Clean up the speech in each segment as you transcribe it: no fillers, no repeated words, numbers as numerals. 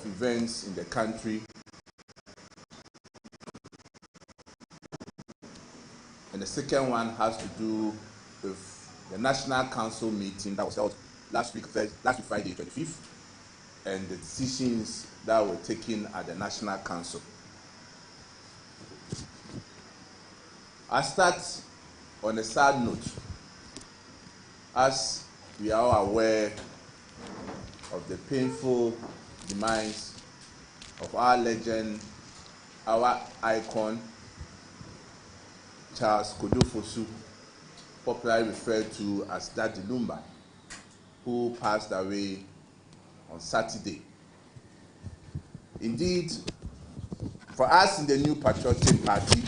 of events in the country. And the second one has to do with the National Council meeting that was held last week Friday, 25th, and the decisions that were taken at the National Council. I start on a sad note. As we are all aware of the painful demise of our legend, our icon, Charles Kodu Fosu, popularly referred to as Daddy Lumba, who passed away on Saturday. Indeed, for us in the New Patriotic Party,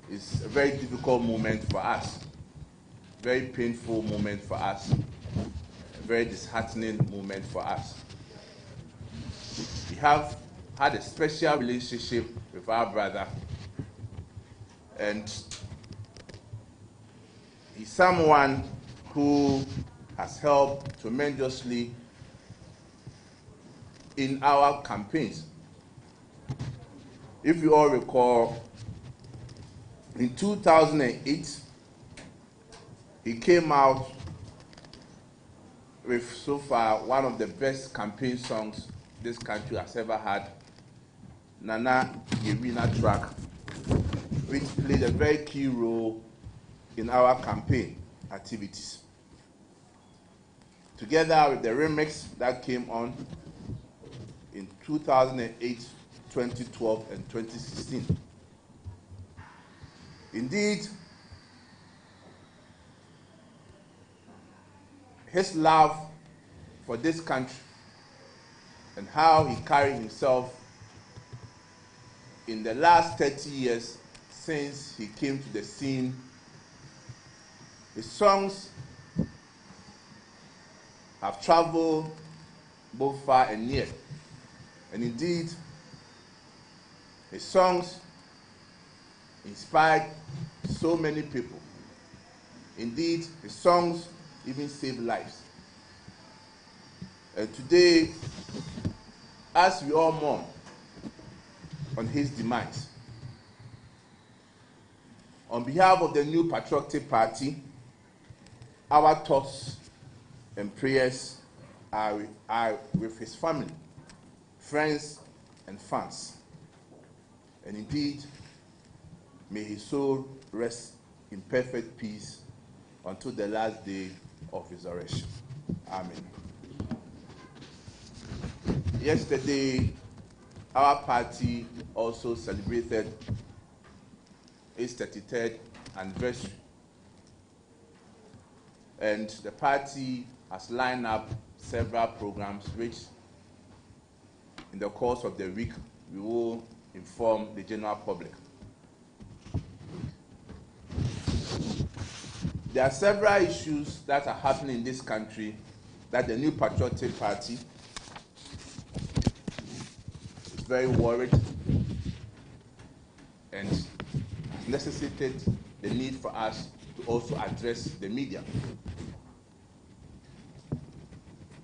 it's a very difficult moment for us, very painful moment for us, a very disheartening moment for us. We have had a special relationship with our brother, and he's someone who has helped tremendously in our campaigns. If you all recall, in 2008, he came out with so far one of the best campaign songs this country has ever had, Nana Yerina track, which played a very key role in our campaign activities. Together with the remix that came on in 2008, 2012, and 2016. Indeed, his love for this country and how he carried himself in the last 30 years since he came to the scene, his songs have traveled both far and near. And indeed, his songs inspired so many people. Indeed, his songs even saved lives. And today, as we all mourn on his demise, on behalf of the New Patriotic Party, our thoughts and prayers are with his family, friends, and fans. And indeed, may his soul rest in perfect peace until the last day of resurrection. Amen. Yesterday, our party also celebrated its 33rd anniversary. And the party has lined up several programs which, in the course of the week, we will inform the general public. There are several issues that are happening in this country that the New Patriotic Party is very worried and necessitated the need for us to also address the media.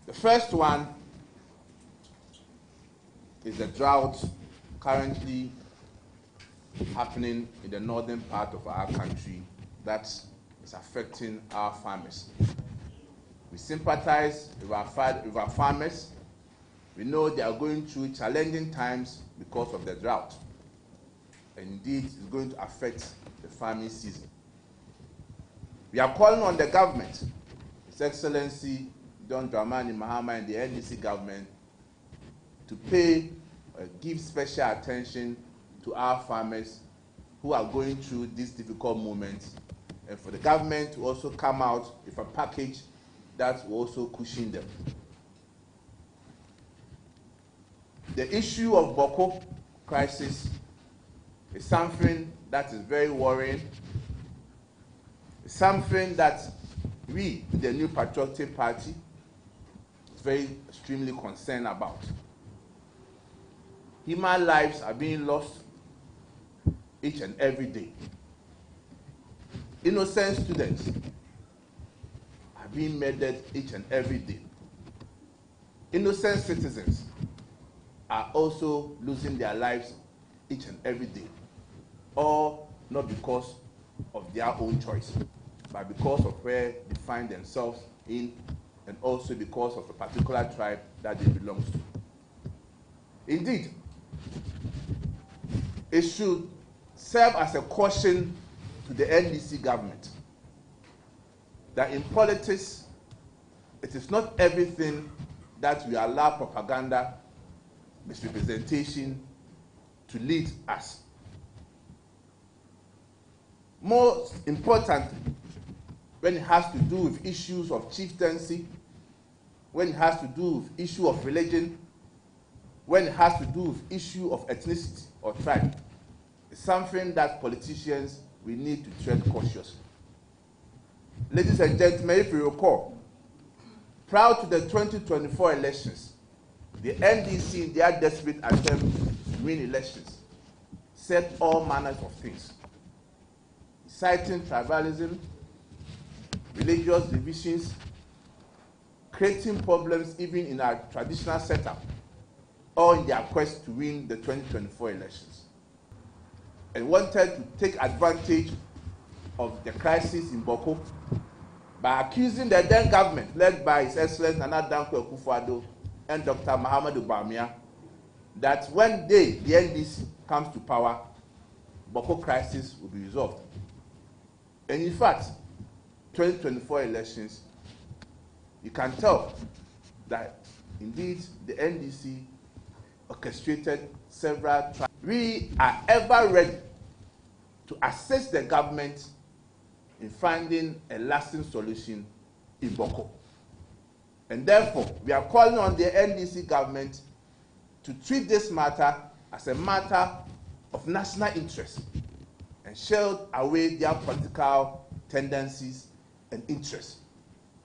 The first one is the drought currently happening in the northern part of our country that is affecting our farmers. We sympathize with our farmers. We know they are going through challenging times because of the drought. And indeed, it's going to affect the farming season. We are calling on the government, His Excellency John Dramani Mahama and the NDC government, to give special attention to our farmers who are going through these difficult moments, and for the government to also come out with a package that will also cushion them. The issue of Boko crisis is something that is very worrying. It's something that we, the New Patriotic Party, is very extremely concerned about. Human lives are being lost each and every day. Innocent students are being murdered each and every day. Innocent citizens are also losing their lives each and every day, all not because of their own choice, but because of where they find themselves in, and also because of a particular tribe that they belong to. Indeed, it should serve as a caution to the NDC government that in politics, it is not everything that we allow propaganda, misrepresentation to lead us. Most important, when it has to do with issues of chieftaincy, when it has to do with issue of religion, when it has to do with issue of ethnicity or tribe, it's something that politicians, we need to tread cautiously. Ladies and gentlemen, if you recall, prior to the 2024 elections, the NDC, in their desperate attempt to win elections, said all manners of things, citing tribalism, religious divisions, creating problems even in our traditional setup, all in their quest to win the 2024 elections, and wanted to take advantage of the crisis in Boko by accusing the then government, led by His Excellency Nana Dankwa Akufo-Addo and Dr. Mahamudu Bawumia, that when the NDC comes to power, Boko crisis will be resolved. And in fact, 2024 elections, you can tell that indeed the NDC orchestrated several trials. We are ever ready to assist the government in finding a lasting solution in Boko. And therefore, we are calling on the NDC government to treat this matter as a matter of national interest and shield away their political tendencies and interests,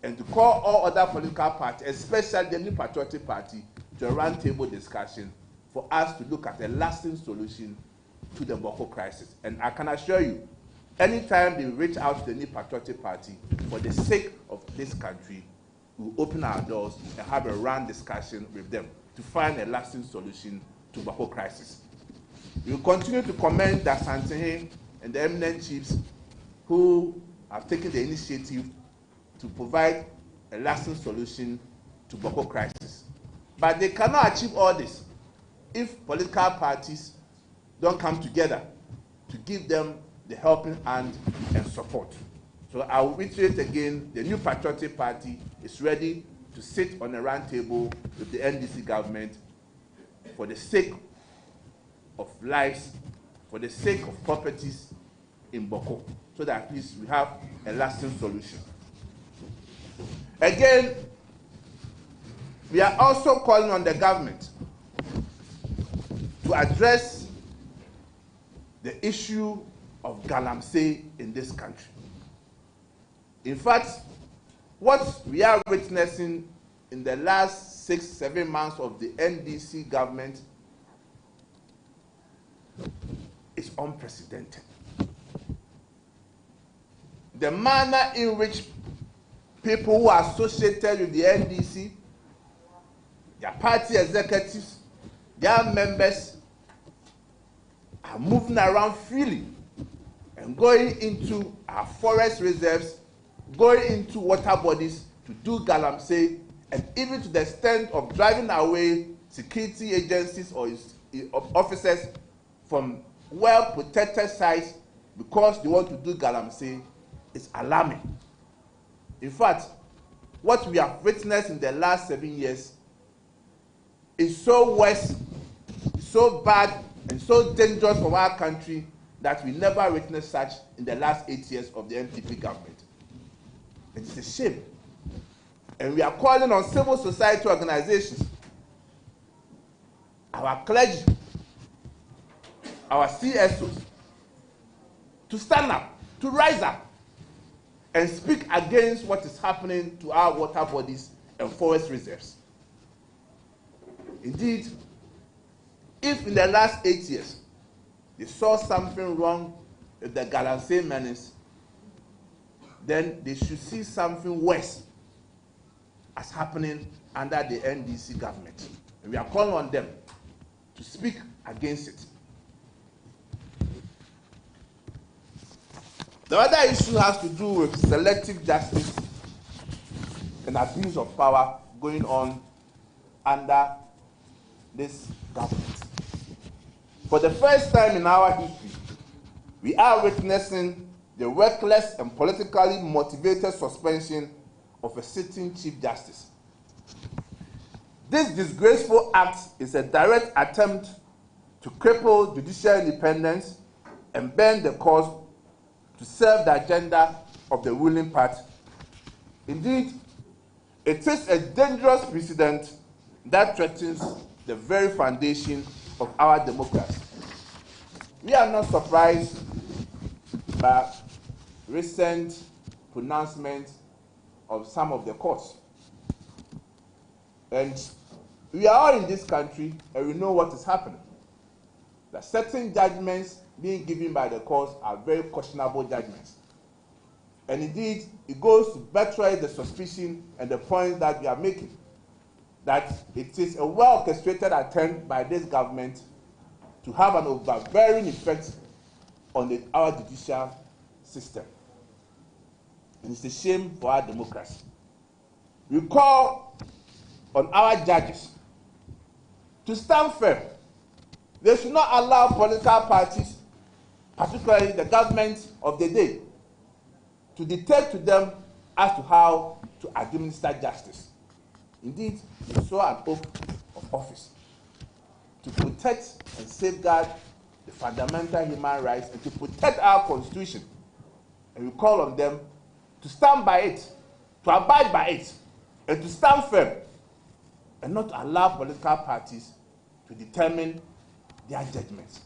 and to call all other political parties, especially the New Patriotic Party, to a roundtable discussion for us to look at a lasting solution to the Boko crisis. And I can assure you, anytime they reach out to the New Patriotic Party for the sake of this country, we will open our doors and have a round discussion with them to find a lasting solution to the Boko crisis. We will continue to commend the Asantehene and the eminent chiefs who have taken the initiative to provide a lasting solution to Boko crisis. But they cannot achieve all this if political parties don't come together to give them the helping hand and support. So I will reiterate again, the New Patriotic Party is ready to sit on a round table with the NDC government for the sake of lives, for the sake of properties in Boko, so that at least we have a lasting solution. Again, we are also calling on the government to address the issue of galamsey in this country. In fact, what we are witnessing in the last 6-7 months of the NDC government is unprecedented. The manner in which people who are associated with the NDC, their party executives, their members are moving around freely and going into our forest reserves, going into water bodies to do galamsey, and even to the extent of driving away security agencies or officers from well-protected sites because they want to do galamsey is alarming. In fact, what we have witnessed in the last 7 years is so worse, so bad, and so dangerous for our country that we never witnessed such in the last 8 years of the NPP government. It's a shame. And we are calling on civil society organizations, our clergy, our CSOs, to stand up, to rise up, and speak against what is happening to our water bodies and forest reserves. Indeed, if in the last 8 years they saw something wrong with the galamsey menace, then they should see something worse as happening under the NDC government. And we are calling on them to speak against it. The other issue has to do with selective justice and abuse of power going on under this government. For the first time in our history, we are witnessing the reckless and politically motivated suspension of a sitting Chief Justice. This disgraceful act is a direct attempt to cripple judicial independence and bend the course to serve the agenda of the ruling party. Indeed, it is a dangerous precedent that threatens the very foundation of our democracy. We are not surprised by recent pronouncements of some of the courts. And we are all in this country and we know what is happening. That certain judgments being given by the courts are very questionable judgments. And indeed, it goes to betray the suspicion and the point that we are making, that it is a well-orchestrated attempt by this government to have an overbearing effect on our judicial system. And it's a shame for our democracy. We call on our judges to stand firm. They should not allow political parties, particularly the government of the day, to dictate to them as to how to administer justice. Indeed, they swore an oath of office to protect and safeguard the fundamental human rights and to protect our constitution. And we call on them to stand by it, to abide by it, and to stand firm, and not allow political parties to determine their judgments.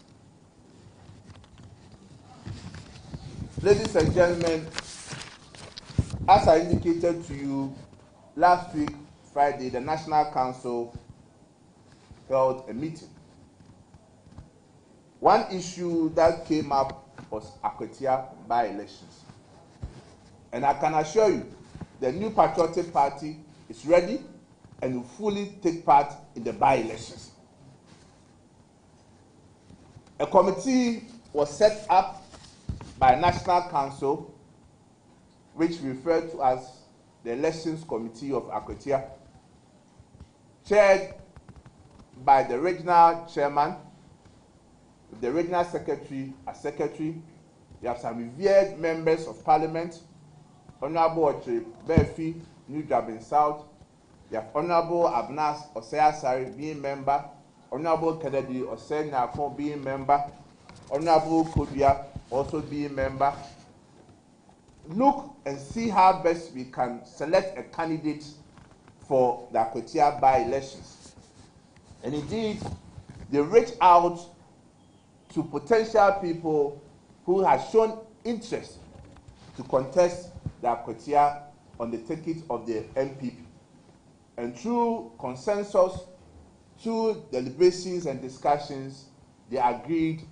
Ladies and gentlemen, as I indicated to you last week, Friday, the National Council held a meeting. One issue that came up was Akwatia by-elections. And I can assure you, the New Patriotic Party is ready and will fully take part in the by-elections. A committee was set up by National Council, which we refer to as the Elections Committee of Akwatia, chaired by the regional chairman, the regional secretary as secretary. We have some revered members of parliament, Honorable Oche Befi, New Jabin South. We have Honorable Abnas Osei being member, Honorable Kennedy Osei Nyako being member, Honorable Kodu also being member. Look and see how best we can select a candidate for the Akwatia by-elections. And indeed, they reach out to potential people who have shown interest to contest the Akwatia on the ticket of the MPP. And through consensus, through deliberations and discussions, they agreed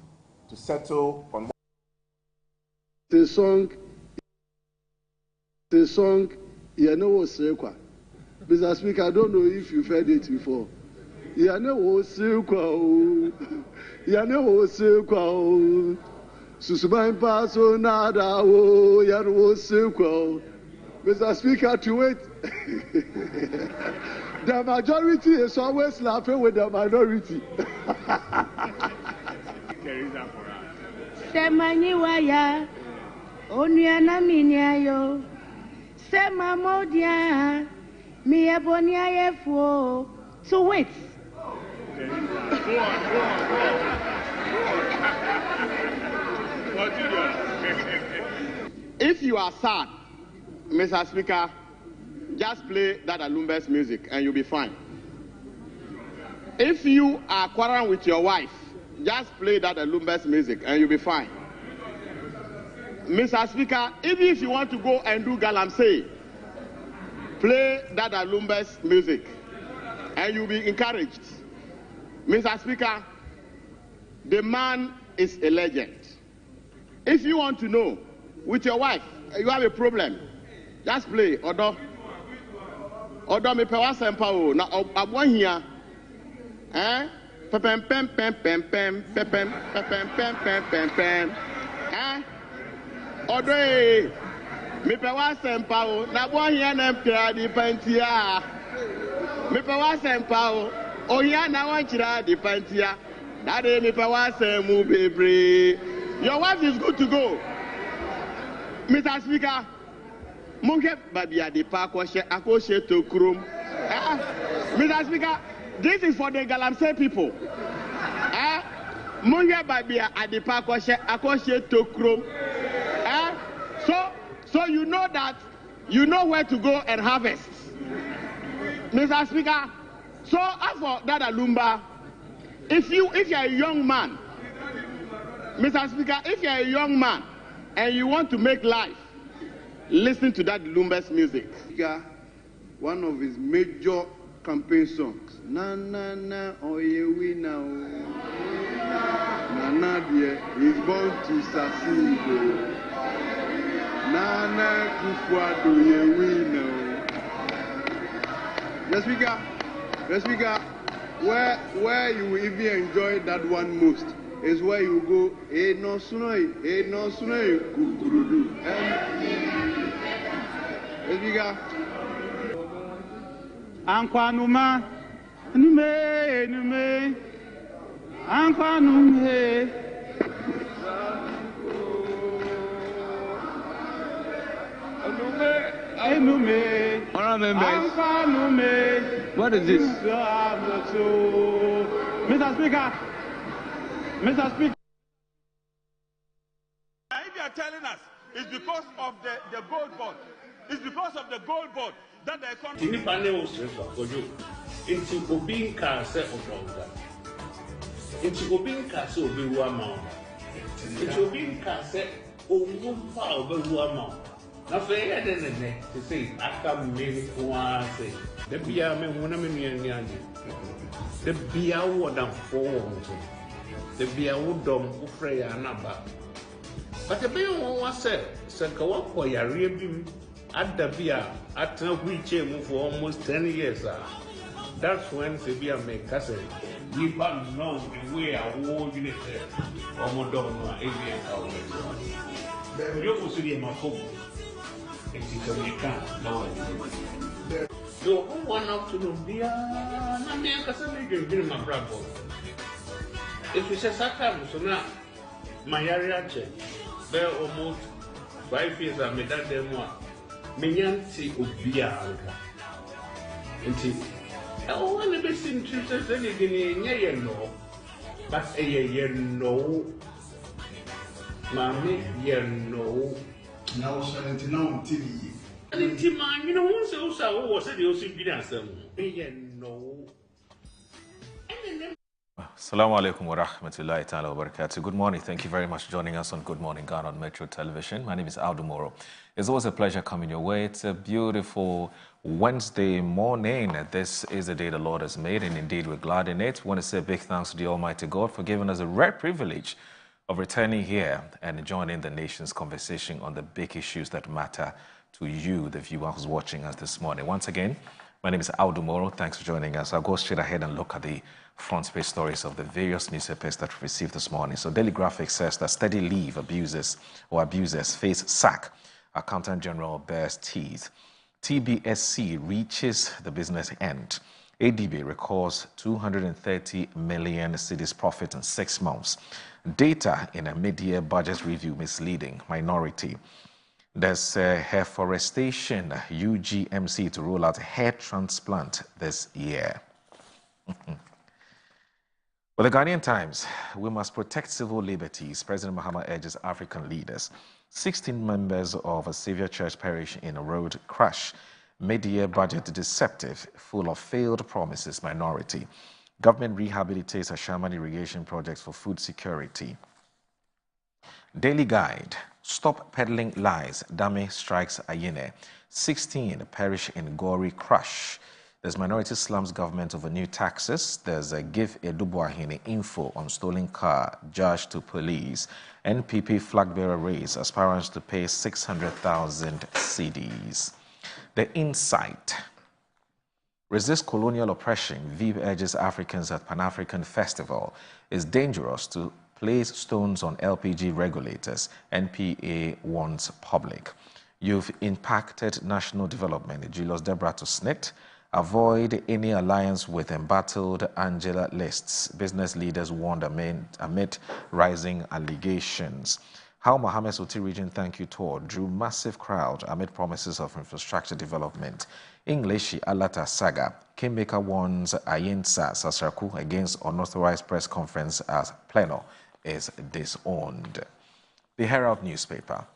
to settle on the song, Mr. Speaker, I don't know if you've heard it before. Mr. Speaker, to it. The majority is always laughing with the minority. Semaniwaya, Onyana Minyayo, Semamodia, Miabonia Fo, so wait. If you are sad, Mr. Speaker, just play that Alumba's music and you'll be fine. If you are quarreling with your wife, just play that Alumba's music and you'll be fine. Mr. Speaker, even if you want to go and do galamsey, play that Alumba's music and you'll be encouraged. Mr. Speaker, the man is a legend. If you want to know, with your wife, you have a problem, just play Odo. Odo me pe wasempa o na abohia pem pem pem pem pem pem pem pem pem pem pem odo me pe wasempa o na abohia na mpira di pantia me pe wasempa o ohia na wanchira di pantia that day me pe wasemu bebre. Your wife is good to go, Mr. Speaker. Monke babia de pa akoshe to krum. Mr. Speaker, this is for the Galamsey people. Monke babia de pa akoshe to krum. So you know that you know where to go and harvest. Mr. Speaker, so for that Alumba, if you're a young man, Mr. Speaker, if you're a young man and you want to make life, listen to that Lumba's music. One of his major campaign songs. Na na na oye we now. Na na dear is born to succeed. Na na kufuado ye we now. Yes, Speaker. Where you will even enjoy that one most is where you go. No sunoi, kukurudu. Speaker. Ankwanuma, nume, Ankwanume. Honourable members, what is this? Mr. Speaker. If you are telling us it's because of the gold board, it's because of the gold board that the economy. Nipa ne o sere so Kodu. Inti obi nka se odonga. Inti obi nka se obi wu ama. Inti obi nka se owu fa obi wu ama. Na fe ya de ne to say aka me kwa say. De bia me wona me nuani anje. De bia wo dan fo wo. De bia wo dom wo frɛ ya naba. But the be won wa say ka wa ko yare bim adabia atna huiche mu for almost 10 years. That's when Sebia make us we don't know the way I war unit or Modona ABS. You also be my phone. So one afternoon, dear, I'm being a my brother. If you say Saka, so now my area check, there almost 5 years I made that demo. Menyanti ubia anka. Enti oh when be sin truth say again ye no. But ye no. Mami ye no. Now so now TV. Enti man you know who say o say the o si bi ansem. Ye no. Assalamu alaikum wa rahmatullahi ta'ala wa barakatuh. Good morning. Thank you very much for joining us on Good Morning Ghana on Metro Television. My name is Aldo Moro. It's always a pleasure coming your way. It's a beautiful Wednesday morning. This is the day the Lord has made, and indeed we're glad in it. We want to say a big thanks to the Almighty God for giving us a rare privilege of returning here and joining the nation's conversation on the big issues that matter to you, the viewer who's watching us this morning. Once again, my name is Aldo Moro. Thanks for joining us. I'll go straight ahead and look at the front page stories of the various newspapers that we received this morning. So Daily Graphic says that steady leave abusers face sack. Accountant General bears teeth. TBSC reaches the business end. ADB records 230 million cedis profit in 6 months. Data in a mid-year budget review misleading. Minority. There's hair forestation UGMC to roll out hair transplant this year. But the Ghanaian Times, we must protect civil liberties. President Mahama urges African leaders. 16 members of a Saviour Church parish in a road crash. Mid-year budget deceptive, full of failed promises. Minority. Government rehabilitates Ashaman irrigation projects for food security. Daily Guide. Stop peddling lies. Dame strikes Ayene. 16 parish in Gori crash. There's minority slums government over new taxes. There's a give Edubuahine info on stolen car, judge to police. NPP flag bearer raise aspirants to pay 600,000 cedis. The Insight. Resist colonial oppression, VIB urges Africans at Pan-African Festival. It's dangerous to place stones on LPG regulators, NPA warns public. You've impacted national development, Julius Deborah to SNIT. Avoid any alliance with embattled Angela lists. Business leaders warned amid rising allegations. How Mohammed Soti Region Thank You Tour drew massive crowd amid promises of infrastructure development. English Alata Saga. Kingmaker warns Ayensa Sasraku against unauthorized press conference as Pleno is disowned. The Herald newspaper.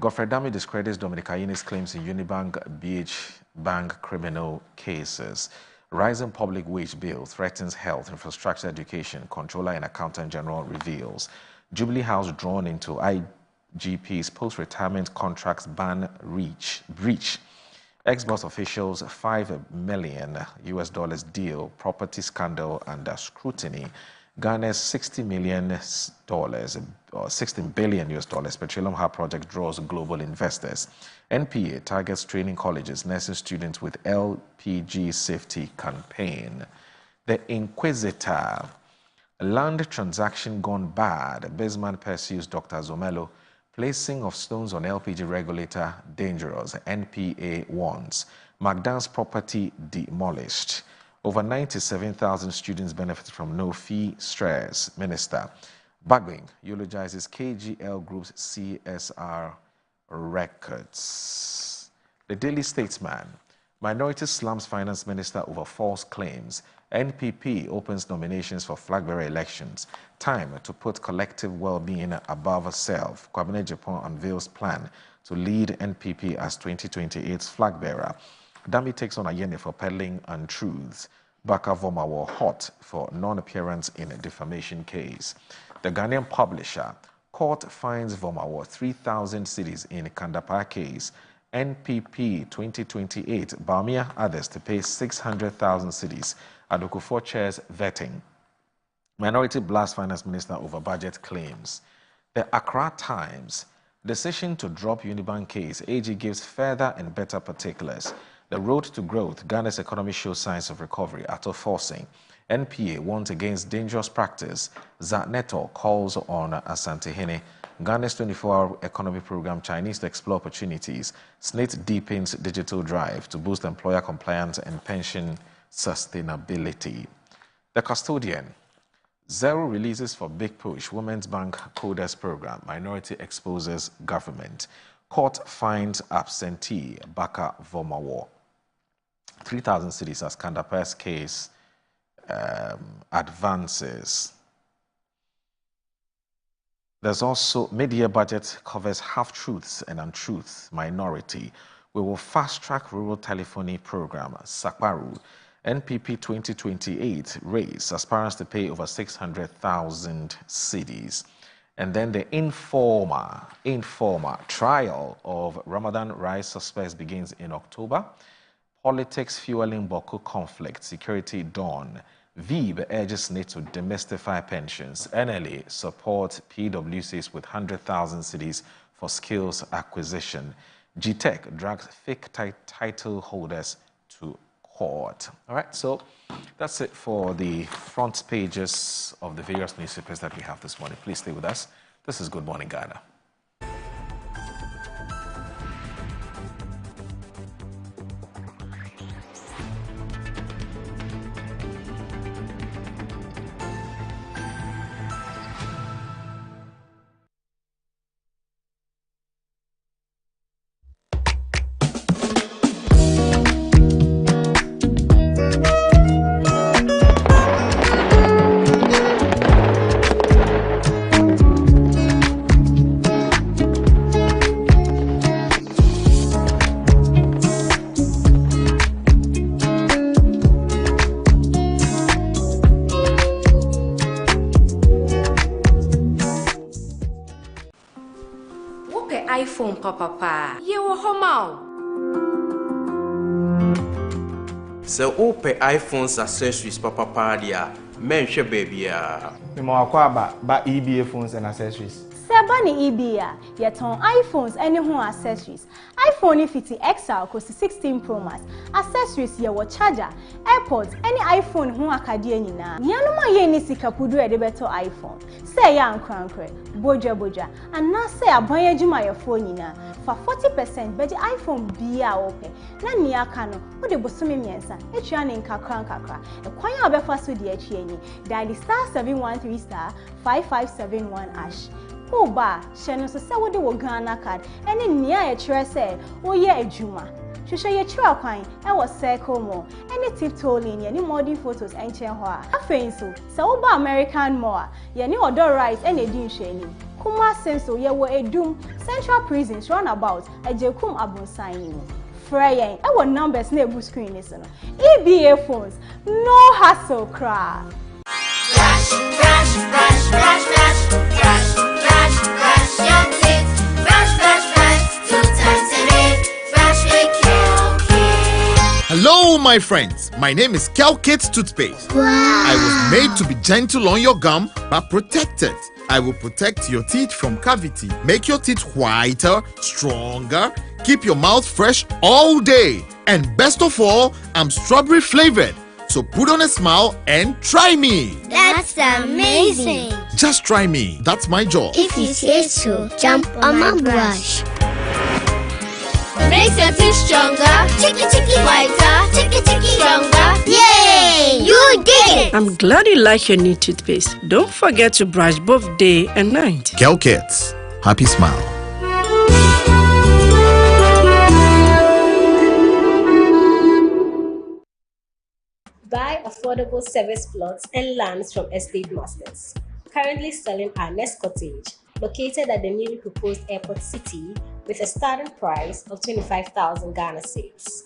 Godfrey Dami discredits Dominic Ayini's claims in Unibank BH Bank criminal cases. Rising public wage bill threatens health, infrastructure, education. Controller and Accountant General reveals. Jubilee House drawn into IGP's post-retirement contracts ban breach. Ex-boss officials $5 million deal, property scandal under scrutiny. Ghana's $60 billion petroleum hub project draws global investors. NPA targets training colleges, nursing students with LPG safety campaign. The Inquisitor. Land transaction gone bad. Bisman pursues Dr. Zomelo. Placing of stones on LPG regulator dangerous. NPA warns. Magdan's property demolished. Over 97,000 students benefited from no-fee stress. Minister Bagwing eulogizes KGL Group's CSR records. The Daily Statesman. Minority slums finance minister over false claims. NPP opens nominations for flag bearer elections. Time to put collective well-being above self. Kwabena Japan unveils plan to lead NPP as 2028's flag bearer. Dami takes on Ayene for peddling untruths. Baka Vomawo hot for non-appearance in a defamation case. The Ghanaian publisher. Court fines Vomawo 3,000 cedis in Kandapar case. NPP 2028. Bawumia others to pay 600,000 cedis. Adokufo chairs vetting. Minority blast finance minister over budget claims. The Accra Times. Decision to drop Unibank case. AG gives further and better particulars. The road to growth. Ghana's economy shows signs of recovery. Ato forcing. NPA warns against dangerous practice. Zatneto calls on Asantehene. Ghana's 24-hour economy program, Chinese to explore opportunities. SNIT deepens digital drive to boost employer compliance and pension sustainability. The Custodian. Zero releases for big push. Women's Bank Coders program. Minority exposes government. Court finds absentee Baka Vomawo. 3,000 cedis as Kandapar's case advances. There's also mid-year budget covers half-truths and untruths, minority. We will fast-track rural telephony program, Sakparu. NPP 2028 raise aspirants to pay over 600,000 cedis. And then the informer trial of Ramadan rice suspects begins in October. Politics fueling Boko conflict, security dawn. VIB urges NIT to demystify pensions. NLA support PWCs with 100,000 cedis for skills acquisition. GTech drags fake title holders to court. All right, so that's it for the front pages of the various newspapers that we have this morning. Please stay with us. This is Good Morning Ghana. iPhone papa ye wo homa so open iPhones accessories papa dia menhwe baby a me ma akwa ba EBA phones and accessories Sebani EBA, yet on iPhones any home accessories. iPhone 50 XL cost 16 Pro Max. Accessories ye charger, AirPods, any iPhone home akadia nina. Nyanuma ye ni sikapudu e de beto iPhone. Say ya ankrankre, boja, and na say aboye juma your phone nina. For 40% beji iPhone biya open. Na niya kano, wo de bosumi miensa. Etua ne nkakra. E kwanya obefa so de achi eni. Dial *713*5571#. Oba, sheno so se wo de wo Ghana card. Eni nia ye kire se wo ye adwuma. Hwehwe ye kire kwan e wo circle mo. Eni tiptoe line ye ni modern photos enchen ho a. Afein so, se wo ba American Mall, ye ni odo rice eni edi nhwani. Kuma senso ye wo edum Central Prisons runabout ejekum abunsan ni. Freyen, our numbers na ebu screen is no. EBA phones, no hassle cry. Brush, your teeth. Brush, 2 times a day. Brush with Kel-Kit. Hello, my friends. My name is Kel-Kit Toothpaste. Wow. I was made to be gentle on your gum, but protected. I will protect your teeth from cavity, make your teeth whiter, stronger, keep your mouth fresh all day. And best of all, I'm strawberry flavored. So put on a smile and try me. That's amazing. Just try me. That's my job. If you say so, jump on my brush. Makes your teeth stronger, chicky whiter, chicky stronger. Yay! You did it! I'm glad you like your new toothpaste. Don't forget to brush both day and night. Kel-Kit, happy smile. Buy affordable service plots and lands from estate masters. Currently selling our next cottage, located at the newly proposed airport city, with a starting price of 25,000 Ghana cedis.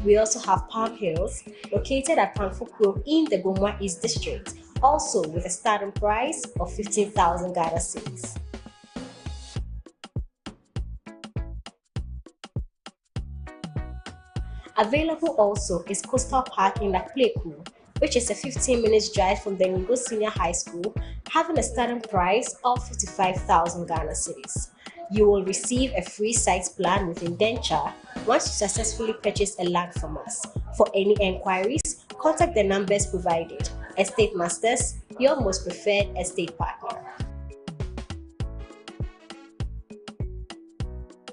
We also have Palm Hills, located at Panfukro in the Bomwa East District, also with a starting price of 15,000 Ghana cedis. Available also is Coastal Park in Lakleku, which is a 15-minute drive from the Ningo Senior High School, having a starting price of 55,000 Ghana cedis. You will receive a free site plan with indenture once you successfully purchase a land from us. For any enquiries, contact the numbers provided. Estate Masters, your most preferred estate partner.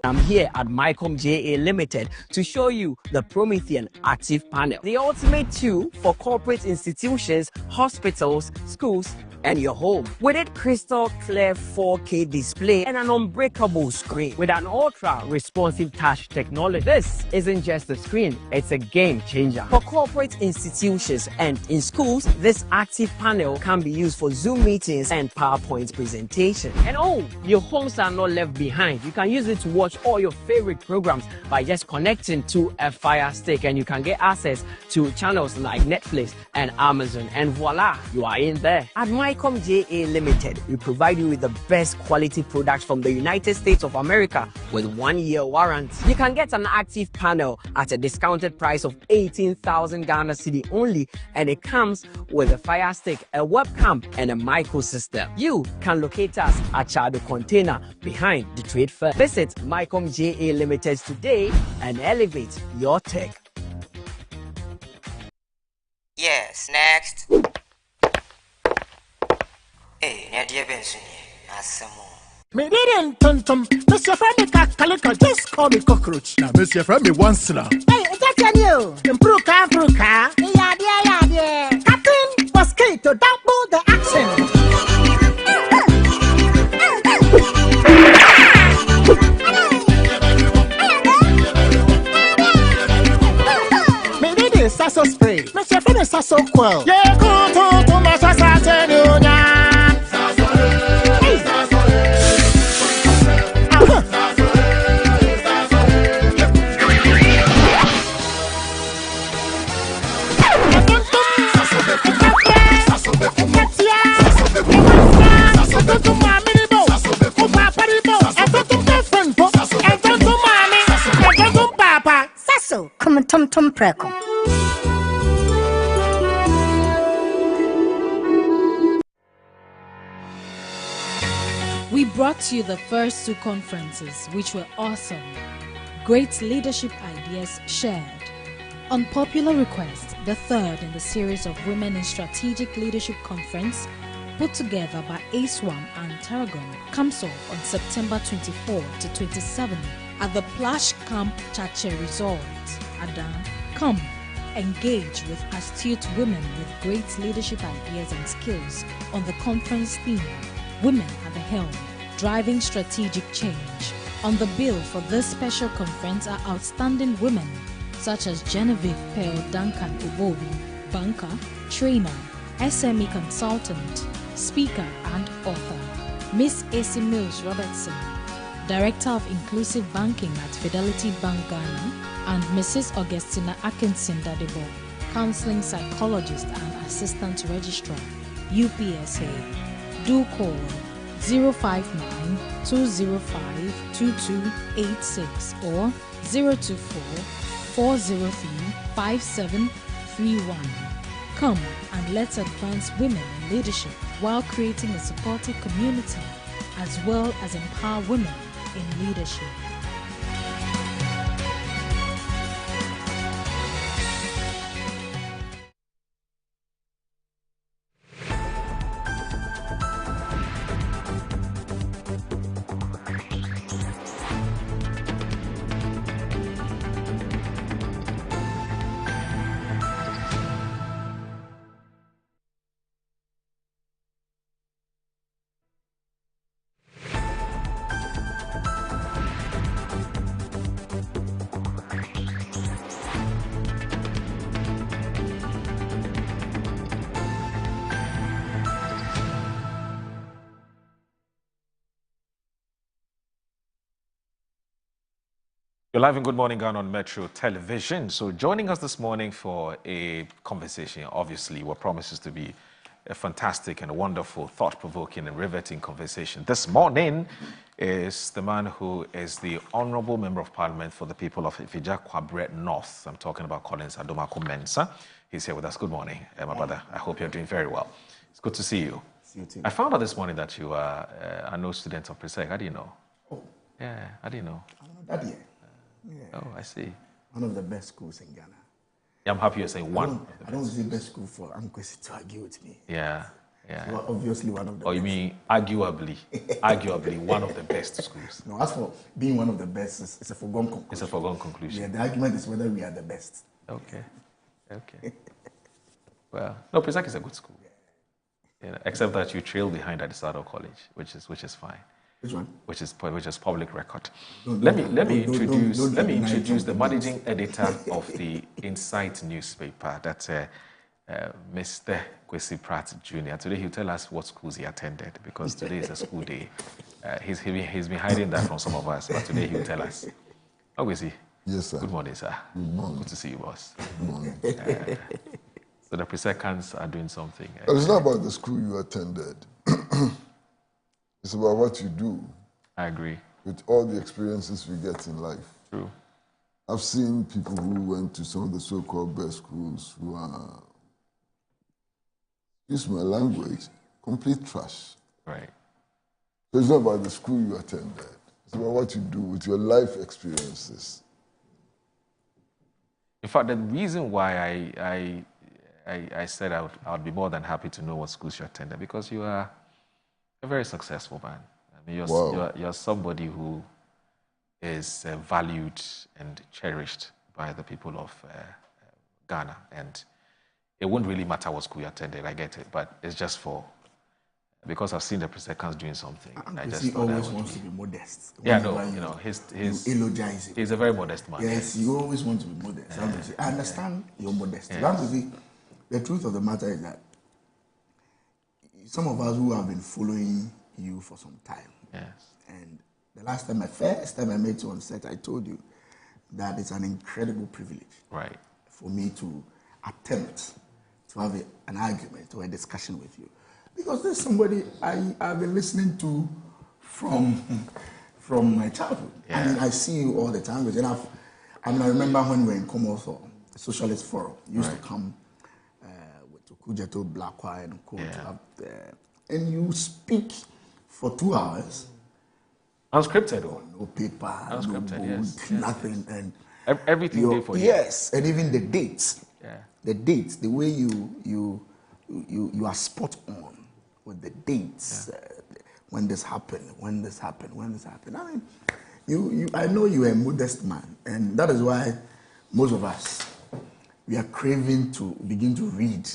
I'm here at Mycom JA Limited to show you the Promethean Active Panel, the ultimate tool for corporate institutions, hospitals, schools, and your home. With its crystal clear 4K display and an unbreakable screen with an ultra responsive touch technology. This isn't just a screen, it's a game changer. For corporate institutions and in schools, this active panel can be used for Zoom meetings and PowerPoint presentation. And your homes are not left behind. You can use it to watch all your favorite programs by just connecting to a Fire Stick, and you can get access to channels like Netflix and Amazon, and voila, you are in there. At Mycom JA Limited, we provide you with the best quality products from the United States of America with 1-year warranty. You can get an active panel at a discounted price of 18,000 Ghana cedi only, and it comes with a Fire Stick, a webcam, and a micro system. You can locate us at Chado Container behind the Trade Fair. Visit Mycom JA Limited today and elevate your tech. Yes, next. Hey, Nadia Benson, Me didn't tum. Mr. Femi Kalika, just call me cockroach. Now, Mr. Femi once now. Hey, is that you? Impruka. Yeah. Captain Mosquito, double the action. Sasso spray, Mr. Femi Sasso quell. Yeah, go to my Sasso. Sasso, come on, Tom Preco. We brought you the first 2 conferences, which were awesome. Great leadership ideas shared. On popular request, the 3rd in the series of Women in Strategic Leadership Conference, put together by ASWAM and Tarragon, comes off on September 24 to 27 at the Plash Camp Chache Resort. Ada, come, engage with astute women with great leadership ideas and skills on the conference theme, Women at the Helm, Driving Strategic Change. On the bill for this special conference are outstanding women such as Genevieve Pearl Duncan Obobi, banker, trainer, SME consultant, speaker and author. Miss AC Mills Robertson, Director of Inclusive Banking at Fidelity Bank Ghana, and Mrs. Augustina Atkinson Dadebo, Counseling Psychologist and Assistant Registrar, UPSA. Do call 059-205-2286 or 024-403-5731. Come and let's advance women in leadership while creating a supportive community as well as empower women in leadership. You're live in Good Morning Ghana on Metro Television. So joining us this morning for a conversation, obviously, what promises to be a fantastic and wonderful, thought-provoking and riveting conversation this morning is the man who is the Honourable Member of Parliament for the people of Ifija Kwabre North. I'm talking about Collins Adomako Mensah. He's here with us. Good morning, my brother. I hope you're doing very well. It's good to see you. See you too. I found out this morning that you are a no student of Presec. How do you know? Oh. Yeah, how do you know? I don't know that yet. Yeah. Oh, I see. One of the best schools in Ghana. Yeah, I'm happy you're saying one. I don't see best school for Ankwesi to argue with me. Yeah, yeah. So obviously one of the best. You mean arguably, arguably one of the best schools? No, as for being one of the best, it's a foregone conclusion. It's a foregone conclusion. Yeah, the argument is whether we are the best. Okay, okay. Well, no, Presec is a good school. Yeah, except that you trail behind at the start of college, which is fine. Which one? Which is public record. Let me introduce the managing editor of the Insight newspaper. That's Mr. Kwesi Pratt Jr. Today he'll tell us what schools he attended because today is a school day. He's been hiding that from some of us, but today he'll tell us. How is he? Yes, sir. Good morning, sir. Good morning. Good to see you, boss. Good morning. So the Presecans are doing something. It's not about the school you attended. It's about what you do. I agree. With all the experiences we get in life. True. I've seen people who went to some of the so-called best schools who are, use my language, complete trash. Right. So it's not about the school you attended. It's about what you do with your life experiences. In fact, the reason why I said I would be more than happy to know what schools you attended, because you are a very successful man. I mean, you're somebody who is valued and cherished by the people of Ghana. And it wouldn't really matter what school you attended, I get it, but it's just because I've seen the Presecans doing something. I just he always wants to be modest. Yeah, no, he's eulogize him. He's a very modest man. Yes, you always want to be modest. I understand your modesty. The truth of the matter is that some of us who have been following you for some time, and the first time I met you on set, I told you that it's an incredible privilege for me to attempt to have an argument or a discussion with you. Because there's somebody I've been listening to from my childhood. Yeah. I mean, I see you all the time. And I remember when we were in Commonwealth Socialist Forum, you used to come with Kujeto, Blackwa, and Co. And you speak for 2 hours. Unscripted, or no paper, unscripted, no book, yes, nothing, yes. And everything there for you. Yes, and even the dates. Yeah. The dates, the way you are spot on with the dates. When this happened. I mean, I know you are a modest man, and that is why most of us we are craving to begin to read,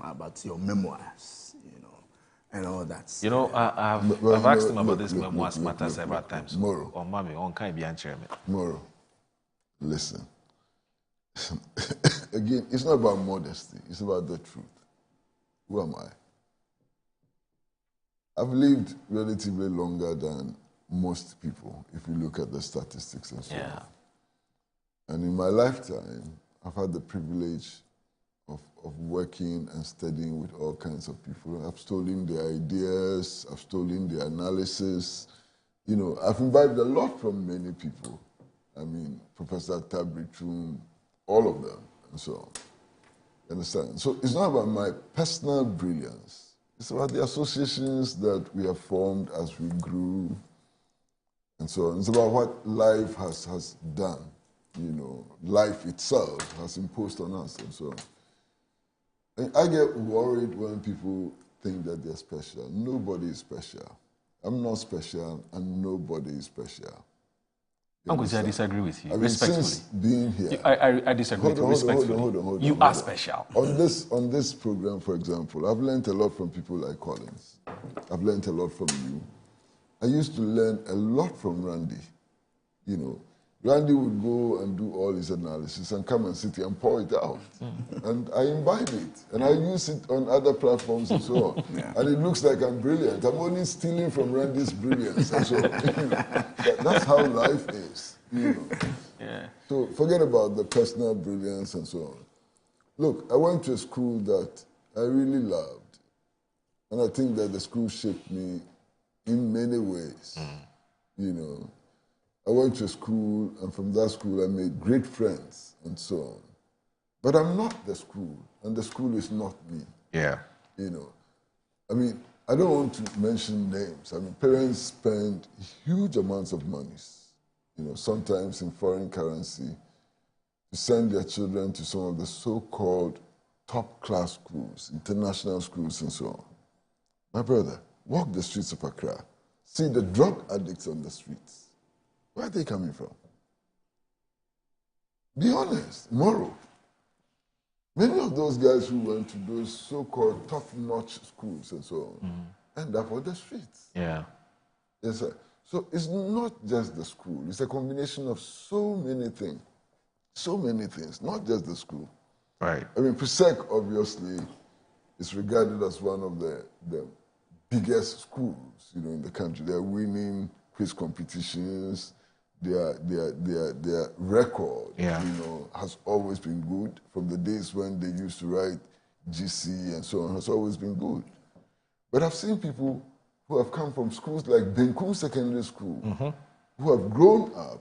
about your memoirs, and all that. I've asked him about this memoirs matter several times. Moro. Or mommy, on can't be answering. Moro, listen. Again, it's not about modesty. It's about the truth. Who am I? I've lived relatively longer than most people, if you look at the statistics and so on. And in my lifetime, I've had the privilege of working and studying with all kinds of people. I've stolen their ideas, I've stolen their analysis. I've imbibed a lot from many people. I mean, Professor Tabrichum, all of them, and so on. You understand? So it's not about my personal brilliance. It's about the associations that we have formed as we grew, and so on. It's about what life has done. Life itself has imposed on us, and so on. And I get worried when people think that they're special. Nobody is special. I'm not special, and nobody is special. Uncle, I disagree with you. I mean, respectfully. since being here, I disagree with you respectfully. Hold on. You are special. On this program, for example, I've learned a lot from people like Collins. I've learned a lot from you. I used to learn a lot from Randy. Randy would go and do all his analysis and come and sit here and pour it out. And I imbibe it. And I use it on other platforms and so on. And it looks like I'm brilliant. I'm only stealing from Randy's brilliance. And so that's how life is. So forget about the personal brilliance and so on. Look, I went to a school that I really loved. And I think that the school shaped me in many ways. I went to school, and from that school I made great friends and so on. But I'm not the school, and the school is not me. Yeah. I mean, I don't want to mention names. I mean, parents spend huge amounts of money, sometimes in foreign currency, to send their children to some of the so-called top-class schools, international schools and so on. My brother, walk the streets of Accra, see the drug addicts on the streets. Where are they coming from? Be honest, moral. Many of those guys who went to those so-called top-notch schools and so on end up on the streets. Yeah. Yes, sir. So it's not just the school. It's a combination of so many things. So many things, not just the school. Right. I mean, PSEC obviously is regarded as one of the biggest schools, in the country. They're winning quiz competitions. Their record, has always been good. From the days when they used to write GC and so on, has always been good. But I've seen people who have come from schools like Benkum Secondary School, who have grown up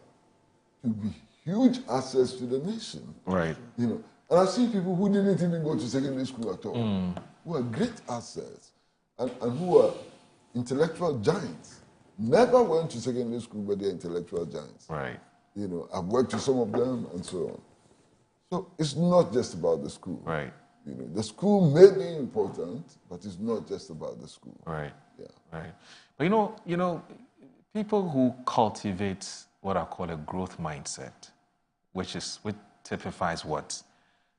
to be huge assets to the nation. Right. And I've seen people who didn't even go to secondary school at all, who are great assets and who are intellectual giants. Never went to secondary school, but they're intellectual giants. Right. I've worked with some of them and so on. So it's not just about the school. Right. The school may be important, but it's not just about the school. Right. Yeah. Right. But people who cultivate what I call a growth mindset, which typifies what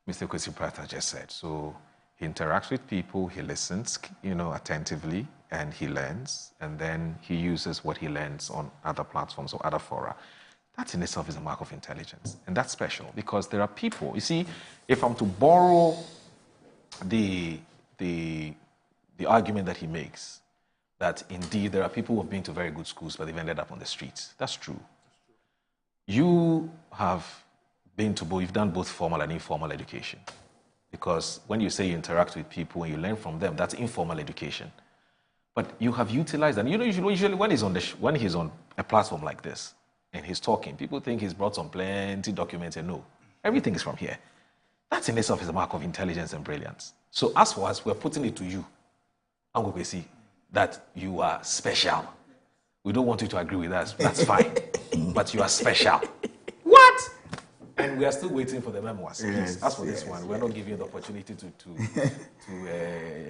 Mr. Kwesi Prater just said. So he interacts with people, he listens, attentively, and he learns, and then he uses what he learns on other platforms or other fora. That in itself is a mark of intelligence, and that's special because there are people. You see, if I'm to borrow the argument that he makes, that indeed there are people who have been to very good schools, but they've ended up on the streets. That's true. You have been to both. You've done both formal and informal education, because when you say you interact with people and you learn from them, that's informal education. But you have utilized, and usually when he's on a platform like this and he's talking, people think he's brought some plenty documents, and no, everything is from here. That in itself is a mark of intelligence and brilliance. So as for us, we're putting it to you, Uncle Kwesi, that you are special. We don't want you to agree with us. That's fine. But you are special. What? And we are still waiting for the memoirs. Yes, As for this one, we're not giving you the opportunity to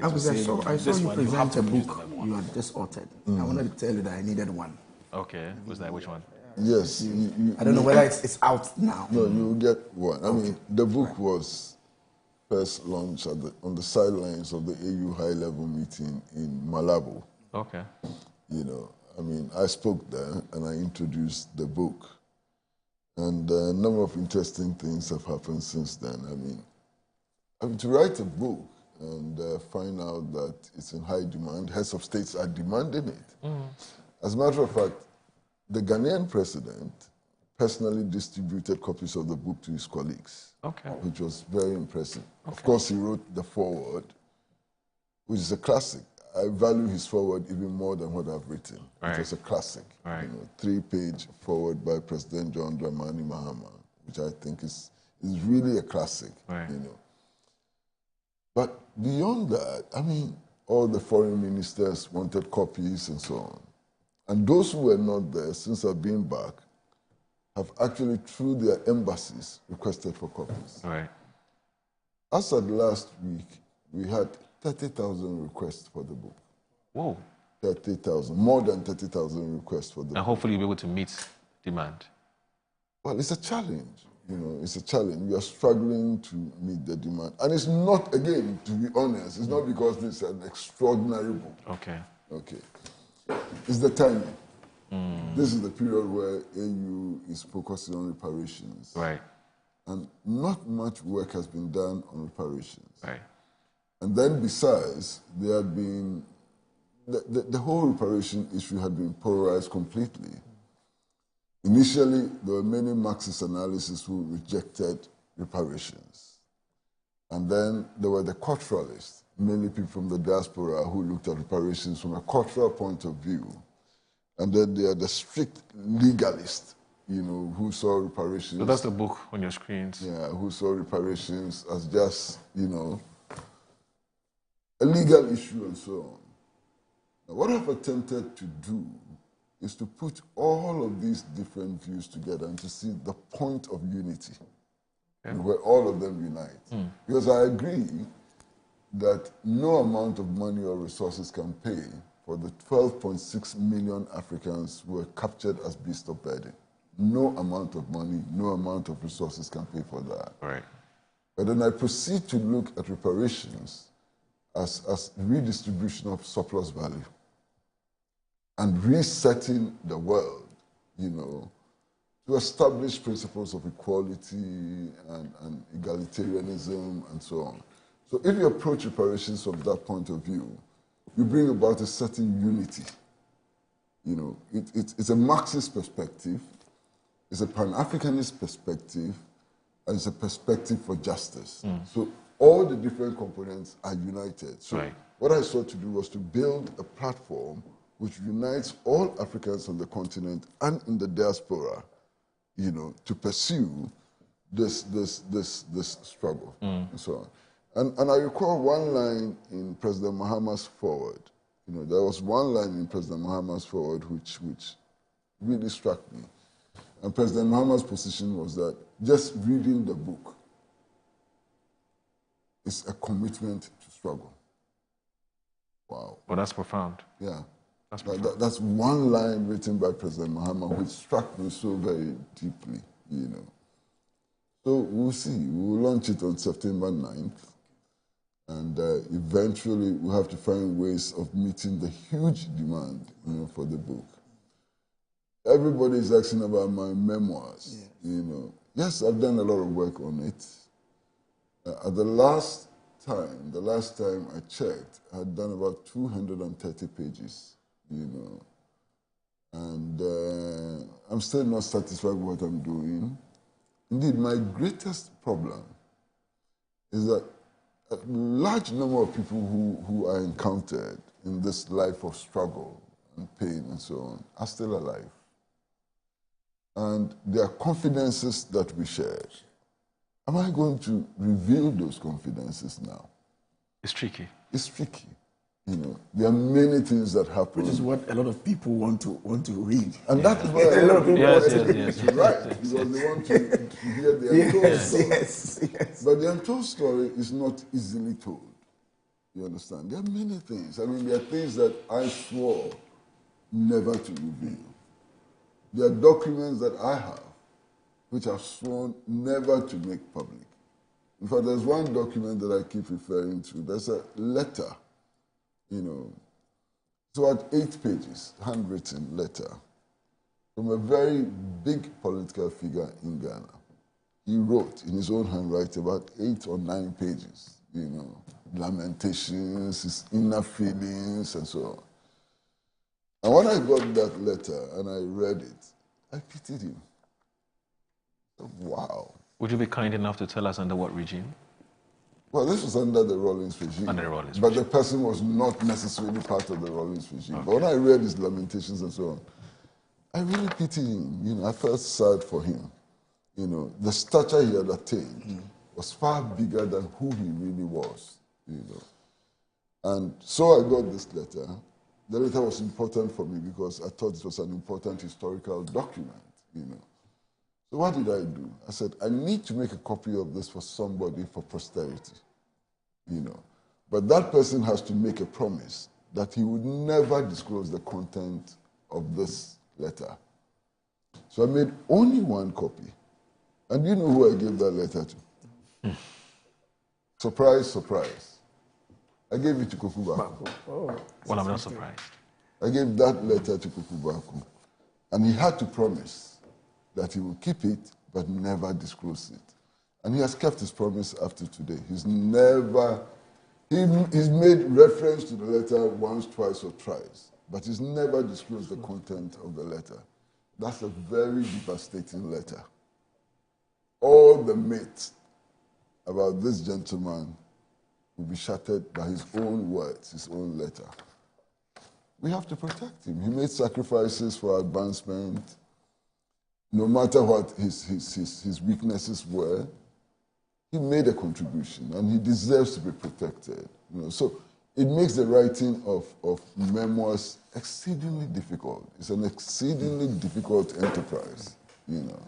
I saw you present a book you had just authored. I wanted to tell you that I needed one. Okay. Who's that? Which one? Yes. I don't know whether it's out now. No, you get one. I mean, the book was first launched on the sidelines of the AU high-level meeting in Malabo. Okay. You know, I mean, I spoke there and I introduced the book. And a number of interesting things have happened since then. I mean, to write a book and find out that it's in high demand, heads of states are demanding it. As a matter of fact, the Ghanaian president personally distributed copies of the book to his colleagues, which was very impressive. Of course, he wrote the foreword, which is a classic. I value his foreword even more than what I've written. It was a classic. You know, 3-page foreword by President John Dramani Mahama, which I think is really a classic. You know. But beyond that, I mean, all the foreign ministers wanted copies and so on. And those who were not there, since I've been back, have actually, through their embassies, requested for copies. As of last week, we had 30,000 requests for the book. Whoa. 30,000, more than 30,000 requests for the book. And hopefully you'll be able to meet demand. Well, it's a challenge. You know, it's a challenge. We are struggling to meet the demand. And it's not, again, to be honest, it's not because this is an extraordinary book. Okay. It's the timing. This is the period where AU is focusing on reparations. And not much work has been done on reparations. And then besides, there had been, the whole reparation issue had been polarized completely. Initially, there were many Marxist analysts who rejected reparations. And then there were the culturalists, mainly people from the diaspora who looked at reparations from a cultural point of view. And then there are the strict legalists, you know, who saw reparations. So that's the book on your screens. Yeah, who saw reparations as just, you know, a legal issue and so on. Now, what I've attempted to do is to put all of these different views together and to see the point of unity, where all of them unite. Because I agree that no amount of money or resources can pay for the 12.6 million Africans who were captured as beasts of burden. No amount of money, no amount of resources can pay for that. But then I proceed to look at reparations as redistribution of surplus value and resetting the world, you know, to establish principles of equality and egalitarianism and so on. So if you approach reparations from that point of view, you bring about a certain unity. You know, it's a Marxist perspective, it's a Pan-Africanist perspective, and it's a perspective for justice. So all the different components are united. So what I sought to do was to build a platform which unites all Africans on the continent and in the diaspora, you know, to pursue this struggle and so on. And I recall one line in President Mahama's foreword. You know, there was one line in President Mahama's foreword which really struck me. And President Mahama's position was that just reading the book is a commitment to struggle. Wow. Well, that's profound. Yeah. That's profound. That's one line written by President Mahama which struck me so very deeply, you know. So we'll see. We'll launch it on September 9th. And eventually we'll have to find ways of meeting the huge demand, you know, for the book. Everybody is asking about my memoirs, you know. Yes, I've done a lot of work on it. At the last time I checked, I had done about 230 pages, you know. And I'm still not satisfied with what I'm doing. Indeed, my greatest problem is that a large number of people who I encountered in this life of struggle and pain and so on are still alive. And there are confidences that we shared. Am I going to reveal those confidences now? It's tricky. It's tricky. You know, there are many things that happen. Which is what a lot of people want to read. And that is why a lot of people want to write, because they want to hear the untold story. Yes. But the untold story is not easily told. You understand? There are many things. I mean, there are things that I swore never to reveal. There are documents that I have which I've sworn never to make public. In fact, there's one document that I keep referring to. There's a letter, you know, it's about 8 pages, handwritten letter from a very big political figure in Ghana. He wrote in his own handwriting about 8 or 9 pages, you know, lamentations, his inner feelings, and so on. And when I got that letter and I read it, I pitied him. Wow. Would you be kind enough to tell us under what regime? Well, this was under the Rawlings regime. Under the Rawlings but regime. The person was not necessarily part of the Rawlings regime. Okay. But when I read his lamentations and so on, I really pitied him. You know, I felt sad for him. You know, the stature he had attained was far bigger than who he really was. You know, and so I got this letter. The letter was important for me because I thought it was an important historical document. You know. So what did I do? I said, I need to make a copy of this for somebody for posterity, you know. But that person has to make a promise that he would never disclose the content of this letter. So I made only one copy. And you know who I gave that letter to? Surprise, surprise. I gave it to Koku. Well, I'm not surprised. I gave that letter to Koku, and he had to promise that he will keep it, but never disclose it. And he has kept his promise after today. He's never, he's made reference to the letter once, twice, or thrice, but he's never disclosed the content of the letter. That's a very devastating letter. All the myths about this gentleman will be shattered by his own words, his own letter. We have to protect him. He made sacrifices for advancement. No matter what his weaknesses were, he made a contribution, and he deserves to be protected. You know, so it makes the writing of memoirs exceedingly difficult. It's an exceedingly difficult enterprise, you know.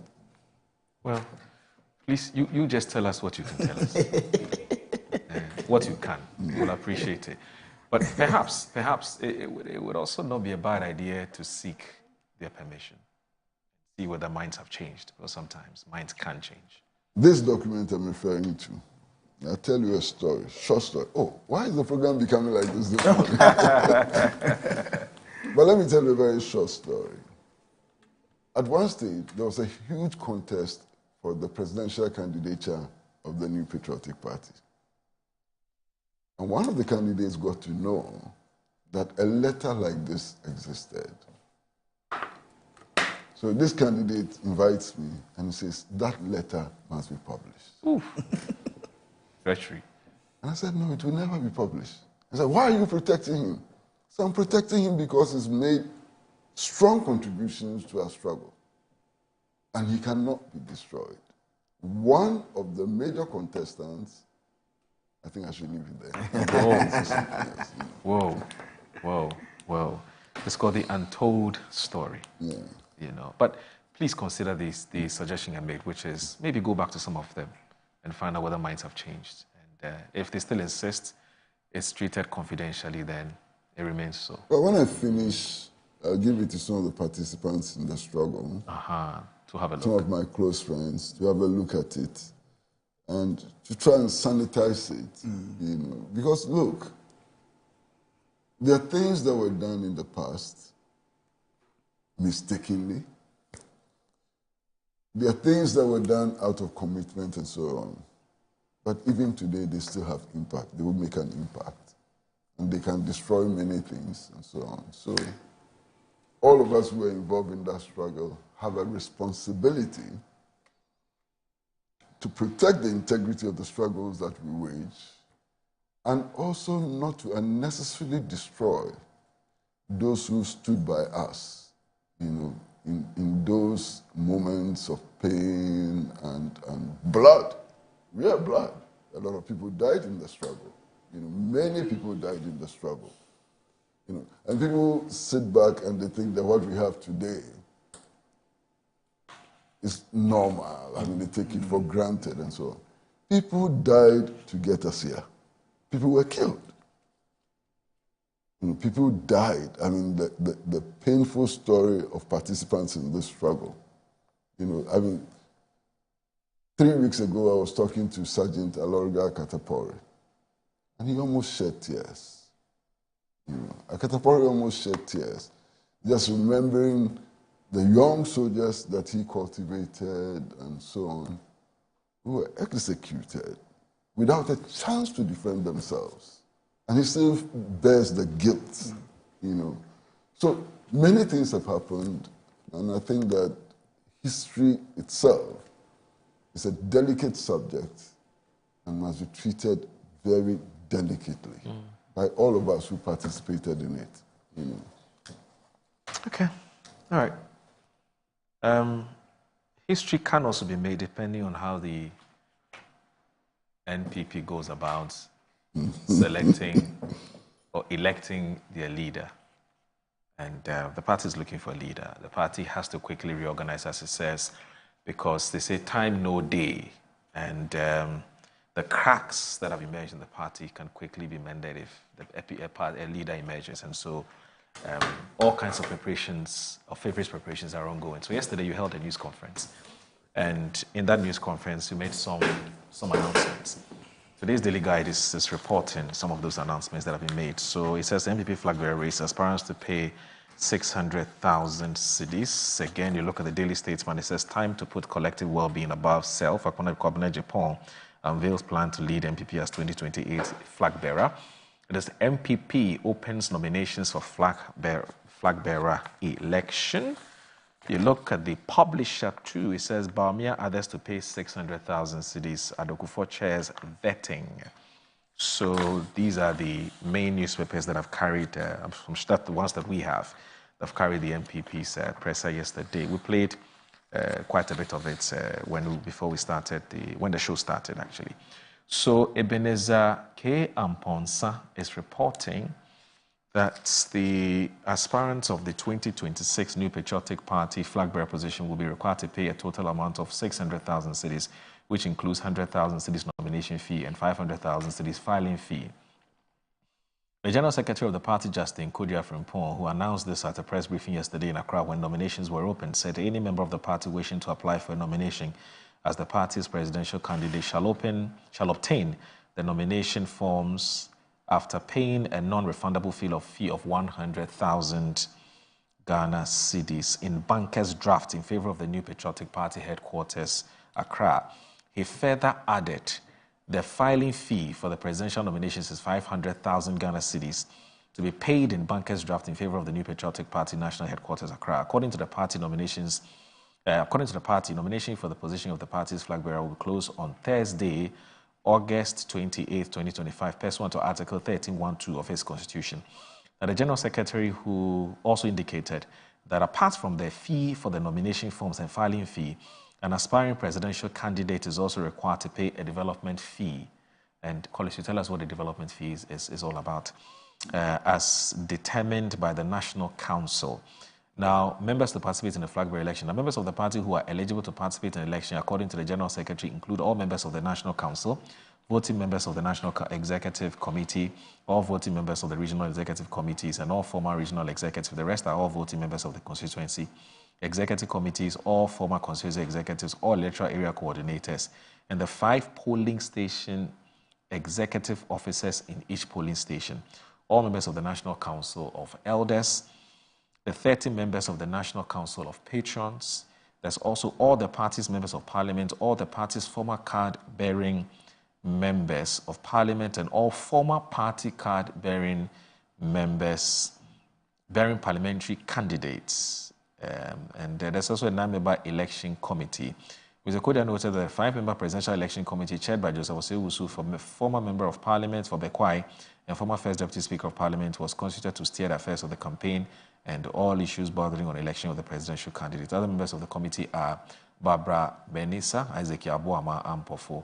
Well, please, you just tell us what you can tell us. What you can. We'll appreciate it. But perhaps it would also not be a bad idea to seek their permission. See whether minds have changed, because sometimes minds can change. This document I'm referring to, I'll tell you a story, short story. Oh, why is the program becoming like this? But let me tell you a very short story. At one stage, there was a huge contest for the presidential candidature of the New Patriotic Party. And one of the candidates got to know that a letter like this existed. So this candidate invites me and he says, that letter must be published. Oof. Treachery. And I said, no, it will never be published. He said, why are you protecting him? So I'm protecting him because he's made strong contributions to our struggle. And he cannot be destroyed. One of the major contestants, I think I should leave it there. Whoa. It's called the untold story. Yeah. You know, but please consider the suggestion I made, which is maybe go back to some of them and find out whether minds have changed. And if they still insist it's treated confidentially, then it remains so. But when I finish, I'll give it to some of the participants in the struggle. To have a look. Some of my close friends to have a look at it and to try and sanitize it, you know. Because look, there are things that were done in the past mistakenly. There are things that were done out of commitment and so on. But even today, they still have impact. They will make an impact. And they can destroy many things and so on. So all of us who are involved in that struggle have a responsibility to protect the integrity of the struggles that we wage and also not to unnecessarily destroy those who stood by us, you know, in those moments of pain and blood, real blood. A lot of people died in the struggle. You know, many people died in the struggle. You know, and people sit back and they think that what we have today is normal. I mean, they take it for granted and so on. People died to get us here. People were killed. You know, people died. I mean, the painful story of participants in this struggle. You know, I mean, 3 weeks ago, I was talking to Sergeant Alorga Katapori, and he almost shed tears. You know, Katapori almost shed tears, just remembering the young soldiers that he cultivated and so on, who were executed without a chance to defend themselves. And he still bears the guilt, you know. So many things have happened, and I think that history itself is a delicate subject and must be treated very delicately by all of us who participated in it, you know. Okay, all right. History can also be made depending on how the NPP goes about selecting or electing their leader. And the party is looking for a leader. The party has to quickly reorganize, as it says, because they say time no day. And the cracks that have emerged in the party can quickly be mended if a leader emerges. And so all kinds of preparations, or favorites preparations, are ongoing. So yesterday you held a news conference. And in that news conference, you made some announcements. Today's Daily Guide is reporting some of those announcements that have been made. So it says the MPP flag bearer race aspirants to pay 600,000 cedis. Again, you look at the Daily Statesman, it says time to put collective well-being above self. Akpona Kwabena Japan unveils plan to lead MPP as 2028 flag bearer. It is MPP opens nominations for flag bearer election. You look at the publisher too, it says Bawumia others to pay 600,000 cedis. Adokufo chairs vetting. So these are the main newspapers that have carried, from the ones that we have, that have carried the MPP's presser yesterday. We played quite a bit of it when the show started actually. So Ebenezer K. Amponsa is reporting that the aspirants of the 2026 New Patriotic Party flag bearer position will be required to pay a total amount of 600,000 cedis, which includes 100,000 cedis nomination fee and 500,000 cedis filing fee. The General Secretary of the party, Justin Kodu Frimpong, who announced this at a press briefing yesterday in Accra when nominations were opened, said any member of the party wishing to apply for a nomination as the party's presidential candidate shall obtain the nomination forms after paying a non-refundable fee of 100,000 Ghana cedis in banker's draft in favor of the New Patriotic Party headquarters, Accra. He further added the filing fee for the presidential nominations is 500,000 Ghana cedis to be paid in banker's draft in favor of the New Patriotic Party national headquarters, Accra. According to the party, nomination for the position of the party's flag bearer will close on Thursday, August 28, 2025, pursuant to Article 13.1.2 of his Constitution. Now, the General Secretary, who also indicated that apart from the fee for the nomination forms and filing fee, an aspiring presidential candidate is also required to pay a development fee. And College, you tell us what the development fee is all about, as determined by the National Council. Now, members to participate in the flag bearer election. Now, members of the party who are eligible to participate in the election, according to the General Secretary, include all members of the National Council, voting members of the National Executive Committee, all voting members of the Regional Executive Committees, and all former regional executives. The rest are all voting members of the constituency executive committees, all former constituency executives, all electoral area coordinators, and the 5 polling station executive officers in each polling station, all members of the National Council of Elders, the 30 members of the National Council of Patrons. There's also all the party's members of parliament, all the party's former card-bearing members of parliament, and all former party card-bearing members, bearing parliamentary candidates. And there's also a 9-member election committee. Mr. Kodu noted that the 5-member presidential election committee chaired by Joseph Fosu, former member of parliament for Bekwai and former first deputy speaker of parliament, was constituted to steer the affairs of the campaign and all issues bordering on election of the presidential candidate. Other members of the committee are Barbara Benisa, Isaac Yabuama Ampofo.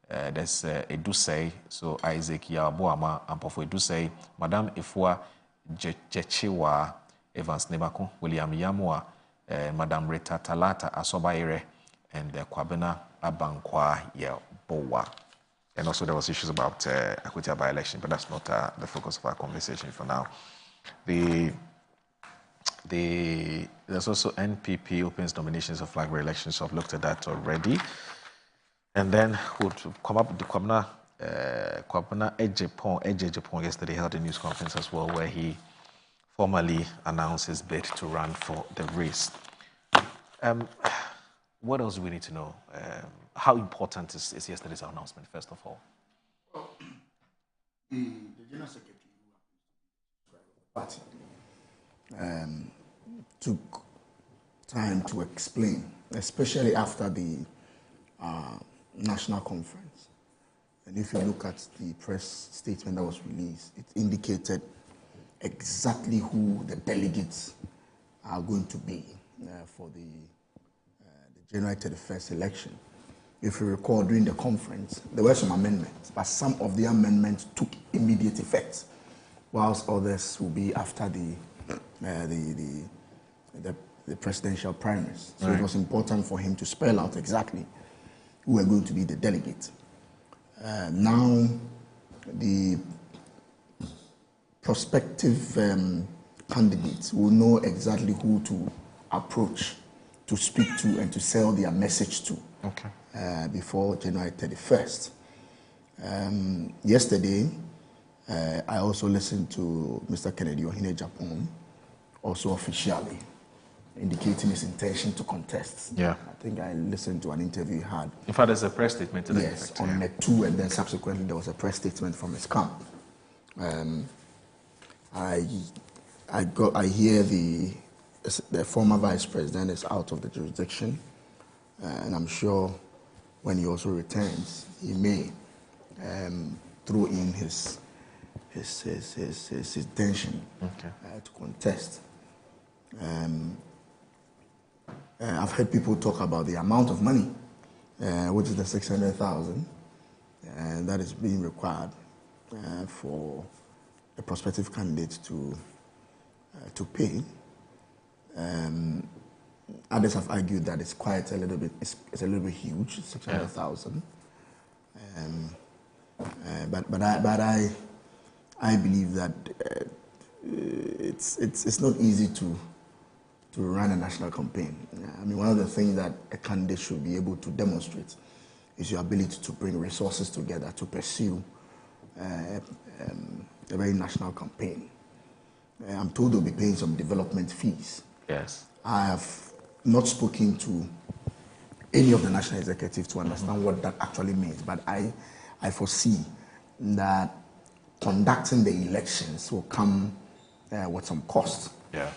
There's Edusei, so Isaac Yabuama Ampofo Edusei, Madame Ifua Jechiwa, Evans Nebako, William Yamua, Madam Rita Talata Asobaire, and Kwabena Abankwa Bowa. And also there was issues about Akutia by-election, but that's not the focus of our conversation for now. There's also NPP opens nominations of flag re-elections, so I've looked at that already. And then we'll come up with the Kwabena Ejepon yesterday held a news conference as well, where he formally announced his bid to run for the race. What else do we need to know? How important is yesterday's announcement, first of all? The General Secretary party took time to explain, especially after the national conference. And if you look at the press statement that was released, it indicated exactly who the delegates are going to be for the January 31st election. If you recall, during the conference, there were some amendments, but some of the amendments took immediate effect, whilst others will be after the presidential primaries. So it was important for him to spell out exactly who are going to be the delegates. Now, the prospective candidates will know exactly who to approach, to speak to, and to sell their message to before January 31st. Yesterday, I also listened to Mr. Kennedy Ohine Japan, also officially indicating his intention to contest. Yeah. I think I listened to an interview he had. In fact, there's a press statement to that effect. Yes, on Net 2, and then subsequently there was a press statement from his camp. I hear the former vice president is out of the jurisdiction, and I'm sure when he also returns, he may throw in his intention to contest. I've heard people talk about the amount of money, which is the 600,000, that is being required for a prospective candidate to pay. Others have argued that it's quite a little bit, it's a little bit huge, 600,000. But I believe that it's not easy to run a national campaign. I mean, one of the things that a candidate should be able to demonstrate is your ability to bring resources together to pursue a very national campaign. I'm told they'll be paying some development fees. Yes. I have not spoken to any of the national executives to understand what that actually means, but I foresee that conducting the elections will come with some cost. Yeah.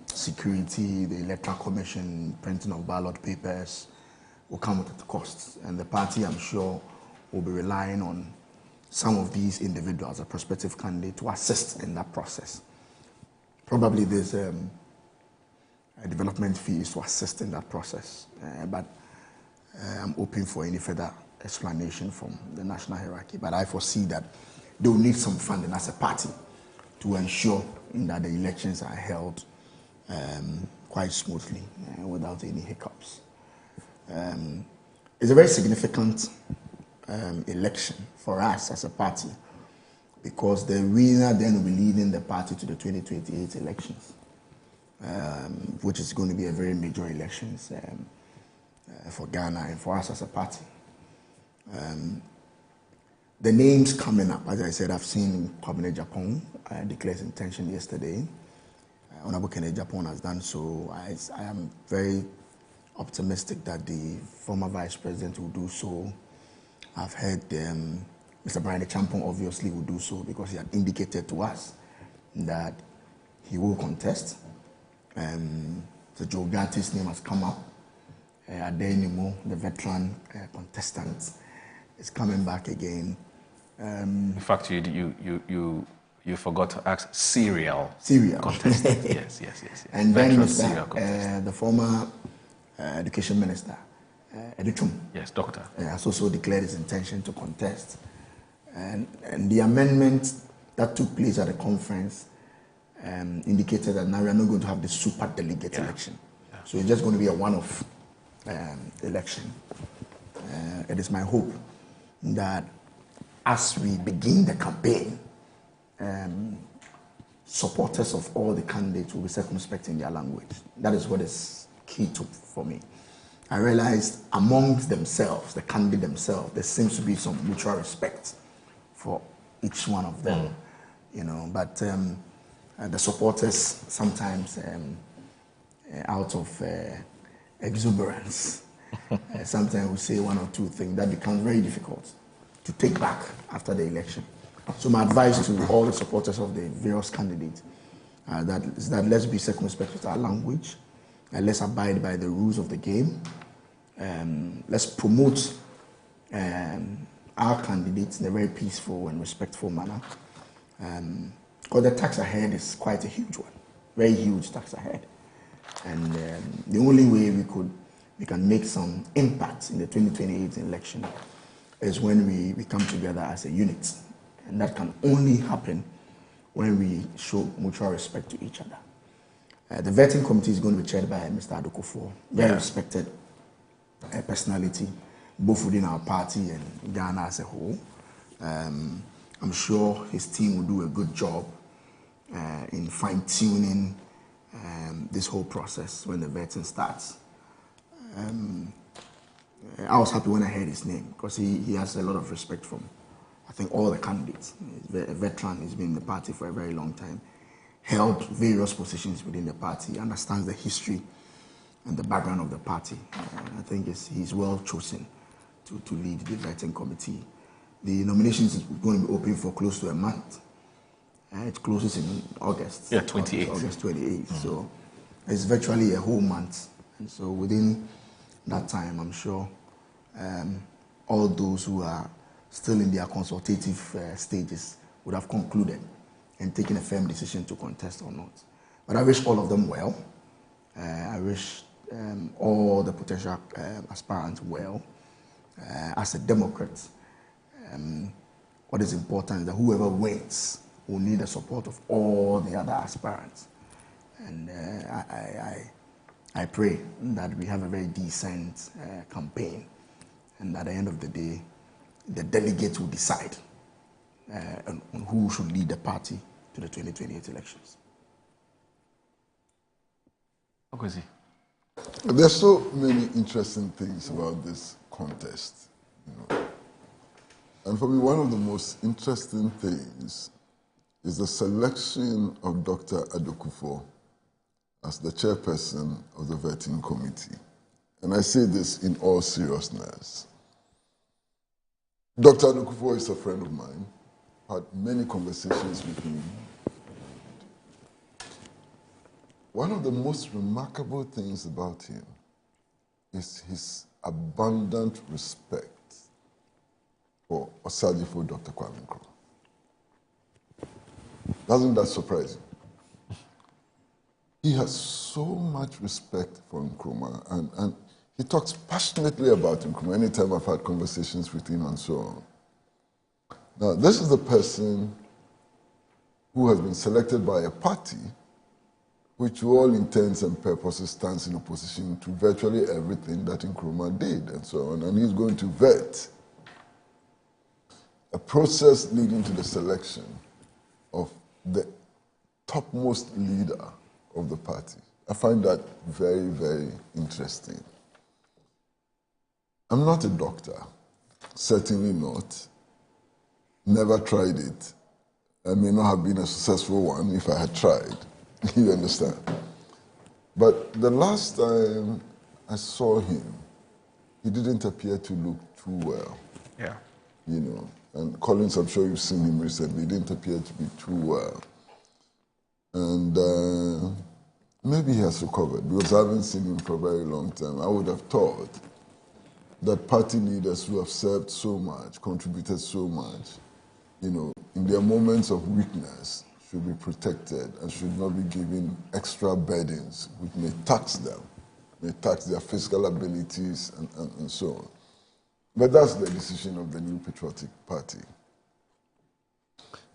Security, the Electoral Commission, printing of ballot papers will come with the costs. And the party, I'm sure, will be relying on some of these individuals, a prospective candidate, to assist in that process. Probably there's a development fees to assist in that process, but I'm open for any further explanation from the national hierarchy. But I foresee that they will need some funding as a party to ensure that the elections are held quite smoothly without any hiccups. It's a very significant election for us as a party, because the winner then will be leading the party to the 2028 elections, which is going to be a very major elections for Ghana and for us as a party. The names coming up, as I said, I've seen Cabinet Japan declare his intention yesterday. Honorable Kennedy Japan has done so. I am very optimistic that the former vice president will do so. I've heard Mr. Brian Champon obviously will do so, because he had indicated to us that he will contest. So Joe Gatti's name has come up. Adenimo, the veteran contestant, is coming back again. In fact, you forgot to ask serial contestant. yes. And then the former education minister, Editum. Yes, doctor. Has also declared his intention to contest. And the amendment that took place at the conference indicated that now we are not going to have the super delegate election. So it's just going to be a one-off election. It is my hope that as we begin the campaign, supporters of all the candidates will be circumspect in their language. That is what is key for me. I realized amongst themselves, the candidates themselves, there seems to be some mutual respect for each one of them, you know. But the supporters sometimes, out of exuberance, sometimes we say one or two things that becomes very difficult to take back after the election. So my advice to all the supporters of the various candidates is that let's be circumspect with our language, let's abide by the rules of the game, let's promote our candidates in a very peaceful and respectful manner. Because the task ahead is quite a huge one, very huge task ahead. And the only way we can make some impact in the 2028 election is when we come together as a unit. And that can only happen when we show mutual respect to each other. The vetting committee is going to be chaired by Mr. Adokofo, very respected personality, both within our party and Ghana as a whole. I'm sure his team will do a good job in fine-tuning this whole process when the vetting starts. I was happy when I heard his name because he has a lot of respect from, I think, all the candidates. He's a veteran, he's been in the party for a very long time, held various positions within the party, understands the history and the background of the party. I think he's well chosen to lead the vetting committee. The nominations is going to be open for close to a month. It closes in August. Yeah, 28th. August 28th. So it's virtually a whole month. And so within that time, I'm sure all those who are still in their consultative stages would have concluded and taken a firm decision to contest or not. But I wish all of them well. I wish all the potential aspirants well. As a Democrat, what is important is that whoever wins will need the support of all the other aspirants. And I pray that we have a very decent campaign, and at the end of the day, the delegates will decide on who should lead the party to the 2028 elections. Okwesi. There's so many interesting things about this contest, you know. And for me, one of the most interesting things is the selection of Dr. Adokufo as the chairperson of the vetting committee. And I say this in all seriousness. Dr. Adokufo is a friend of mine. Had many conversations with him. One of the most remarkable things about him is his abundant respect for Osadifo Dr. Kwame Nkrumah. Doesn't that surprise you? He has so much respect for Nkrumah, and he talks passionately about Nkrumah anytime I've had conversations with him and so on. Now, this is the person who has been selected by a party which, to all intents and purposes, stands in opposition to virtually everything that Nkrumah did and so on, and he's going to vet a process leading to the selection of the topmost leader of the party. I find that very, very interesting. I'm not a doctor, certainly not. Never tried it. I may not have been a successful one if I had tried. You understand? But the last time I saw him, he didn't appear to look too well. Yeah. You know, and Collins, I'm sure you've seen him recently, he didn't appear to be too well. And maybe he has recovered, because I haven't seen him for a very long time. I would have thought that party leaders who have served so much, contributed so much, you know, in their moments of weakness, should be protected and should not be given extra burdens which may tax them, may tax their physical abilities and so on. But that's the decision of the New Patriotic Party.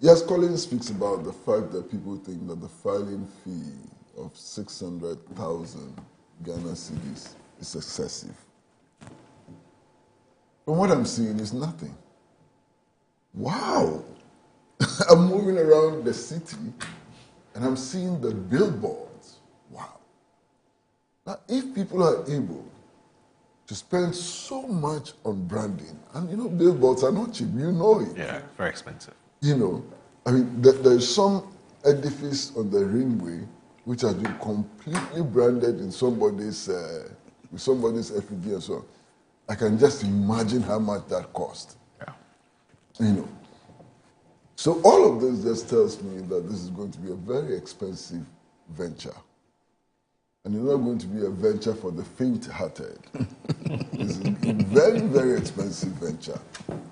Yes, Collins speaks about the fact that people think that the filing fee of 600,000 Ghana cedis is excessive. From what I'm seeing, it's nothing. Wow! I'm moving around the city and I'm seeing the billboards. Wow. Now, if people are able to spend so much on branding, and you know, billboards are not cheap, you know it. Yeah, very expensive. You know, I mean, there is some edifice on the Ringway which has been completely branded in somebody's, with somebody's effigy and so on. I can just imagine how much that cost. Yeah. You know. So all of this just tells me that this is going to be a very expensive venture. And it's not going to be a venture for the faint-hearted. It's a very, very expensive venture.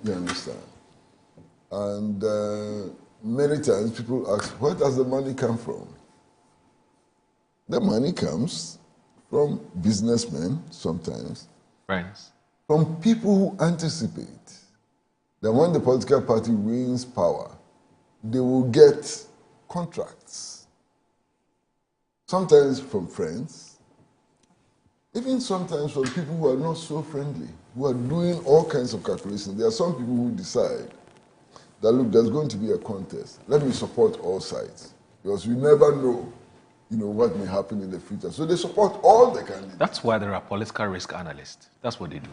You understand? And many times people ask, where does the money come from? The money comes from businessmen sometimes. Friends. From people who anticipate that when the political party wins power, they will get contracts. Sometimes from friends, even sometimes from people who are not so friendly, who are doing all kinds of calculations. There are some people who decide that, look, there's going to be a contest. Let me support all sides. Because you never know, you know, what may happen in the future. So they support all the candidates. That's why there are political risk analysts. That's what they do.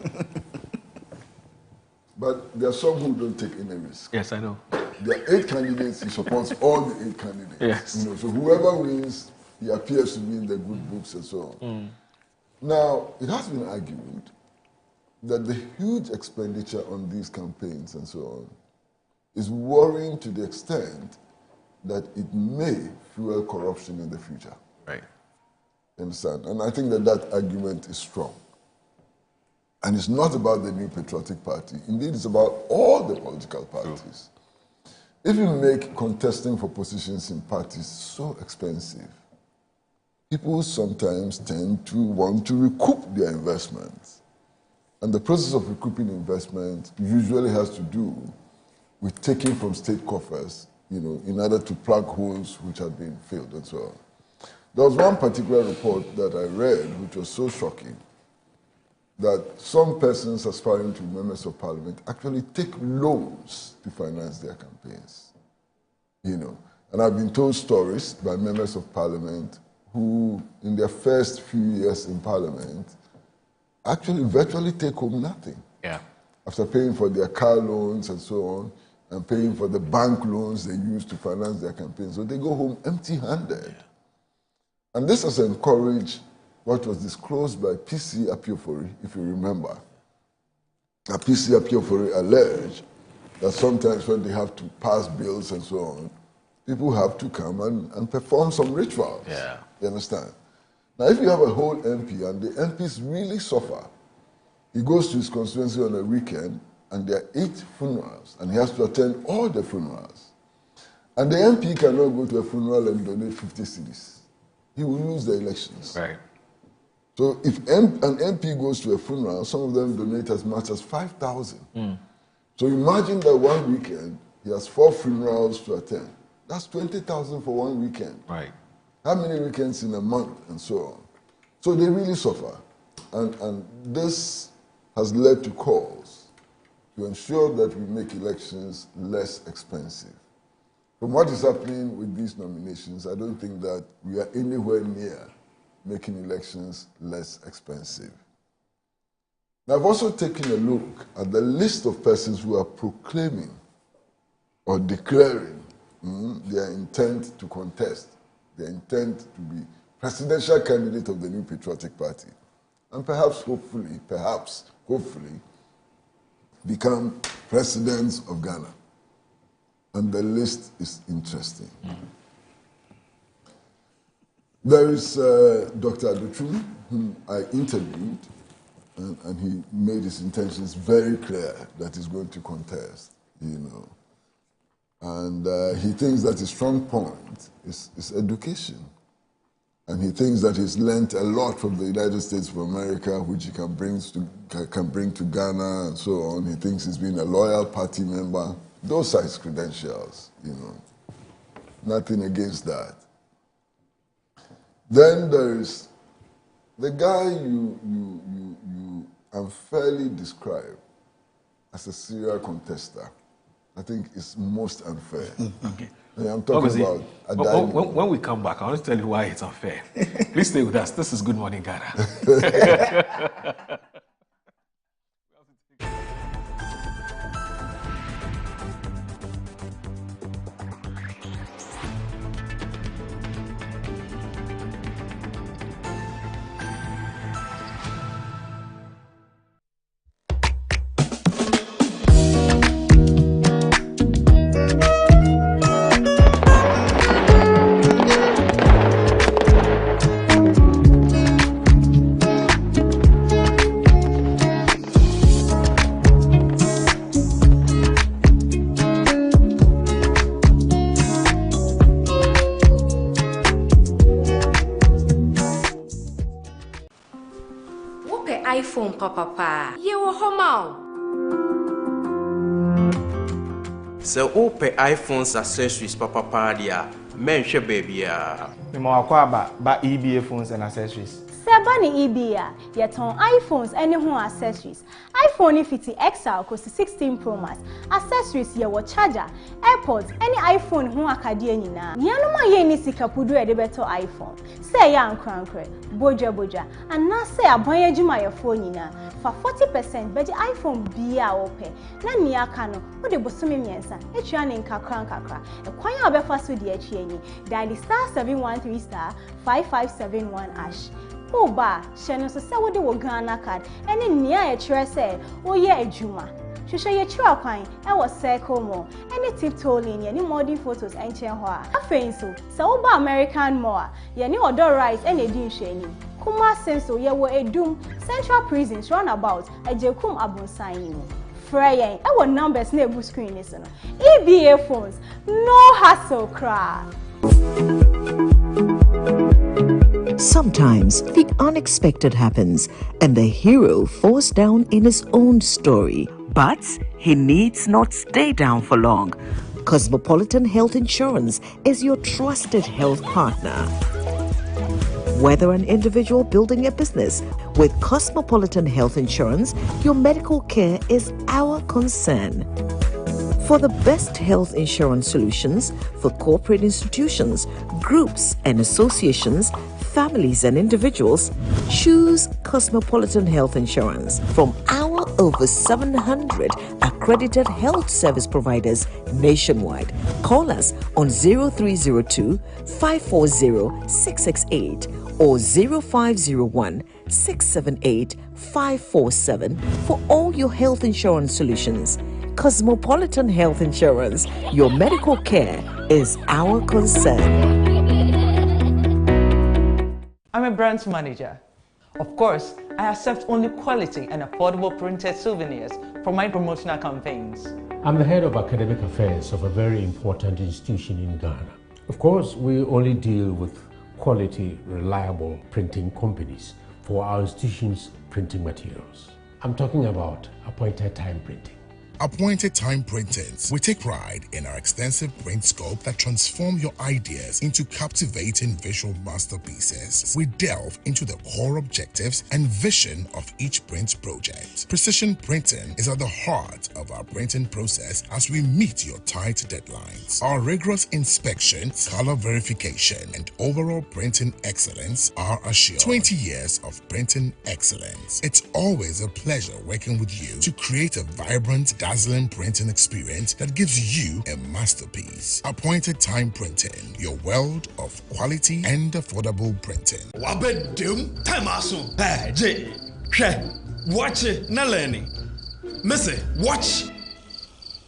But there are some who don't take any risk. Yes, I know. There are 8 candidates, he supports all the 8 candidates. Yes. You know, so whoever wins, he appears to be in the good books and so on. Now, it has been argued that the huge expenditure on these campaigns and so on is worrying to the extent that it may fuel corruption in the future. Right. You understand? And I think that that argument is strong. And it's not about the New Patriotic Party. Indeed, it's about all the political parties. If you make contesting for positions in parties so expensive, people sometimes tend to want to recoup their investments. And the process of recouping investment usually has to do with taking from state coffers, you know, in order to plug holes which had been filled and so on. There was one particular report that I read which was so shocking, that some persons aspiring to members of parliament actually take loans to finance their campaigns. You know, and I've been told stories by members of parliament who, in their first few years in parliament, actually virtually take home nothing. Yeah. After paying for their car loans and so on, and paying for the bank loans they use to finance their campaigns. So they go home empty-handed. Yeah. And this has encouraged what was disclosed by PC Apiofori, if you remember. PC Apiofori alleged that sometimes when they have to pass bills and so on, people have to come and perform some rituals. Yeah. You understand? Now, if you have a whole MP and the MPs really suffer, he goes to his constituency on a weekend and there are 8 funerals and he has to attend all the funerals. And the MP cannot go to a funeral and donate 50 cedis. He will lose the elections. Right. So if an MP goes to a funeral, some of them donate as much as 5,000. So imagine that one weekend, he has 4 funerals to attend. That's 20,000 for one weekend. Right. How many weekends in a month and so on? So they really suffer. And this has led to calls to ensure that we make elections less expensive. From what is happening with these nominations, I don't think that we are anywhere near making elections less expensive. Now, I've also taken a look at the list of persons who are proclaiming or declaring their intent to contest, their intent to be presidential candidate of the New Patriotic Party, and perhaps, hopefully, become presidents of Ghana. And the list is interesting. There is Dr. Adotrum, whom I interviewed, and he made his intentions very clear that he's going to contest, you know. And he thinks that his strong point is education. And he thinks that he's learnt a lot from the United States of America, which he can bring to Ghana and so on. He thinks he's been a loyal party member those are his credentials, Nothing against that. Then there is the guy you unfairly describe as a serial contester. I think it's most unfair. Okay. I'm talking about when we come back, I want to tell you why it's unfair. Please stay with us. This is Good Morning Ghana. iPhone papa. Yewo homa. So open iPhones accessories papa dia. Mention baby ya. Me mo akwa ba EBA phones and accessories. Sebani EBA, yeton iPhones any ho accessories. iPhone 50 XL cost 16 Pro Max. Accessories ye wo charger, AirPods, any iPhone ho akade nyina. Nianoma ye ni sikapudu e de beto iPhone. Say ya ankrankre, boja, and na say abon adwuma ye phone nyina. For 40% beji iPhone bia ope. Na ni aka no, wo de bosome miensa, etua ne nkakra. E kwan ya obefa so de achi enyi. Dial *713*5571#. Oba, sheno so se wo de wo Ghana card. Eni nia e kire se wo ye adwuma. Hwehwe ye kire kwan e wo circle mo. Eni tiptoe line ye ni modern photos enchen ho a. Afein so, se wo ba American Mall, ye ni odo rice eni edi nhwani. Kuma senso ye wo edum Central Prisons runabout ejekum abonsan ni mo. Freyen e wo numbers na ebu screen ni so no. EBA phones, no hassle cry. Sometimes the unexpected happens and the hero falls down in his own story. But he needs not stay down for long. Cosmopolitan Health Insurance is your trusted health partner. Whether an individual building a business, with Cosmopolitan Health Insurance, your medical care is our concern. For the best health insurance solutions for corporate institutions, groups and associations, families and individuals, choose Cosmopolitan Health Insurance from our over 700 accredited health service providers nationwide. Call us on 0302 540 668 or 0501 678 547 for all your health insurance solutions. Cosmopolitan Health Insurance, your medical care is our concern. I'm a brand manager. Of course, I accept only quality and affordable printed souvenirs for my promotional campaigns. I'm the head of academic affairs of a very important institution in Ghana. Of course, we only deal with quality, reliable printing companies for our institution's printing materials. I'm talking about appointed time printing. Appointed Time Printings. We take pride in our extensive print scope that transform your ideas into captivating visual masterpieces. We delve into the core objectives and vision of each print project. Precision printing is at the heart of our printing process as we meet your tight deadlines. Our rigorous inspection, color verification, and overall printing excellence are assured. 20 years of printing excellence. It's always a pleasure working with you to create a vibrant, dazzling printing experience that gives you a masterpiece. Appointed Time Printing, your world of quality and affordable printing. Wabedum time aso. Hey, J. Watch it, na learning. Missy, watch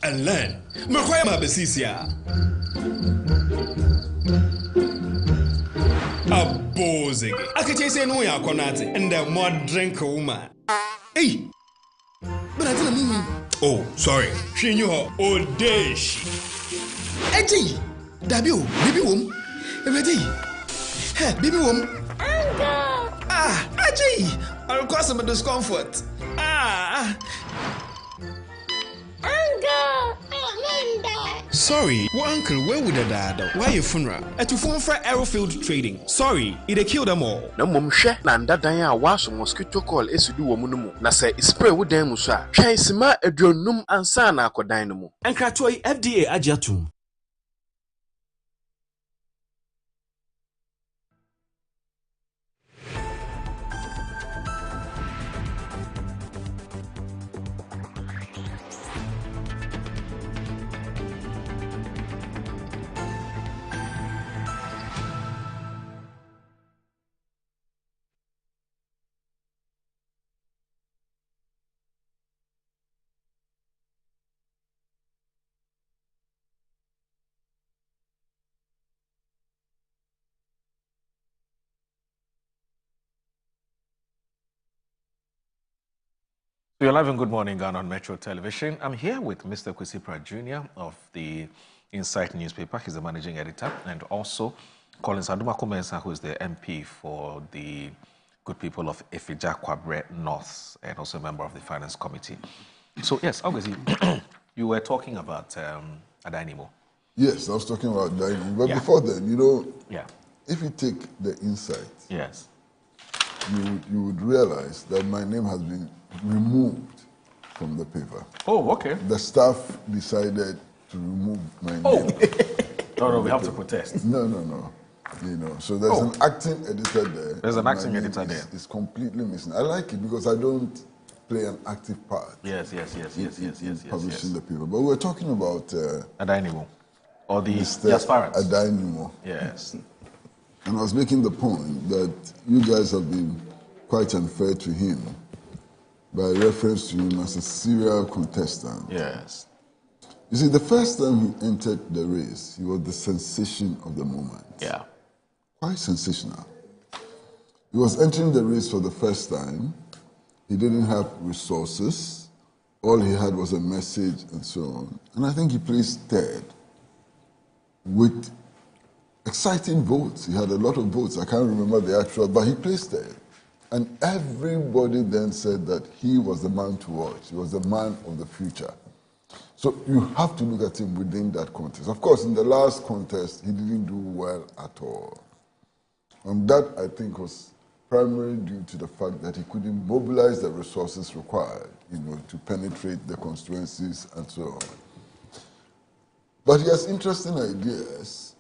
and learn. Mekwaya mabesisia. Abozege. Akachese no ya konate and the more drink woman. Hey. But I tell me. Oh, sorry. She knew her old dish. Eji, Dabio, baby wom. Ready? Hey, baby wom. Ah, Eji, I'll cause some discomfort. Ah. Sorry, what uncle, where would the dad? Why your funeral? At to phone for Aerofield Trading. Sorry, it killed them all. No mum share nanda danya was mosquito call esudu womunumu. Na say spray with them musa. Try sima edronum ansana ko dynamo. And Kratoi FDA ajatum. You're live in Good Morning Ghana on Metro Television. I'm here with Mr. Kwesipra Jr. of the Insight newspaper. He's the managing editor. And also Collins Adumaku-Mensah, who is the MP for the good people of Efija-Kwabre North and also a member of the Finance Committee. So, yes, obviously, you were talking about Adainimo. Yes, I was talking about Adainimo. But before then, you know, if you take the Insight, yes, you would realize that my name has been removed from the paper. Oh, okay. The staff decided to remove my name. Oh, no, we have to protest. No. You know, so there's an acting editor there. There's an acting editor there. It's completely missing. I like it because I don't play an active part. Yes. Publishing the paper. But we're talking about Adainimo, or the Mr. Adainimo. Yes. And I was making the point that you guys have been quite unfair to him by reference to him as a serial contestant. Yes. You see, the first time he entered the race, he was the sensation of the moment. Yeah. Quite sensational. He was entering the race for the first time. He didn't have resources. All he had was a message and so on. And I think he placed third with exciting votes. He had a lot of votes. I can't remember the actual, but he placed third. And everybody then said that he was the man to watch. He was the man of the future. So you have to look at him within that context. Of course, in the last contest, he didn't do well at all. And that, I think, was primarily due to the fact that he couldn't mobilize the resources required, you know, to penetrate the constituencies and so on. But he has interesting ideas.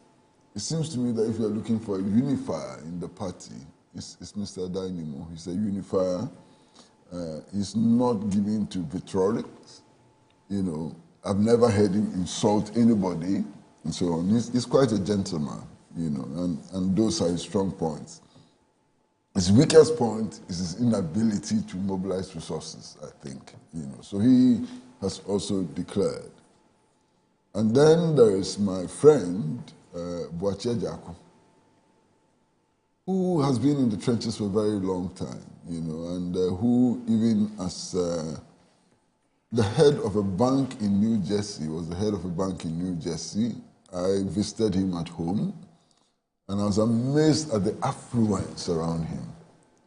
It seems to me that if you're looking for a unifier in the party, it's Mr. Adainimo. He's a unifier. He's not given to vitriolics. You know, I've never heard him insult anybody and so on. He's quite a gentleman, you know, and those are his strong points. His weakest point is his inability to mobilize resources, I think, you know. So he has also declared. And then there is my friend, Boachie Jaku, who has been in the trenches for a very long time, you know, and who even as the head of a bank in New Jersey, was the head of a bank in New Jersey. I visited him at home, and I was amazed at the affluence around him.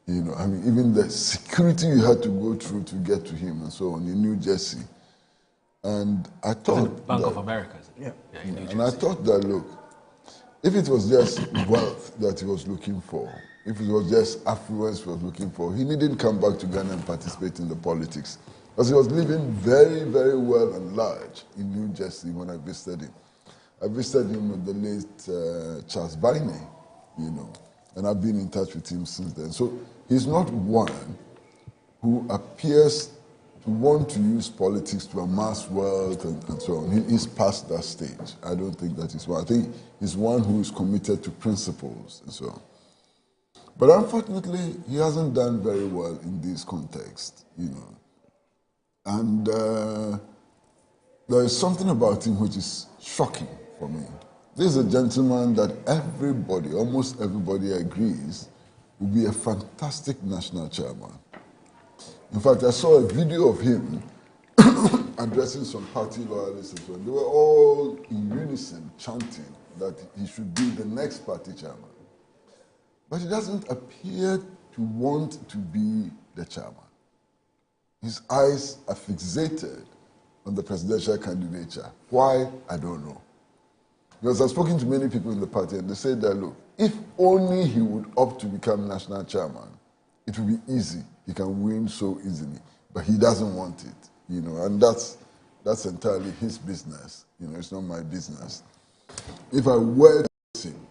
You know, I mean, even the security you had to go through to get to him and so on in New Jersey. And I thought Bank of America, is it? Yeah, in New Jersey. And I thought that, look, if it was just wealth that he was looking for, if it was just affluence he was looking for, he needn't come back to Ghana and participate in the politics. Because he was living very, very well and large in New Jersey when I visited him. I visited him with the late Charles Baine, you know, and I've been in touch with him since then. So he's not one who appears to want to use politics to amass wealth and so on. He's past that stage. I don't think that is one. I think he's one who is committed to principles and so on. But unfortunately, he hasn't done very well in this context, you know. And there is something about him which is shocking for me. This is a gentleman that everybody, almost everybody agrees, will be a fantastic national chairman. In fact, I saw a video of him addressing some party loyalists and so on. They were all in unison chanting that he should be the next party chairman. But he doesn't appear to want to be the chairman. His eyes are fixated on the presidential candidature. Why? I don't know. Because I've spoken to many people in the party and they said that, look, if only he would opt to become national chairman, it would be easy. He can win so easily. But he doesn't want it, and that's entirely his business. It's not my business. If I were to listen,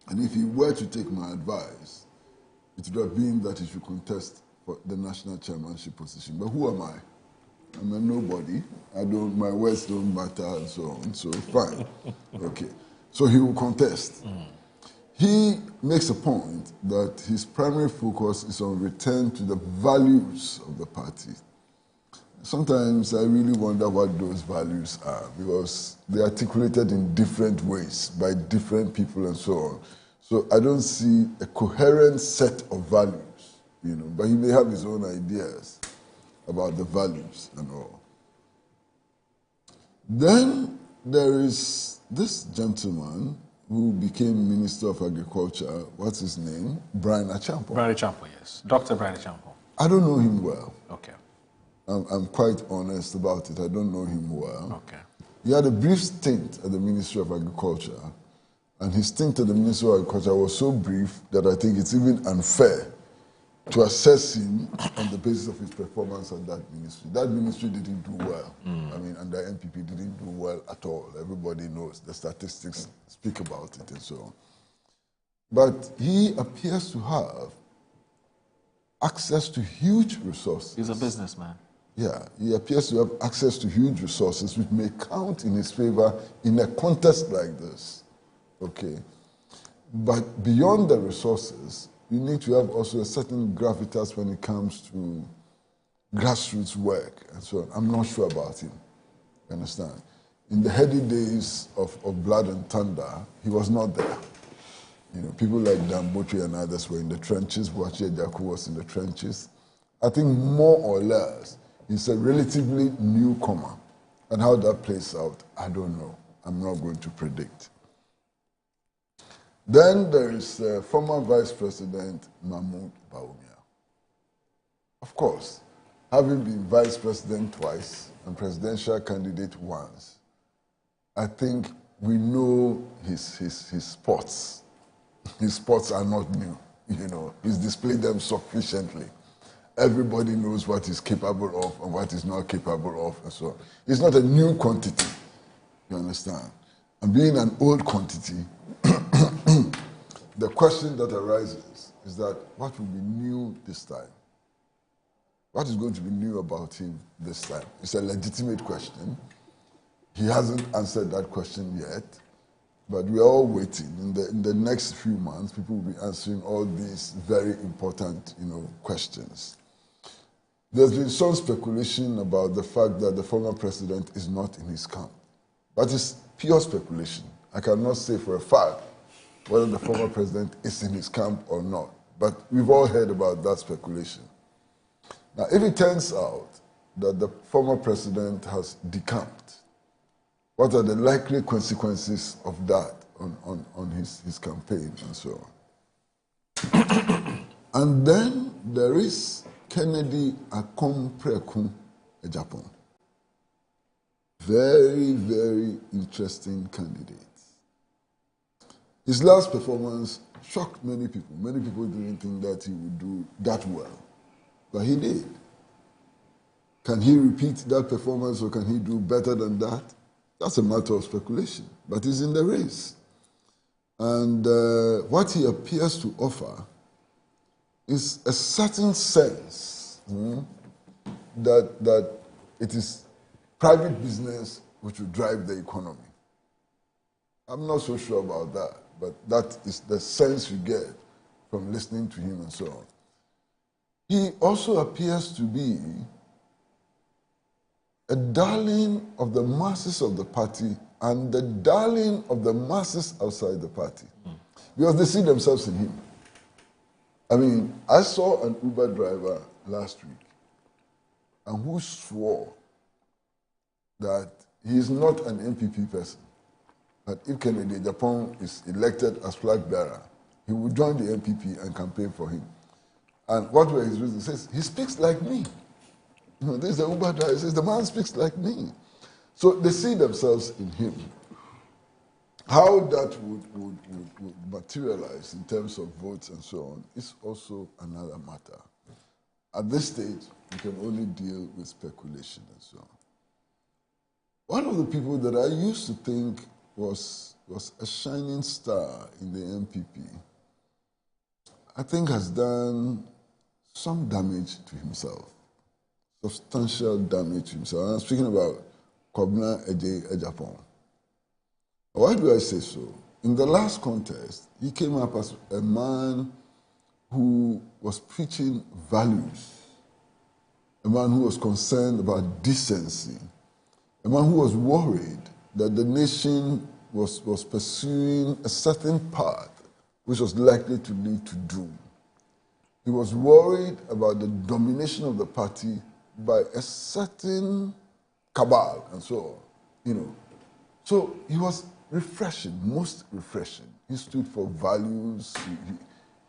and if he were to take my advice, it would have been that he should contest for the national chairmanship position. But who am I? I'm a nobody. My words don't matter and so on. So fine. Okay. So he will contest. He makes a point that his primary focus is on return to the values of the party. Sometimes I really wonder what those values are, because they're articulated in different ways by different people and so on. So I don't see a coherent set of values, but he may have his own ideas about the values and all. Then there is this gentleman who became Minister of Agriculture. What's his name? Brian Achampo. Brian Achampo, yes. Dr. Brian Achampo. I don't know him well. Okay. I'm quite honest about it. I don't know him well. Okay. He had a brief stint at the Ministry of Agriculture, and his stint at the Ministry of Agriculture was so brief that I think it's even unfair to assess him on the basis of his performance at that ministry. That ministry didn't do well. I mean, under NPP didn't do well at all. Everybody knows. The statistics speak about it and so on. But he appears to have access to huge resources. He's a businessman. Yeah, he appears to have access to huge resources which may count in his favor in a contest like this. Okay. But beyond the resources, you need to have also a certain gravitas when it comes to grassroots work and so on. I'm not sure about him. You understand? In the heady days of Blood and Thunder, he was not there. People like Dan Botry and others were in the trenches. Boakye Jaku was in the trenches. I think more or less, he's a relatively newcomer. And how that plays out, I don't know. I'm not going to predict. Then there is former Vice President Mahmoud Bawumia. Of course, having been Vice President twice and presidential candidate once, I think we know his spots. His spots are not new. He's displayed them sufficiently. Everybody knows what he's capable of and what he's not capable of and so on. It's not a new quantity, you understand? And being an old quantity, the question that arises is that what will be new this time? What is going to be new about him this time? It's a legitimate question. He hasn't answered that question yet, but we are all waiting. In the next few months, people will be answering all these very important, questions. There's been some speculation about the fact that the former president is not in his camp, but it's pure speculation. I cannot say for a fact whether the former president is in his camp or not, but we've all heard about that speculation. Now, if it turns out that the former president has decamped, what are the likely consequences of that on his campaign and so on? And then there is Kennedy Akompreku, Japan. Very, very interesting candidate. His last performance shocked many people. Many people didn't think that he would do that well, but he did. Can he repeat that performance or can he do better than that? That's a matter of speculation, but he's in the race. And what he appears to offer is a certain sense that it is private business which will drive the economy. I'm not so sure about that, but that is the sense you get from listening to him and so on. He also appears to be a darling of the masses of the party and the darling of the masses outside the party, because they see themselves in him. I mean, I saw an Uber driver last week and who swore that he is not an NPP person, that if Kennedy Japan is elected as flag bearer, he will join the NPP and campaign for him. And what were his reasons? He says, he speaks like me. This is the Uber driver. He says, the man speaks like me. So they see themselves in him. How that would materialize in terms of votes and so on is also another matter. At this stage, we can only deal with speculation and so on. One of the people that I used to think was a shining star in the MPP, I think has done some damage to himself, substantial damage to himself. I'm speaking about Kobna Ejapon. Why do I say so? In the last contest, he came up as a man who was preaching values, a man who was concerned about decency, a man who was worried that the nation was pursuing a certain path which was likely to lead to doom. He was worried about the domination of the party by a certain cabal and so on, So he was refreshing, most refreshing. He stood for values.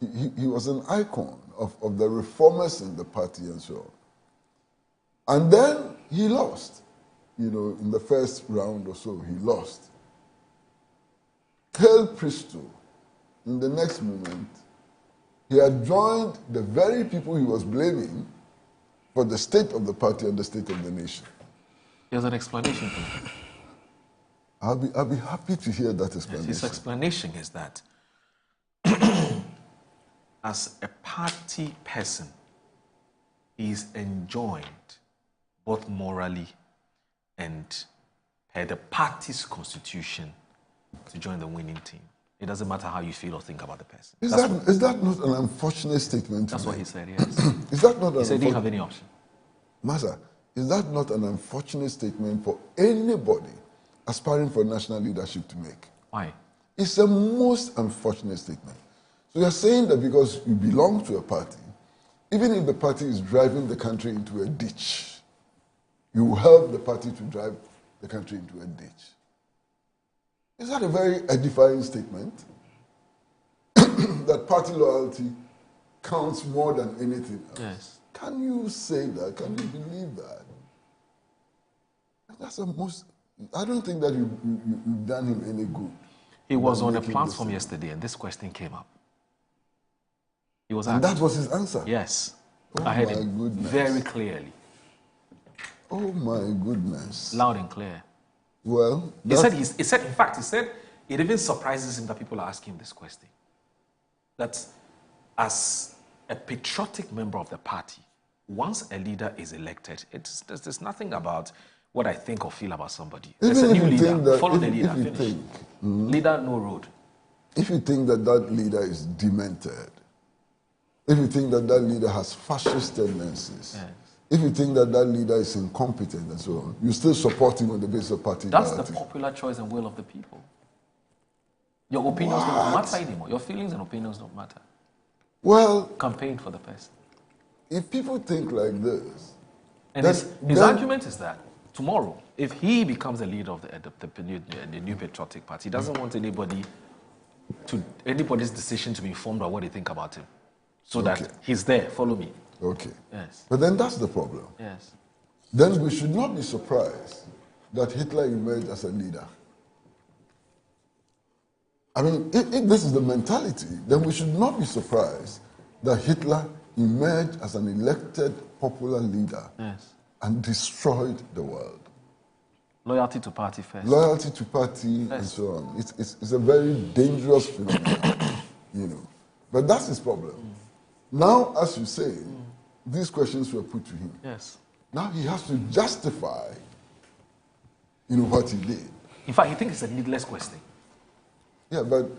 He was an icon of the reformers in the party and so on. And then he lost. In the first round or so, he lost. Hail Presto, in the next moment, he had joined the very people he was blaming for the state of the party and the state of the nation. There's an explanation for that. I'll be happy to hear that explanation. His explanation is that as a party person, he is enjoined both morally and per the party's constitution to join the winning team. It doesn't matter how you feel or think about the person. Is that not an unfortunate statement? That's what he said, yes. Is that not he said he didn't have any option. Master, is that not an unfortunate statement for anybody aspiring for national leadership to make? Why? It's a most unfortunate statement. So you're saying that because you belong to a party, even if the party is driving the country into a ditch, you will help the party to drive the country into a ditch. Is that a very edifying statement? That party loyalty counts more than anything else. Yes. Can you say that? Can you believe that? That's the most... I don't think that you've done him any good. He was on a platform yesterday and this question came up. He was asked. And that was his answer? Yes. Oh, I heard my him goodness. very clearly. Oh my goodness. Loud and clear. Well, he said, in fact, it even surprises him that people are asking him this question. That as a patriotic member of the party, once a leader is elected, there's nothing about what I think or feel about somebody. There's a new leader. Follow the leader. Finish. Leader, no road. If you think that that leader is demented, if you think that that leader has fascist tendencies, yes. If you think that that leader is incompetent and so on, you still support him on the basis of party That's loyalty. the popular choice and will of the people. Your opinions don't matter anymore. Your feelings and opinions don't matter. Well, campaign for the person. If people think like this, and his argument is that tomorrow, if he becomes the leader of the new patriotic party, he doesn't want anybody's decision to be informed by what they think about him, so that he's there. Follow me. Okay. Yes. But then that's the problem. Yes. Then we should not be surprised that Hitler emerged as a leader. I mean, if this is the mentality, then we should not be surprised that Hitler emerged as an elected popular leader and destroyed the world. Loyalty to party first. Loyalty to party and so on. It's a very dangerous phenomenon, But that's his problem. Now, as you say, these questions were put to him. Yes. Now he has to justify, what he did. In fact, he thinks it's a needless question. Yeah, but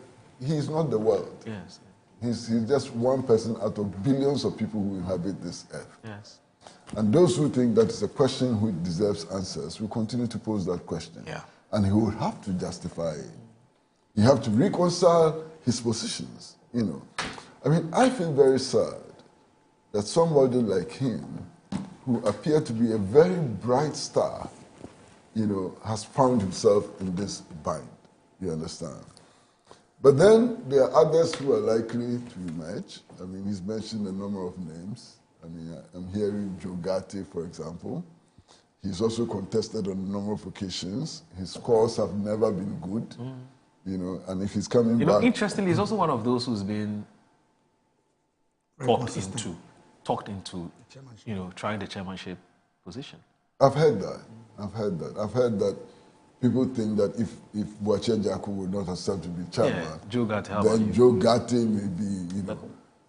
he's not the world. Yes. He's just one person out of billions of people who inhabit this earth. Yes. And those who think that it's a question which deserves answers will continue to pose that question. Yeah. And he will have to justify it. You have to reconcile his positions, I mean, I feel very sad that somebody like him, who appeared to be a very bright star, has found himself in this bind. You understand? But then there are others who are likely to emerge. I mean, he's mentioned a number of names. I mean, I'm hearing Joe Gatti, for example. He's also contested on a number of occasions. His scores have never been good. you know, and if he's coming You back... know, interestingly, he's also one of those who's been talked into, you know, trying the chairmanship position. I've heard that. I've heard that people think that if Boakye Jaku would not accept to be chairman, Joe Gatti, then Joe Gatti may be, you know.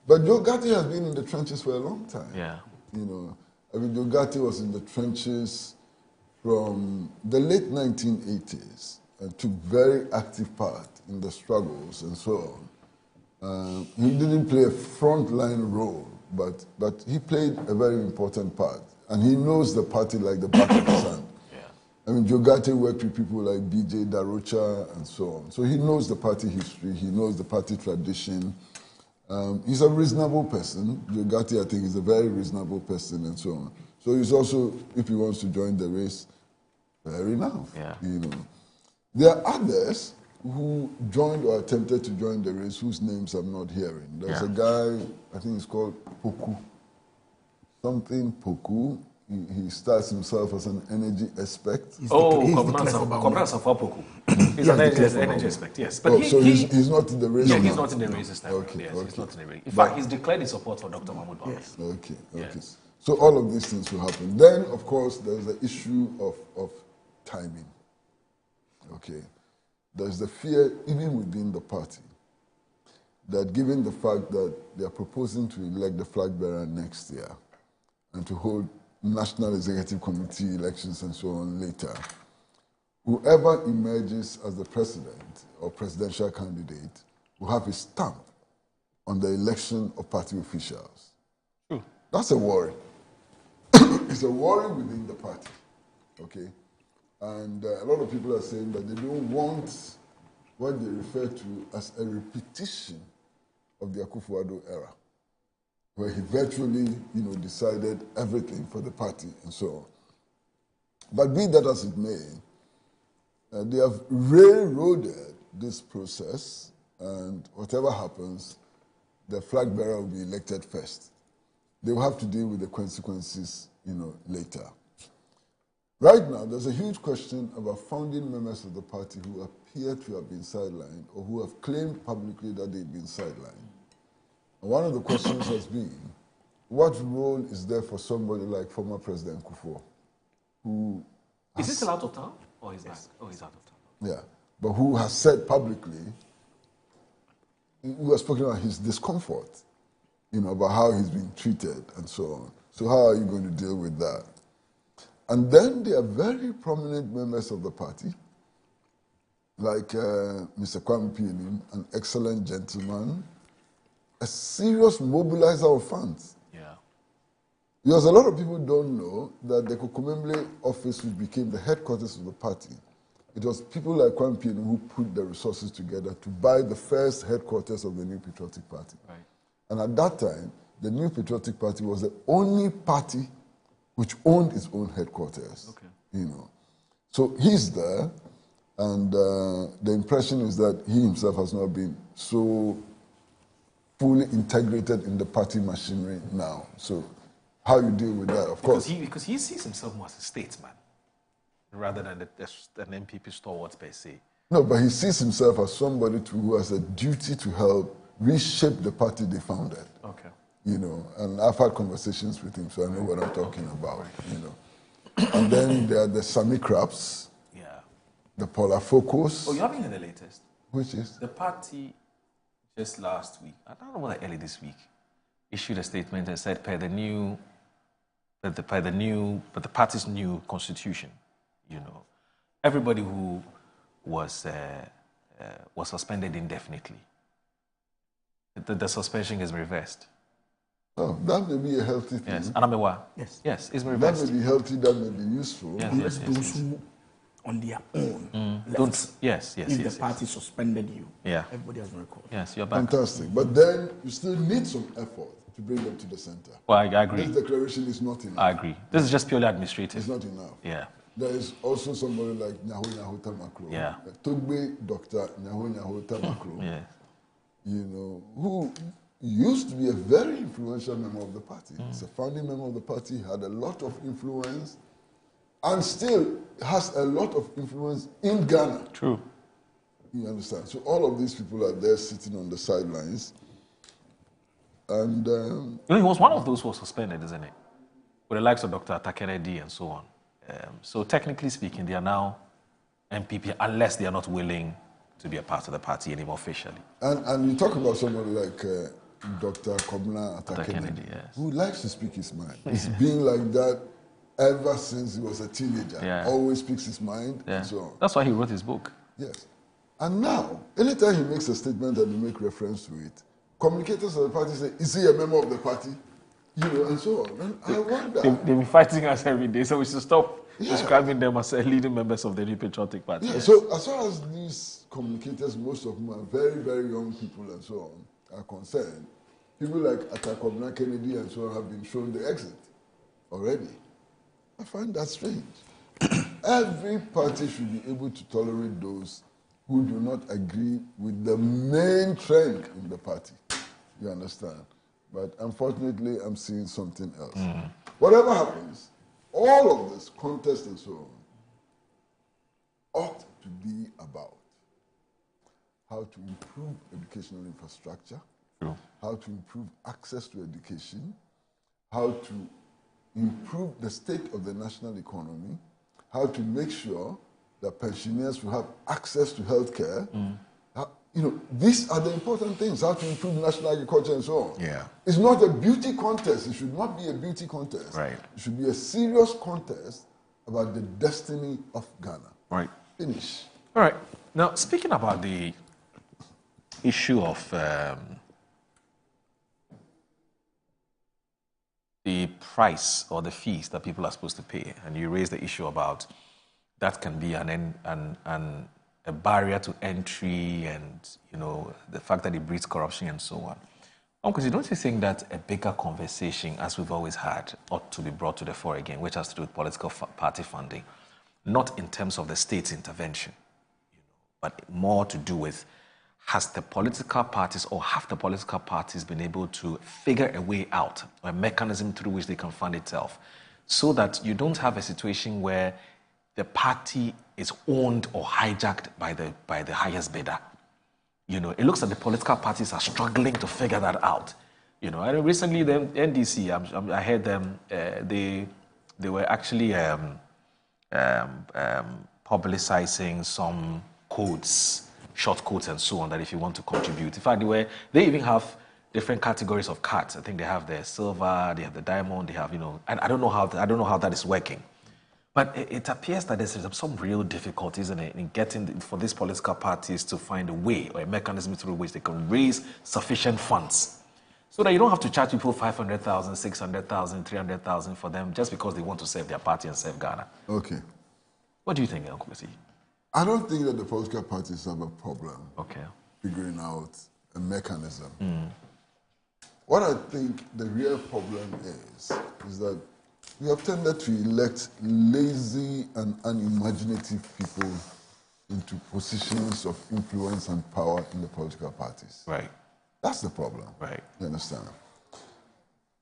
But Joe Gatti has been in the trenches for a long time. Yeah. You know, I mean, Joe Gatti was in the trenches from the late 1980s and took very active part in the struggles and so on. He didn't play a frontline role, but he played a very important part. And he knows the party like the back of his hand. I mean, Joe Gatti worked with people like B.J. Darocha and so on. So he knows the party history, he knows the party tradition. He's a reasonable person. Joe Gatti, I think, is a very reasonable person and so on. So he's also, if he wants to join the race, fair enough. Yeah. You know. There are others who joined or attempted to join the race whose names I'm not hearing. There's a guy, I think he's called Poku. Something Poku. He starts himself as an energy expert. Komran Poku. He's an energy expert, yes. But he's not in the race? Yeah, he's not in the race this time. Okay, yes, he's not in the race. In fact, he's declared his support for Dr. Mahmoud Bawumia. Yes. Okay. Yes. So all of these things will happen. Then, of course, there's the issue of timing. Okay. There's the fear, even within the party, that given the fact that they are proposing to elect the flag bearer next year and to hold National Executive Committee elections and so on later, whoever emerges as the president or presidential candidate will have a stamp on the election of party officials. True. That's a worry. It's a worry within the party, okay? And a lot of people are saying that they don't want what they refer to as a repetition of the Akufo-Addo era, where he virtually, you know, decided everything for the party and so on. But be that as it may, they have railroaded this process, and whatever happens, the flag bearer will be elected first. They will have to deal with the consequences, you know, later. Right now, there's a huge question about founding members of the party who appear to have been sidelined or who have claimed publicly that they've been sidelined. One of the questions has been, what role is there for somebody like former President Kufuor, who... Is he still out of town? Or he's back? Oh, he's out of town. Yeah, but who has said publicly, who has spoken about his discomfort, you know, about how he's been treated and so on. So how are you going to deal with that? And then there are very prominent members of the party, like Mr. Kwame Pienim, an excellent gentleman, a serious mobilizer of funds. Yeah. Because a lot of people don't know that the Kokomemle office, which became the headquarters of the party, it was people like Kwame Pienim who put the resources together to buy the first headquarters of the New Patriotic Party. Right. And at that time, the New Patriotic Party was the only party which owned its own headquarters. Okay. You know. So he's there, and the impression is that he himself has not been so fully integrated in the party machinery now. So how you deal with that, of course. Because he sees himself more as a statesman rather than an MPP stalwart per se. No, but he sees himself as somebody who has a duty to help reshape the party they founded. Okay. You know, and I've had conversations with him, so I know what I'm talking about, you know. And then there are the Sami Crabs, the Paula Focus. Oh, you haven't heard the latest? Which is? The party just last week, I don't know whether early this week, issued a statement and said the party's new constitution, you know, everybody who was suspended indefinitely, the suspension is reversed. Oh, that may be a healthy thing. Yes, Anamewa. Yes, it's reversed. That may be healthy, that may be useful. Unless those who, on their own, left. If the party suspended you, everybody has been recorded. Yes, you're back. Fantastic. But then you still need some effort to bring them to the center. Well, I agree. This declaration is not enough. I agree. This is just purely administrative. It's not enough. Yeah. There is also somebody like Nyaho Tamakro. Yeah. Togbe Dr. Nyaho Tamakro. Yeah. You know, who used to be a very influential member of the party. He's a founding member of the party, had a lot of influence, and still has a lot of influence in Ghana. True. You understand? So all of these people are there sitting on the sidelines. And he was one of those who was suspended, isn't it? With the likes of Dr. Kennedy and so on. So technically speaking, they are now MPP unless they are not willing to be a part of the party anymore officially. And you talk about somebody like Dr. Kobna Kennedy, yes. who likes to speak his mind. He's been like that ever since he was a teenager. Yeah. Always speaks his mind and so on. That's why he wrote his book. Yes. And now, anytime he makes a statement and you make reference to it, communicators of the party say, is he a member of the party? You know, and so on. And I wonder. They've been fighting us every day, so we should stop describing them as leading members of the New Patriotic Party. Yeah, Yes. so as far as these communicators, most of them are very, very young people and so on, are concerned, people like Atakobna Kennedy and so on have been shown the exit already. I find that strange. Every party should be able to tolerate those who do not agree with the main trend in the party. You understand? But unfortunately, I'm seeing something else. Whatever happens, all of this contest and so on ought to be about how to improve educational infrastructure, how to improve access to education, how to improve the state of the national economy, how to make sure that pensioners will have access to health care. You know, these are the important things, how to improve national agriculture and so on. Yeah. It's not a beauty contest. It should not be a beauty contest. Right. It should be a serious contest about the destiny of Ghana. Right. Finish. All right. Now, speaking about the issue of the price or the fees that people are supposed to pay, and you raised the issue about that can be a barrier to entry, and you know the fact that it breeds corruption and so on. Uncle, don't you think that a bigger conversation, as we've always had, ought to be brought to the fore again, which has to do with political party funding, not in terms of the state's intervention, but more to do with has the political parties or have the political parties been able to figure a way out, or a mechanism through which they can fund itself, so that you don't have a situation where the party is owned or hijacked by the highest bidder. You know, it looks like the political parties are struggling to figure that out. You know, and recently the NDC, I heard them, they were actually publicizing some codes, short codes and so on, that if you want to contribute. In fact, they even have different categories of cards. I think they have the silver, they have the diamond, they have, you know, and I don't know how that is working. But it appears that there's some real difficulties in getting for these political parties to find a way or a mechanism through which they can raise sufficient funds, so that you don't have to charge people 500,000, 600,000, 300,000 for them just because they want to serve their party and serve Ghana. Okay. What do you think, Uncle Messi? I don't think that the political parties have a problem figuring out a mechanism. What I think the real problem is that we have tended to elect lazy and unimaginative people into positions of influence and power in the political parties. Right. That's the problem. Right. You understand?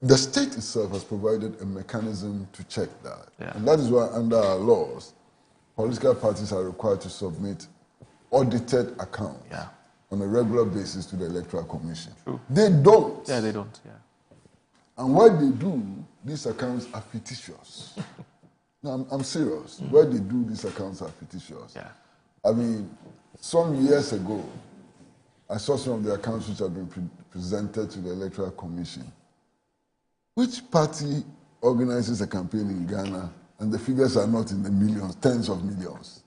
The state itself has provided a mechanism to check that. Yeah. And that is why under our laws, political parties are required to submit audited accounts on a regular basis to the Electoral Commission. True. They don't. Yeah, they don't. Yeah. And what they do, these accounts are fictitious. No, I'm serious. Where they do these accounts are fictitious. Yeah. I mean, some years ago, I saw some of the accounts which have been presented to the Electoral Commission. Which party organizes a campaign in Ghana and the figures are not in the millions, tens of millions?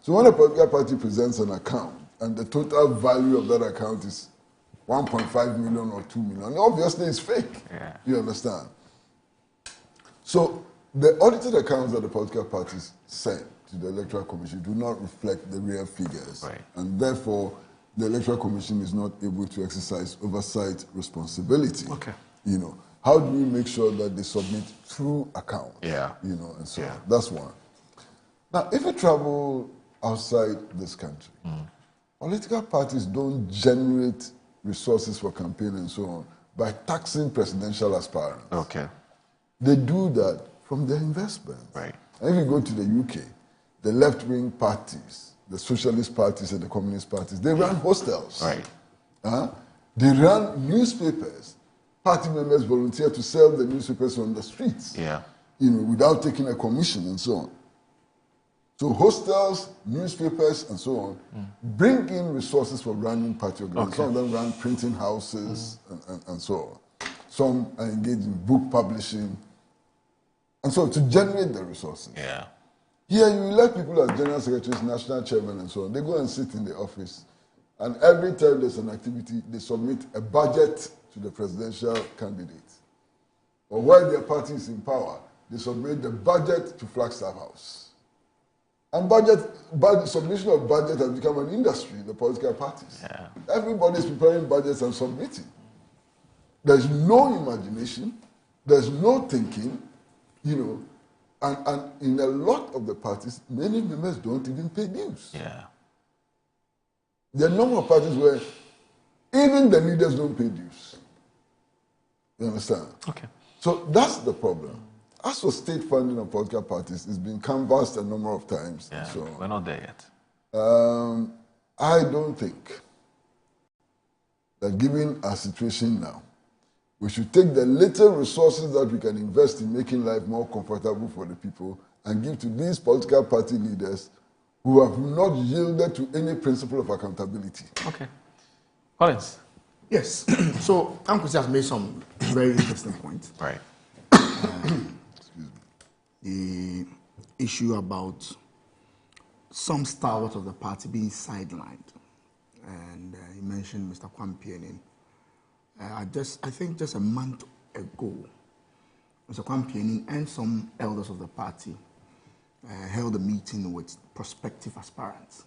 So when a political party presents an account and the total value of that account is 1.5 million or 2 million, obviously it's fake. Yeah. You understand? So the audited accounts that the political parties send to the Electoral Commission do not reflect the real figures. Right. And therefore, the Electoral Commission is not able to exercise oversight responsibility. Okay. You know, how do we make sure that they submit true accounts? Yeah. You know, and so on. That's one. Now, if you travel outside this country, political parties don't generate resources for campaign and so on by taxing presidential aspirants. Okay. They do that from their investments. Right. And if you go to the UK, the left-wing parties, the socialist parties and the communist parties, they ran hostels. Right. They ran newspapers. Party members volunteered to sell the newspapers on the streets. Yeah. Without taking a commission and so on. So hostels, newspapers, and so on bring in resources for running party organizations. Some of them run printing houses and so on. Some are engaged in book publishing, and so to generate the resources. Yeah. Here you elect people as general secretaries, national chairman, and so on. They go and sit in the office, and every time there's an activity, they submit a budget to the presidential candidate. Or while their party is in power, they submit the budget to Flagstaff House. And submission of budget has become an industry in the political parties. Yeah. Everybody is preparing budgets and submitting. There's no imagination, there's no thinking, and in a lot of the parties, many members don't even pay dues. Yeah. There are a number of parties where even the leaders don't pay dues. You understand? Okay. So that's the problem. As for state funding of political parties, it's been canvassed a number of times. Yeah, so we're not there yet. I don't think that given our situation now, we should take the little resources that we can invest in making life more comfortable for the people and give to these political party leaders who have not yielded to any principle of accountability. Okay. Collins? Yes. So, Uncle has made some very interesting points. Right. The issue about some stalwarts of the party being sidelined. And he mentioned Mr. Kwampianin. I think just a month ago, Mr. Kwampianin and some elders of the party held a meeting with prospective aspirants.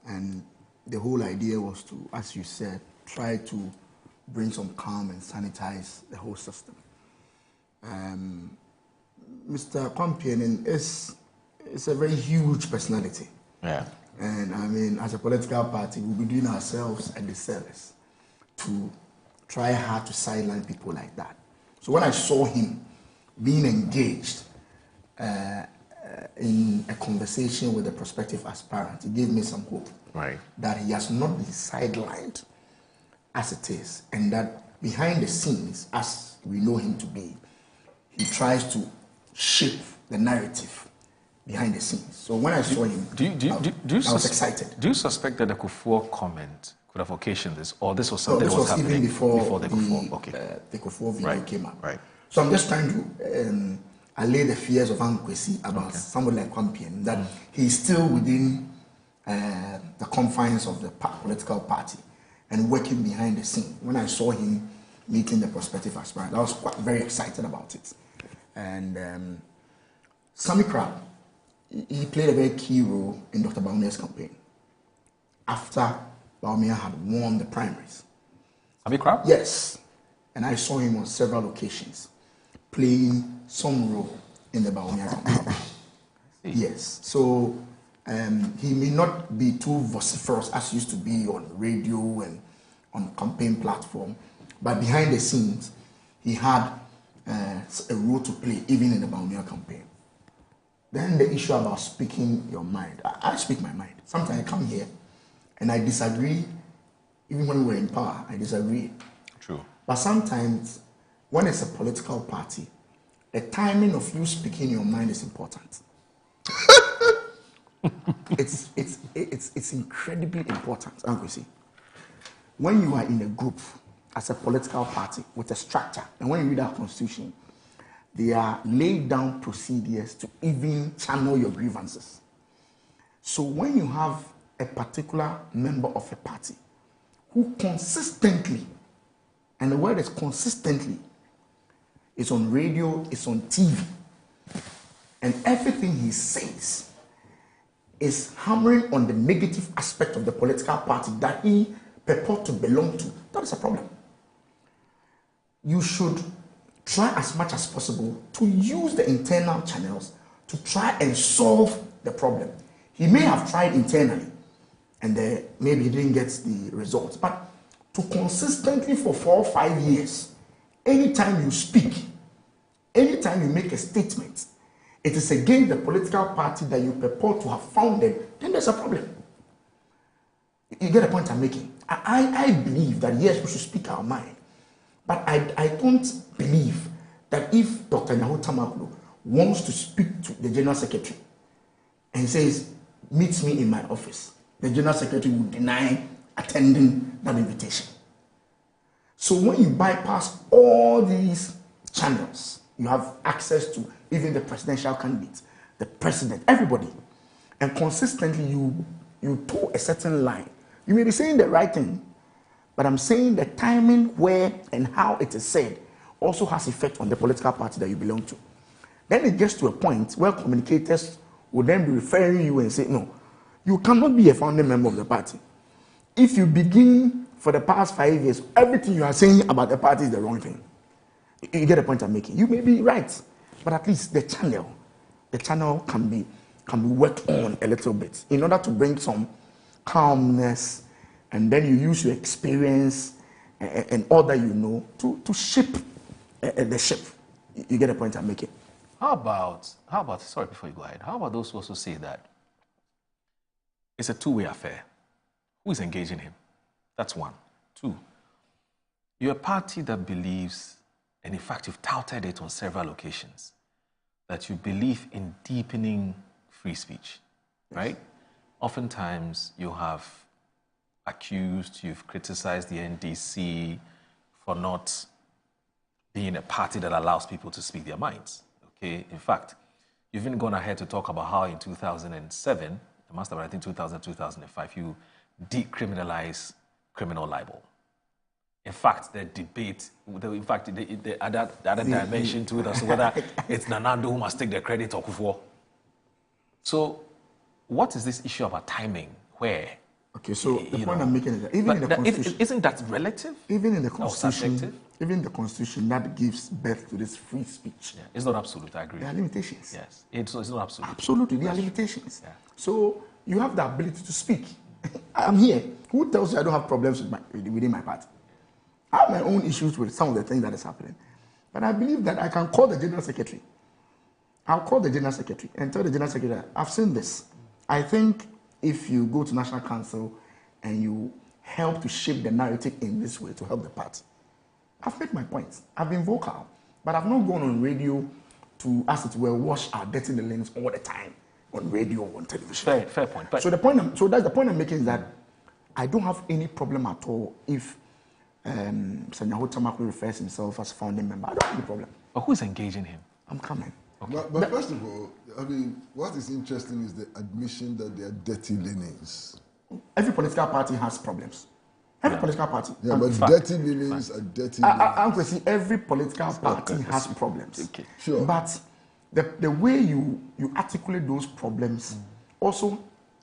And the whole idea was to, as you said, try to bring some calm and sanitize the whole system. Mr. Kwampianin is a very huge personality. Yeah. And I mean, as a political party, we'll be doing ourselves a disservice to try hard to sideline people like that. So when I saw him being engaged in a conversation with a prospective aspirant, it gave me some hope. Right. That he has not been sidelined as it is, and that behind the scenes, as we know him to be, he tries to shape the narrative behind the scenes. So when I saw him, I was excited. Do you suspect that the Kufuor comment could have occasioned this, or this was something that was happening even before the Kufuor? Okay. The Kufuor video came up. Right. So I'm just trying to allay the fears of Ankwesi about somebody like Kwampianin, that he's still within the confines of the political party and working behind the scene. When I saw him meeting the prospective aspirant, I was very excited about it. And Sammy Crab, he played a very key role in Dr. Baumia's campaign after Baumia had won the primaries. Sammy Crab? Yes. And I saw him on several occasions playing some role in the Baumia campaign. Yes. So he may not be too vociferous as he used to be on radio and on campaign platform, but behind the scenes, he had a role to play even in the Baumia campaign. Then the issue about speaking your mind. I speak my mind. Sometimes I come here and I disagree. Even when we're in power, I disagree. True. But sometimes when it's a political party, the timing of you speaking your mind is important. It's incredibly important, Uncle C. When you are in a group as a political party with a structure, and when you read our constitution, there are laid down procedures to even channel your grievances. So when you have a particular member of a party who consistently, and the word is consistently, is on radio, is on TV, and everything he says is hammering on the negative aspect of the political party that he purports to belong to, that is a problem. You should try as much as possible to use the internal channels to try and solve the problem. He may have tried internally and maybe he didn't get the results, but to consistently for 4 or 5 years, anytime you speak, anytime you make a statement, it is against the political party that you purport to have founded, then there's a problem. You get the point I'm making? I believe that yes, we should speak our mind. But I don't believe that if Dr. Nyaho Tamaklo wants to speak to the General Secretary and says, meet me in my office, the General Secretary would deny attending that invitation. So when you bypass all these channels, you have access to even the presidential candidates, the president, everybody, and consistently you toe a certain line. You may be saying the right thing, but I'm saying the timing, where, and how it is said also has effect on the political party that you belong to. Then it gets to a point where communicators will then be referring you and say, no, you cannot be a founding member of the party. If you begin for the past 5 years, everything you are saying about the party is the wrong thing. You get the point I'm making. You may be right, but at least the channel can be worked on a little bit in order to bring some calmness, and then you use your experience and all that you know to shape the ship. You get the point I'm making. How about, sorry, before you go ahead, how about those who also say that it's a two-way affair? Who is engaging him? That's one. Two, you're a party that believes, and in fact you've touted it on several occasions, that you believe in deepening free speech, right? Oftentimes you have accused, you've criticized the NDC for not being a party that allows people to speak their minds. Okay, in fact, you've even gone ahead to talk about how in 2007, it must have been, I think 2005, you decriminalized criminal libel. In fact, the debate, the other dimension to it as to whether it's Nanando who must take the credit or Kufuor. So, what is this issue about timing? Where? Okay, so the point I'm making is that even in the Constitution, isn't that relative? Even in the Constitution, even the Constitution that gives birth to this free speech. Yeah, it's not absolute. I agree. There are limitations. Yes, it's not absolute. Absolutely, there are limitations. Yeah. So you have the ability to speak. I'm here. Who tells you I don't have problems within my party? I have my own issues with some of the things that is happening, but I believe that I can call the General Secretary. I'll call the General Secretary and tell the General Secretary, I've seen this. I think if you go to National Council and you help to shape the narrative in this way to help the party. I've made my points. I've been vocal, but I've not gone on radio to, as it were, wash our dirty lanes all the time on radio or on television. Fair point. But so that's the point I'm making is that I don't have any problem at all if Mr. Nyaho Tamaklo refers himself as founding member. I don't have any problem. But who is engaging him? I'm coming. Okay. But first of all, I mean, what is interesting is the admission that they are dirty linens. Every political party has problems. Every political party. Yeah, but dirty linens are dirty linens. I'm going to say every political party has problems. Okay. Sure. But the way you articulate those problems also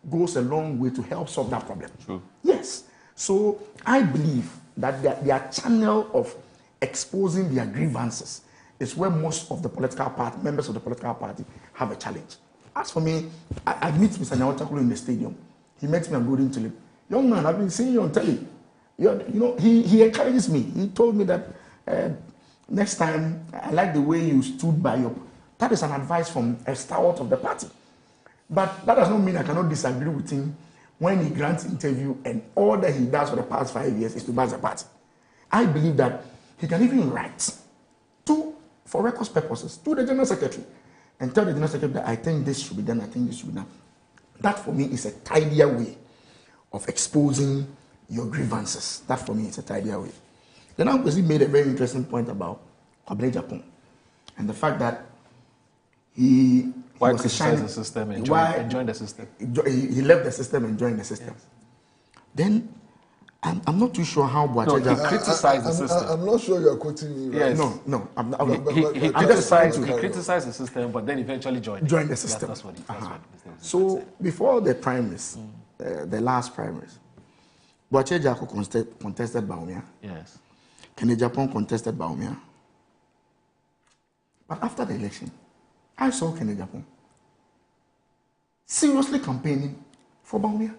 goes a long way to help solve that problem. True. Yes. So I believe that their channel of exposing their grievances is where most of the political party, members of the political party, have a challenge. As for me, I meet Mr. Nyaho Tamaklo in the stadium. He met me at Golden Tulip. Young man, I've been seeing you on telly. You know, he encourages me. He told me that next time, I like the way you stood by your... That is an advice from a stalwart of the party. But that does not mean I cannot disagree with him when he grants interview and all that he does for the past 5 years is to bash the party. I believe that he can even write for records purposes, to the General Secretary and tell the General Secretary that I think this should be done, I think this should be done. That for me is a tidier way of exposing your grievances. That for me is a tidier way. Then Ankwesi made a very interesting point about Kwabena Japan and the fact that he was criticize the system and join the system. He left the system and joined the system. Yes. Then I'm not too sure how Boacheja... he criticized the system. I'm not sure you're quoting me. Right? Yes. No. He criticized the system, but then eventually joined the system. That's what he So before the primaries, the last primaries, Boacheja contested Bawumia. Yes. Kene Japan contested Bawumia. But after the election, I saw Kene Japan seriously campaigning for Bawumia.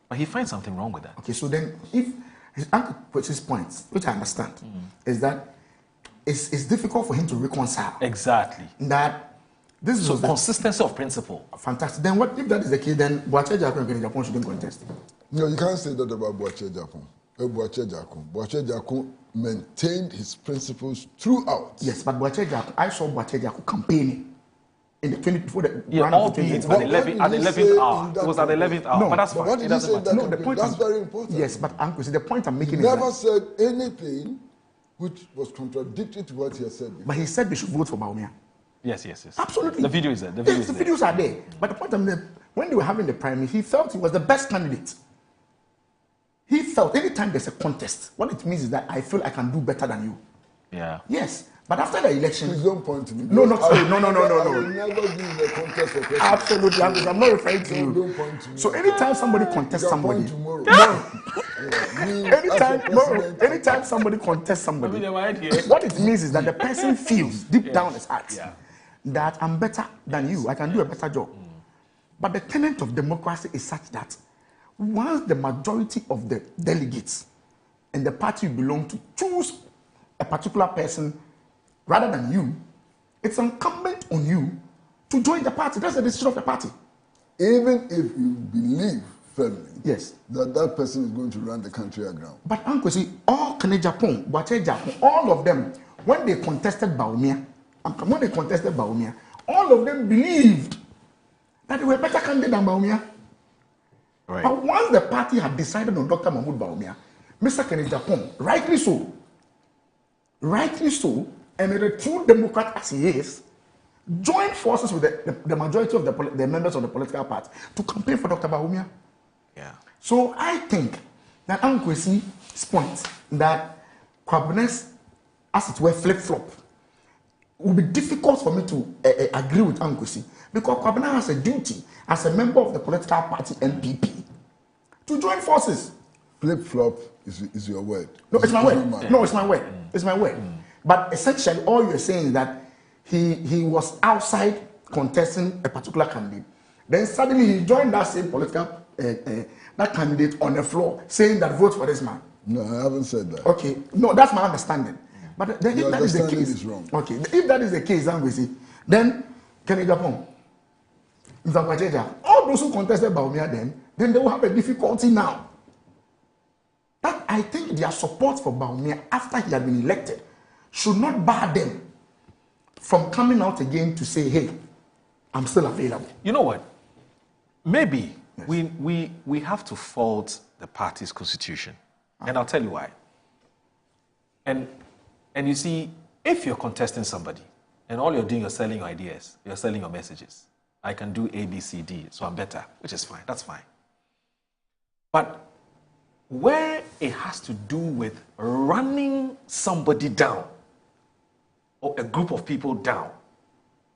But he finds something wrong with that. Okay, so then if his points, which I understand, is that it's difficult for him to reconcile. Exactly. That This so was consistency of principle. Fantastic. Then what if that is the case? Then Boache Jackson and Japan shouldn't contest. No, you can't say that about Boache Jackson. Boache Jackson maintained his principles throughout. Yes, but Boache Jackson, I saw Boache Jackson campaigning in the 20 before the all at the 11th hour. It was at the 11th hour. No, but that's fine. What did he say? No, the point that's very important. Yes, but Uncle, see, the point I'm making he is never that, said anything which was contradictory to what he had said before. But he said they should vote for Bawumia. Yes. Absolutely. The video is there. The videos are there. But the point I'm making, when they were having the primary, he felt he was the best candidate. He felt anytime there's a contest, what it means is that I feel I can do better than you. Yeah. Yes. But after the election... Please don't point to me. No. No. I will never give the contest a question. Absolutely. I'm not referring to you. Don't point to me. So anytime somebody contests somebody... Anytime somebody contests somebody, what it means is that the person feels deep down his heart that I'm better than you. I can do a better job. But the tenet of democracy is such that once the majority of the delegates and the party you belong to choose a particular person rather than you, it's incumbent on you to join the party. That's the decision of the party. Even if you believe firmly that person is going to run the country aground. But Uncle, see, all Kene Japan, Boache Japan, all of them, when they contested Bawumia, all of them believed that they were better candidate than Bawumia. Right. But once the party had decided on Dr. Mahmoud Bawumia, Mr. Kene Japan, rightly so, and a true Democrat as he is, joined forces with the majority of the members of the political party to campaign for Dr. Bawumia. Yeah. So I think that Ankwesi's point that Kwabene's, as it were, flip-flop, will be difficult for me to agree with Ankwesi, because Kwabena has a duty as a member of the political party NPP to join forces. Flip-flop is your word. No, it's my word. No, it's my word. It's my word. But essentially, all you're saying is that he was outside contesting a particular candidate. Then suddenly he joined that same political that candidate on the floor, saying that vote for this man. No, I haven't said that. Okay, no, that's my understanding. But then if that is the case, is wrong. Okay, if that is the case, then Kene Japan, all those who contested Bawumia then they will have a difficulty now. That I think their support for Bawumia after he had been elected should not bar them from coming out again to say, hey, I'm still available. You know what? Maybe we have to fault the party's constitution. And I'll tell you why. And you see, if you're contesting somebody and all you're doing, you're selling your ideas, you're selling your messages. I can do A, B, C, D, so I'm better, which is fine. That's fine. But where it has to do with running somebody down or a group of people down,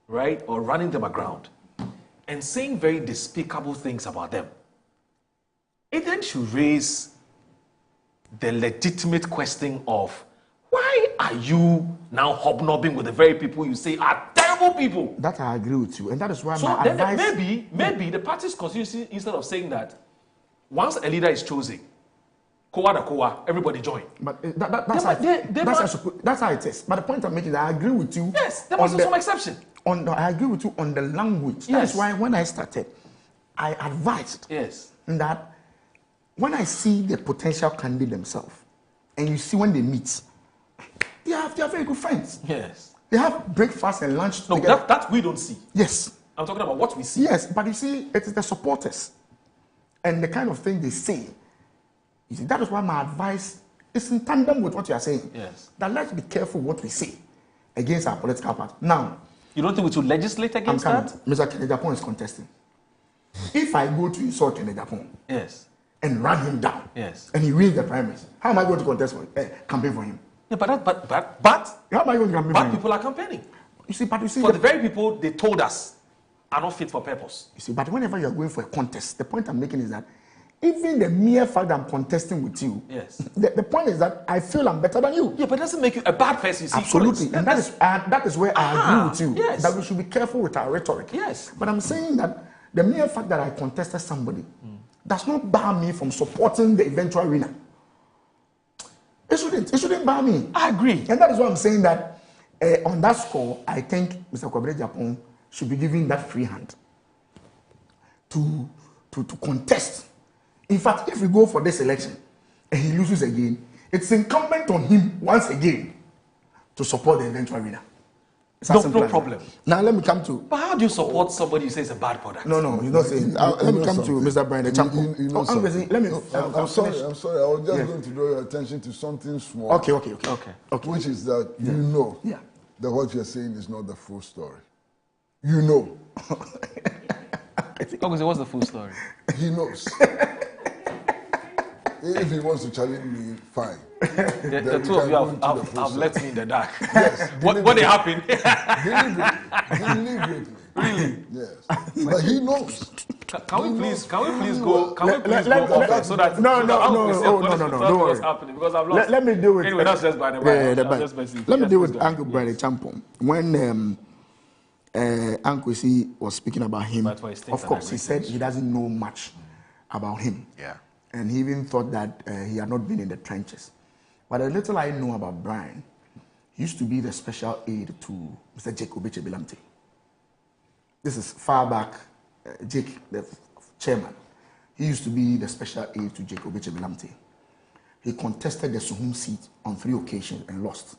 right? Or running them aground and saying very despicable things about them, it then should raise the legitimate question of why are you now hobnobbing with the very people you say are terrible people? That I agree with you, and that is why so my then advice... maybe the party's constitution, instead of saying that once a leader is chosen, everybody join. But that's how it is. But the point I'm making is I agree with you. Yes, there must be some exception. I agree with you on the language. Yes. That is why when I started, I advised that when I see the potential candidate themselves, and you see when they meet, they are very good friends. Yes. They have breakfast and lunch together. No, that we don't see. Yes. I'm talking about what we see. Yes, but you see, it is the supporters and the kind of thing they say. You see, that is why my advice is in tandem with what you are saying. Yes. That let's be careful what we say against our political party. Now, you don't think we should legislate against that? Mr. Kene Japan is contesting. If I go to insult Kene Japan, and run him down, and he wins the primaries, how am I going to contest for campaign for him? Yeah, but how am I going to campaign for him? People are campaigning. You see, but you see, for the very people they told us are not fit for purpose. You see, but whenever you are going for a contest, the point I'm making is that even the mere fact that I'm contesting with you, the point is that I feel I'm better than you. Yeah, but it doesn't make you a bad person. You see, absolutely, and that is where I agree with you. Yes. That we should be careful with our rhetoric. Yes, but I'm saying that the mere fact that I contested somebody does not bar me from supporting the eventual winner. It shouldn't bar me. I agree, and that is why I'm saying that on that score, I think Mr. Kwabena Japan should be given that free hand to contest. In fact, if we go for this election and he loses again, it's incumbent on him once again to support the eventual winner. No problem. Now let me come to. But how do you support somebody who says a bad product? No, he's not saying. Let me come to Mr. Brian, the champion. I'm sorry. I was just going to draw your attention to something small. Okay. Which is that you know that what you're saying is not the full story. You know. Okay, what's the full story? He knows. If he wants to challenge me, fine. The two of you have left me in the dark. Yes. What happened? Deliberately. Really? Yes. But he knows. Can we please go? So that no, don't worry. Because I've lost. Let me deal with. Anyway, that's just by the way. Let me deal with Uncle Brady Champon. When Uncle C was speaking about him, of course, he said he doesn't know much about him. Yeah. And he even thought that he had not been in the trenches. But a little I know about Brian, he used to be the special aide to Mr. Jacob Bilamte. This is far back, Jake, the chairman. He used to be the special aide to Jacob Bilamte. He contested the Suhum seat on 3 occasions and lost.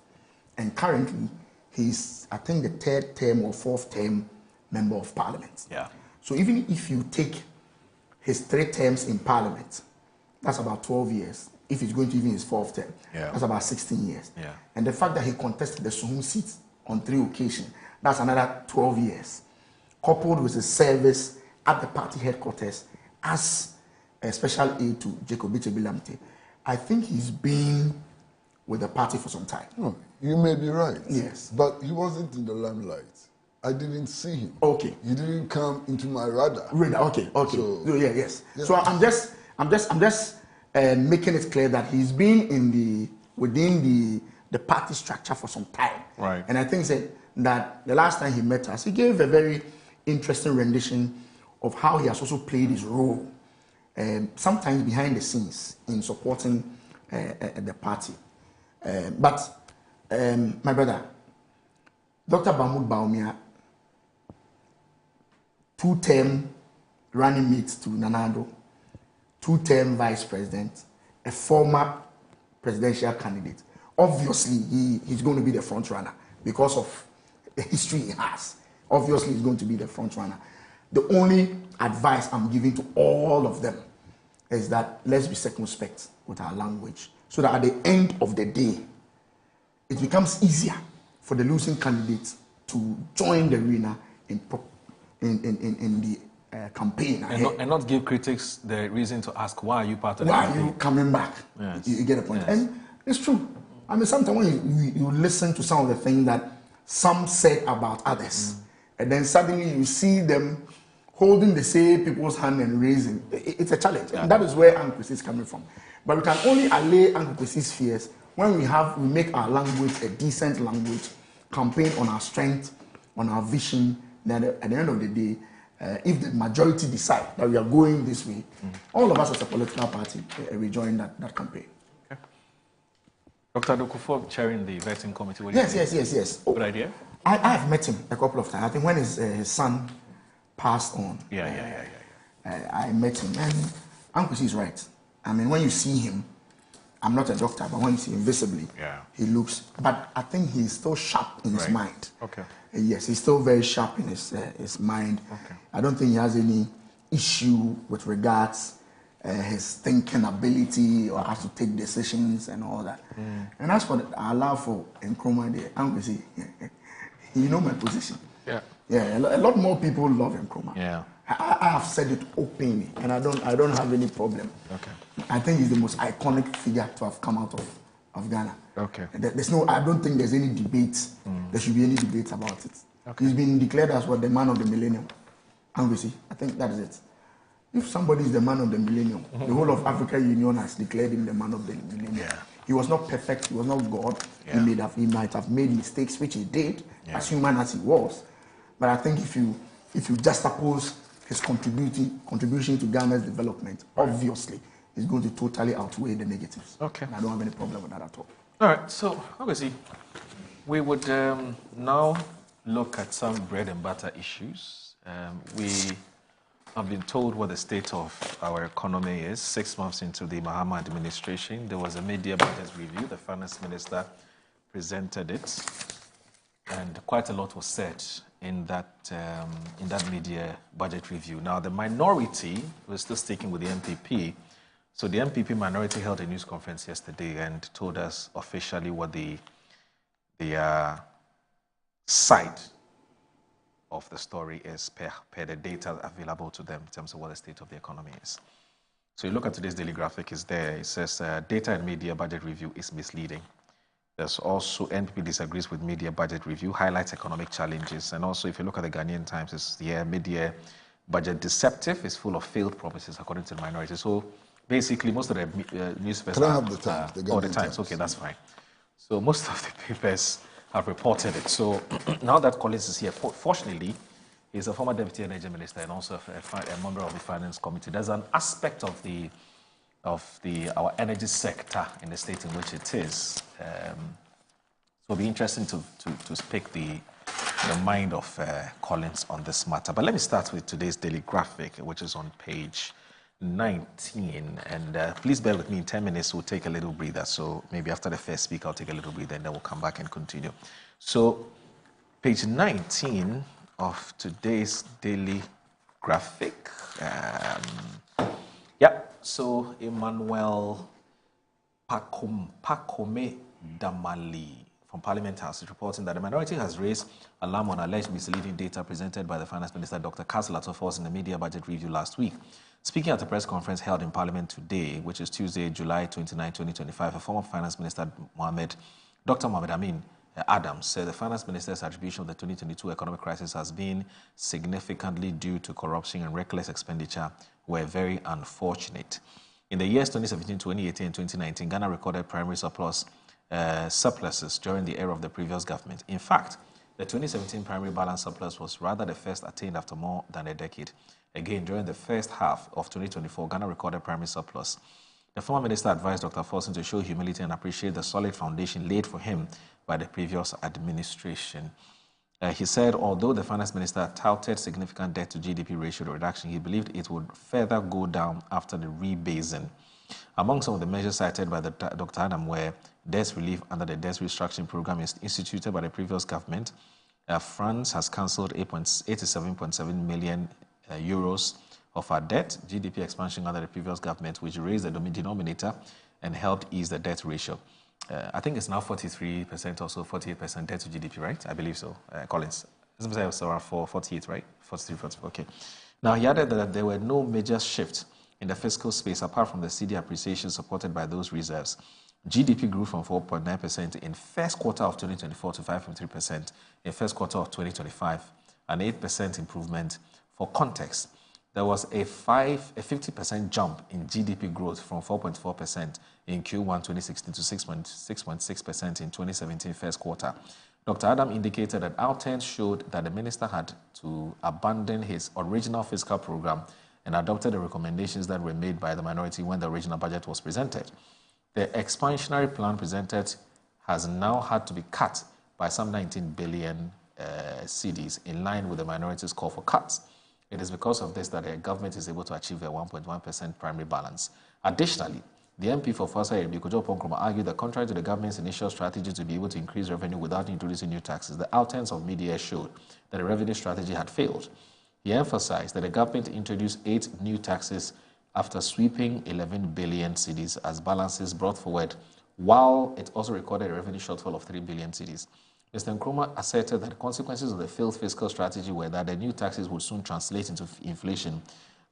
And currently, he's, I think, the 3rd term or 4th term member of parliament. Yeah. So even if you take his 3 terms in parliament, that's about 12 years. If he's going to even his 4th term, that's about 16 years. Yeah. And the fact that he contested the Suhum seat on 3 occasions, that's another 12 years. Coupled with his service at the party headquarters as a special aide to Jacob Bilamte, I think he's been with the party for some time. No, you may be right. Yes. But he wasn't in the limelight. I didn't see him. Okay. He didn't come into my radar. Okay. So, yes. Yeah. So I'm just making it clear that he's been within the party structure for some time. Right. And I think that the last time he met us, he gave a very interesting rendition of how he has also played his role, sometimes behind the scenes in supporting the party. But my brother, Dr. Mahmoud Baumia, 2-term running mate to Nanado, 2-term vice president, a former presidential candidate. Obviously, he's going to be the front runner because of the history he has. Obviously, he's going to be the front runner. The only advice I'm giving to all of them is that let's be circumspect with our language so that at the end of the day, it becomes easier for the losing candidates to join the arena in the campaign and not give critics the reason to ask why are you part of why the are you coming back. Yes. You get a point. Yes. And it's true. I mean, sometimes when you listen to some of the things that some said about others, and then suddenly you see them holding the same people's hand and raising, it's a challenge. And that is where Uncle is coming from. But we can only allay Uncle fears when we make our language a decent language, campaign on our strength, on our vision. Then at the end of the day, if the majority decide that we are going this way, all of us as a political party will join that campaign. Okay. Dr. Dokufo chairing the vetting committee. Yes. Good idea. I have met him a couple of times. I think when his son passed on, I met him, and Uncle C is right. I mean, when you see him, I'm not a doctor, but when you see him visibly, he looks. But I think he's still sharp in his mind. Okay. Yes, he's still very sharp in his mind. Okay. I don't think he has any issue with regards his thinking ability or how to take decisions and all that. And as for our love for Nkrumah, the Uncle C, you know my position. Yeah. A lot more people love Nkrumah. Yeah. I have said it openly, and I don't have any problem. Okay. I think he's the most iconic figure to have come out of Ghana. Okay. I don't think there's any debate. There should be any debate about it. Okay. He's been declared as the man of the millennium. And we see, I think that is it. If somebody is the man of the millennium, the whole of African Union has declared him the man of the millennium. Yeah. He was not perfect. He was not God. Yeah. He might have made mistakes, which he did, as human as he was. But I think if you juxtapose his contribution to Ghana's development, obviously, is going to totally outweigh the negatives. Okay. And I don't have any problem with that at all. All right. So obviously, we would now look at some bread and butter issues. We have been told what the state of our economy is. 6 months into the Mahama administration, there was a media budget review. The finance minister presented it, and quite a lot was said in that media budget review. Now, the minority was still sticking with the MPP. So the MPP minority held a news conference yesterday and told us officially what the side of the story is per the data available to them in terms of what the state of the economy is. So you look at today's daily graphic, is there. It says data and media budget review is misleading. There's also NPP disagrees with media budget review, highlights economic challenges. And also if you look at the Ghanaian Times, it's media budget deceptive, is full of failed promises according to the minority. So basically most of the newspapers Can I have the Times? The Times, okay, that's fine. So most of the papers have reported it. So now that Collins is here, fortunately, he's a former Deputy Energy Minister and also a member of the Finance Committee. There's an aspect of our energy sector in the state in which it is. So it'll be interesting to speak the mind of Collins on this matter. But let me start with today's daily graphic, which is on page 19. And please bear with me, in 10 minutes we'll take a little breather. So maybe after the first speaker, I'll take a little breather and then we'll come back and continue. So page 19 of today's daily graphic. So Emmanuel Pakome Damali from Parliament House is reporting that the minority has raised alarm on alleged misleading data presented by the Finance Minister, Dr. Kasla Tofos, in the media budget review last week. Speaking at a press conference held in Parliament today, which is Tuesday, July 29, 2025, a former Finance Minister, Dr. Mohamed Amin Adams, said the Finance Minister's attribution of the 2022 economic crisis has been significantly due to corruption and reckless expenditure were very unfortunate. In the years 2017, 2018, and 2019, Ghana recorded primary surpluses during the era of the previous government. In fact, the 2017 primary balance surplus was rather the first attained after more than a decade. Again, during the first half of 2024, Ghana recorded primary surplus. The former minister advised Dr. Fosu to show humility and appreciate the solid foundation laid for him by the previous administration. He said, although the finance minister touted significant debt to GDP ratio reduction, he believed it would further go down after the rebasing. Among some of the measures cited by Dr. Adam were debt relief under the debt restructuring program instituted by the previous government. France has cancelled 87.7 million euros of our debt, GDP expansion under the previous government, which raised the denominator and helped ease the debt ratio. I think it's now 43% or so, 48% debt to GDP, right? I believe so, Collins. It was around 48, right? 43, 44, okay. Now, he added that there were no major shifts in the fiscal space apart from the CD appreciation supported by those reserves. GDP grew from 4.9% in first quarter of 2024 to 5.3% in first quarter of 2025, an 8% improvement. For context, there was a 50% jump in GDP growth from 4.4% in Q1 2016 to 6.6% in 2017 first quarter. Dr. Adam indicated that outturns showed that the minister had to abandon his original fiscal program and adopted the recommendations that were made by the minority when the original budget was presented. The expansionary plan presented has now had to be cut by some 19 billion cedis in line with the minority's call for cuts. It is because of this that the government is able to achieve a 1.1% primary balance. Additionally, the MP for Fosu, Kodu argued that contrary to the government's initial strategy to be able to increase revenue without introducing new taxes, the outturns of media showed that the revenue strategy had failed. He emphasized that the government introduced 8 new taxes after sweeping 11 billion cedis as balances brought forward, while it also recorded a revenue shortfall of 3 billion cedis. Mr. Nkrumah asserted that the consequences of the failed fiscal strategy were that the new taxes would soon translate into inflation,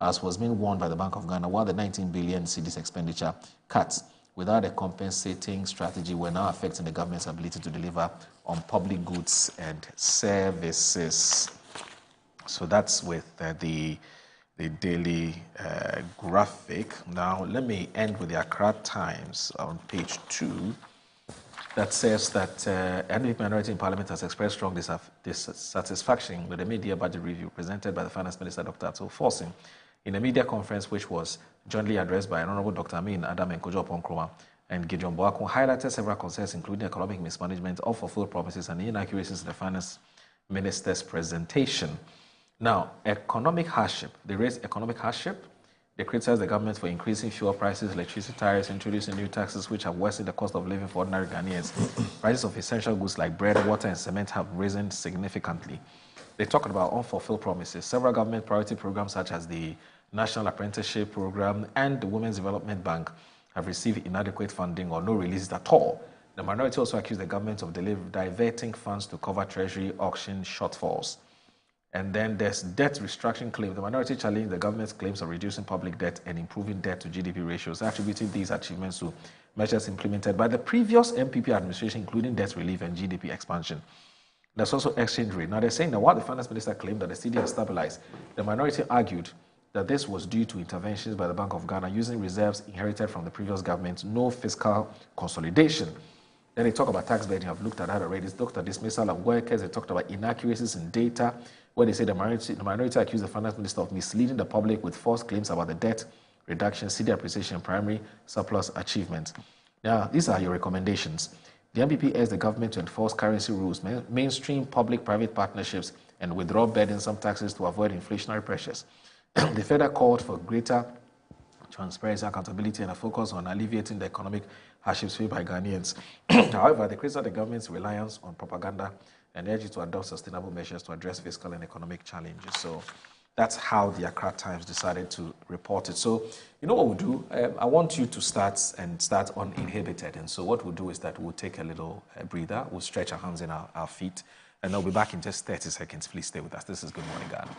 as was being warned by the Bank of Ghana, while the 19 billion cedis expenditure cuts without a compensating strategy were now affecting the government's ability to deliver on public goods and services. So that's with the daily graphic. Now, let me end with the Accra Times on page 2. That says that NDP minority in Parliament has expressed strong dissatisfaction with the media budget review presented by the Finance Minister, Dr. Fosu, in a media conference which was jointly addressed by Honorable Dr. Amin Adam and Kodu Nkrumah and Gideon Boakun, highlighted several concerns, including economic mismanagement, unfulfilled promises, and inaccuracies in the finance minister's presentation. Now, economic hardship. They raised economic hardship. They criticized the government for increasing fuel prices, electricity tariffs, introducing new taxes which have worsened the cost of living for ordinary Ghanaians. Prices of essential goods like bread, water, and cement have risen significantly. They talked about unfulfilled promises. Several government priority programs such as the National Apprenticeship Program and the Women's Development Bank have received inadequate funding or no releases at all. The minority also accused the government of diverting funds to cover treasury auction shortfalls. And then there's debt restructuring claim. The minority challenged the government's claims of reducing public debt and improving debt to GDP ratios, attributing these achievements to measures implemented by the previous MPP administration, including debt relief and GDP expansion. There's also exchange rate. Now they're saying that while the finance minister claimed that the cedi has stabilized, the minority argued that this was due to interventions by the Bank of Ghana using reserves inherited from the previous government, no fiscal consolidation. Then they talk about tax burden. I've looked at that already. They talked about dismissal of workers. They talked about inaccuracies in data, where they say the minority accused the finance minister of misleading the public with false claims about the debt reduction, cedi appreciation, primary surplus achievement. Now, these are your recommendations. The MPP urged the government to enforce currency rules, mainstream public-private partnerships, and withdraw burdensome taxes to avoid inflationary pressures. They further called for greater transparency, accountability, and a focus on alleviating the economic hardships faced by Ghanaians. However, they criticized the government's reliance on propaganda and urged it to adopt sustainable measures to address fiscal and economic challenges. So that's how the Accra Times decided to report it. So you know what we'll do? I want you to start uninhibited. And so what we'll do is that we'll take a little breather. We'll stretch our hands in our feet. And I'll be back in just 30 seconds. Please stay with us. This is Good Morning Ghana.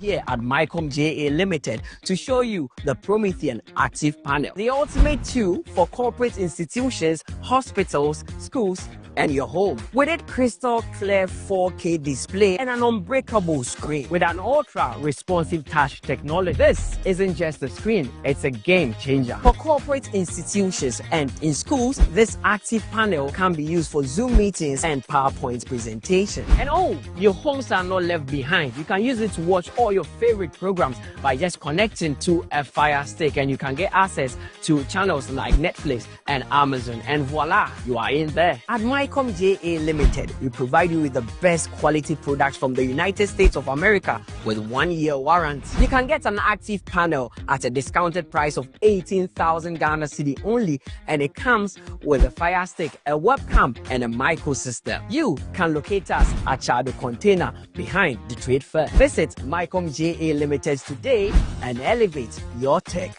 Here at Mycom JA Limited to show you the Promethean Active Panel, the ultimate tool for corporate institutions, hospitals, schools, and your home. With its crystal clear 4K display and an unbreakable screen with an ultra responsive touch technology. This isn't just a screen, it's a game changer. For corporate institutions and in schools, this active panel can be used for Zoom meetings and PowerPoint presentation. And oh, your homes are not left behind. You can use it to watch all your favorite programs by just connecting to a Fire Stick, and you can get access to channels like Netflix and Amazon, and voila, you are in there. At Mycom JA Limited, we provide you with the best quality products from the United States of America with 1-year warranty. You can get an active panel at a discounted price of 18,000 Ghana cedi only, and it comes with a Fire Stick, a webcam, and a microsystem. You can locate us at Chado Container behind the Trade Fair. Visit Mycom JA Limited today and elevate your tech.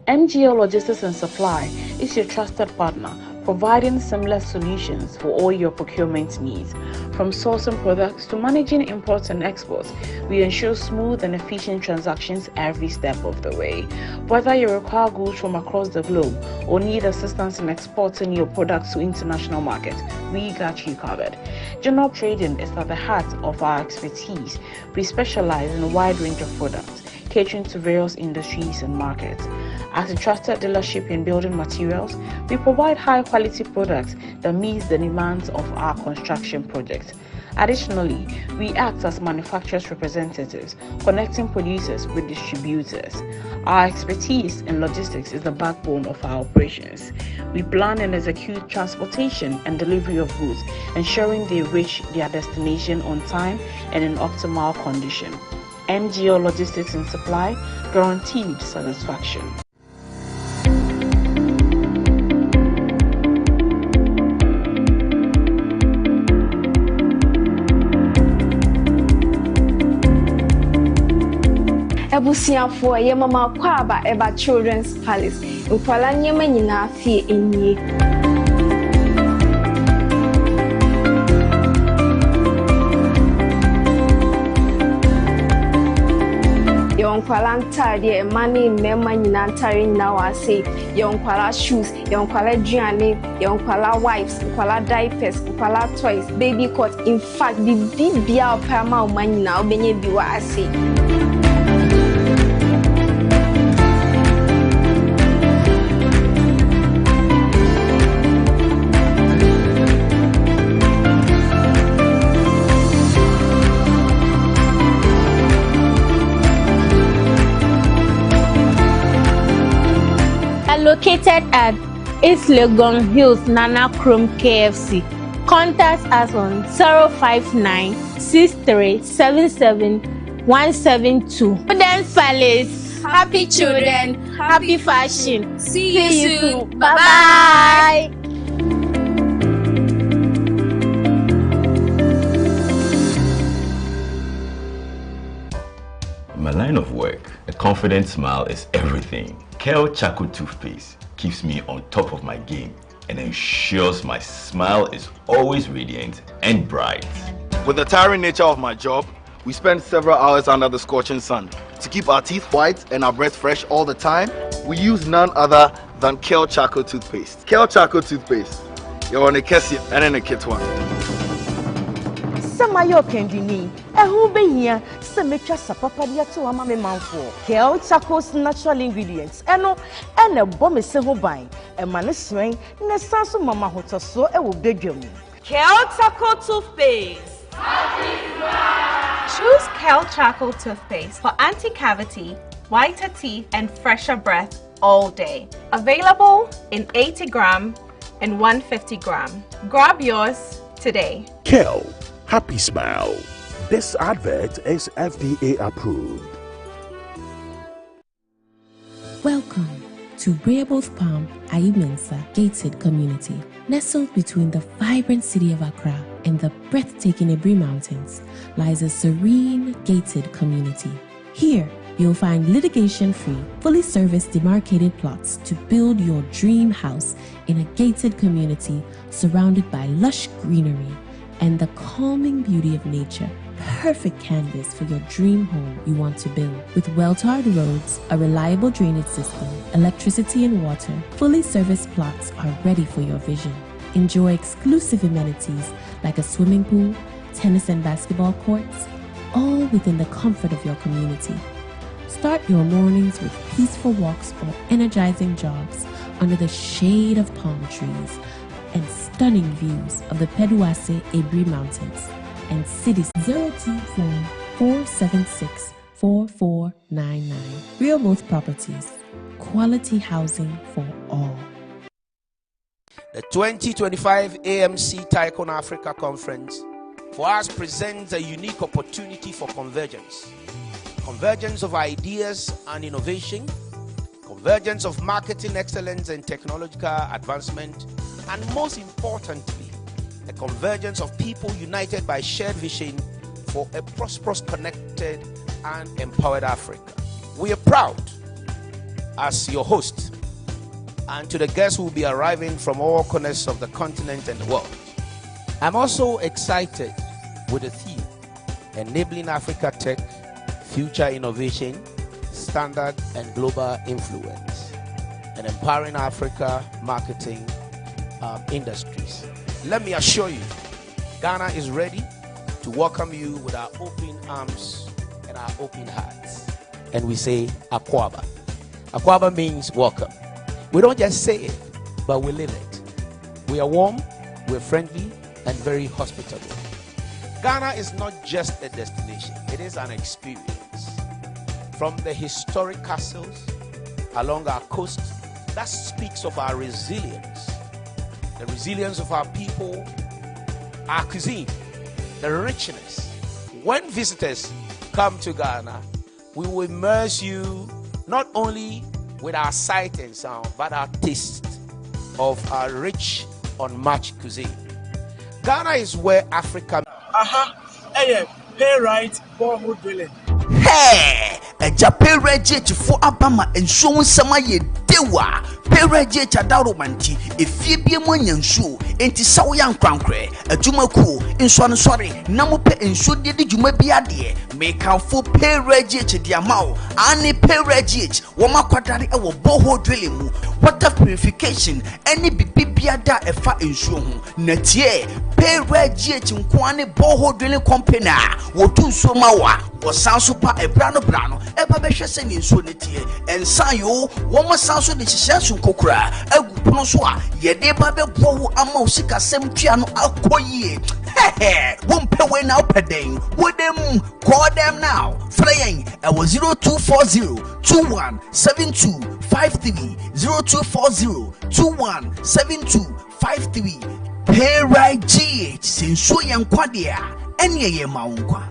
MGL Logistics and Supply is your trusted partner, providing seamless solutions for all your procurement needs. From sourcing products to managing imports and exports, we ensure smooth and efficient transactions every step of the way. Whether you require goods from across the globe or need assistance in exporting your products to international markets, we got you covered. General trading is at the heart of our expertise. We specialize in a wide range of products, catering to various industries and markets. As a trusted dealership in building materials, we provide high-quality products that meet the demands of our construction projects. Additionally, we act as manufacturers' representatives, connecting producers with distributors. Our expertise in logistics is the backbone of our operations. We plan and execute transportation and delivery of goods, ensuring they reach their destination on time and in optimal condition. MGL Logistics and Supply, guaranteed satisfaction. Ebusiafo ye mama kwaba eba Children's Palace. Nkwala nyema nyina fie enye. Yonkwala ntade mani mema nyina ntare nyina wase. Yonkwala shoes, yonkwala duane, yonkwala wipes, yonkwala diapers, yonkwala toys, baby coat. In fact, bibia opama umanyina obenye biwa ase. Located at East Legon Hills, Nana Krum KFC. Contact us on 059 6377 172. Children's Palace. Happy children, happy fashion. See you soon. Bye-bye. In my line of work, a confident smile is everything. Kel Charcoal Toothpaste keeps me on top of my game and ensures my smile is always radiant and bright. With the tiring nature of my job, we spend several hours under the scorching sun. To keep our teeth white and our breath fresh all the time, we use none other than Kel Charcoal Toothpaste. Kel Charcoal Toothpaste. You're on a Kessie and in a kit one. Samayo Kendini, a who be here, Sametra Sapapadia to a mammy man for Kel Charcoal's natural ingredients, and a bomb is several buying, a man is swing, Nesaso Mama Hotel so a will beg you. Kel Charcoal Toothpaste. Choose Kel Charcoal Toothpaste for anti-cavity, whiter teeth, and fresher breath all day. Available in 80 gram and 150 gram. Grab yours today. Kel, happy smile. This advert is FDA approved. Welcome to Breables Palm, Ayumensa gated community. Nestled between the vibrant city of Accra and the breathtaking Ebri Mountains lies a serene gated community. Here, you'll find litigation-free, fully serviced demarcated plots to build your dream house in a gated community surrounded by lush greenery and the calming beauty of nature. Perfect canvas for your dream home you want to build. With well-tarred roads, a reliable drainage system, electricity and water, fully serviced plots are ready for your vision. Enjoy exclusive amenities like a swimming pool, tennis and basketball courts, all within the comfort of your community. Start your mornings with peaceful walks or energizing jogs under the shade of palm trees and stunning views of the Peduase Ebri Mountains and cities. 024 476 4499. Real Wealth Properties. Quality housing for all. The 2025 AMC Tycoon Africa Conference for us presents a unique opportunity for convergence. Convergence of ideas and innovation, convergence of marketing excellence and technological advancement, and most importantly, a convergence of people united by shared vision for a prosperous, connected, and empowered Africa. We are proud as your host, and to the guests who will be arriving from all corners of the continent and the world. I'm also excited with the theme, Enabling Africa Tech, Future Innovation, Standard and Global Influence, and Empowering Africa Marketing Industries. Let me assure you, Ghana is ready to welcome you with our open arms and our open hearts. And we say, Akwaba. Akwaba means welcome. We don't just say it, but we live it. We are warm, we're friendly, and very hospitable. Ghana is not just a destination, it is an experience. From the historic castles along our coast, that speaks of our resilience, the resilience of our people, our cuisine, the richness. When visitors come to Ghana, we will immerse you not only with our sight and sound, but our taste of our rich, unmatched cuisine. Ghana is where Africa. Hey, pay right, borehole drilling. Hey, a Japan reject for Abama and showing some dewa. Pay reject a daromanti, if you be a monyan shoe, ain't it so young crankre, a jumaku, in swan sorry, Namope and should did you may be a dear, make out for pay reject the amount, and pay reject, Wama quadrati our borehole drilling, water purification, any bibia da a fat in show, Natie, pay reject in Kwane borehole drilling company, what do so mawa. Was sound super a brano, a babesha sending sonity, and Sayo, one more sound so the Shishasun Kokra, a Guponoswa, ye de Babe Bow, a Mosika, some piano, Alcoye. Won't pay when now per day. With them, call them now. Flying, I was 0240 217253 0240 217253. Pay right GH since so young quadia. Any ye maunkwa.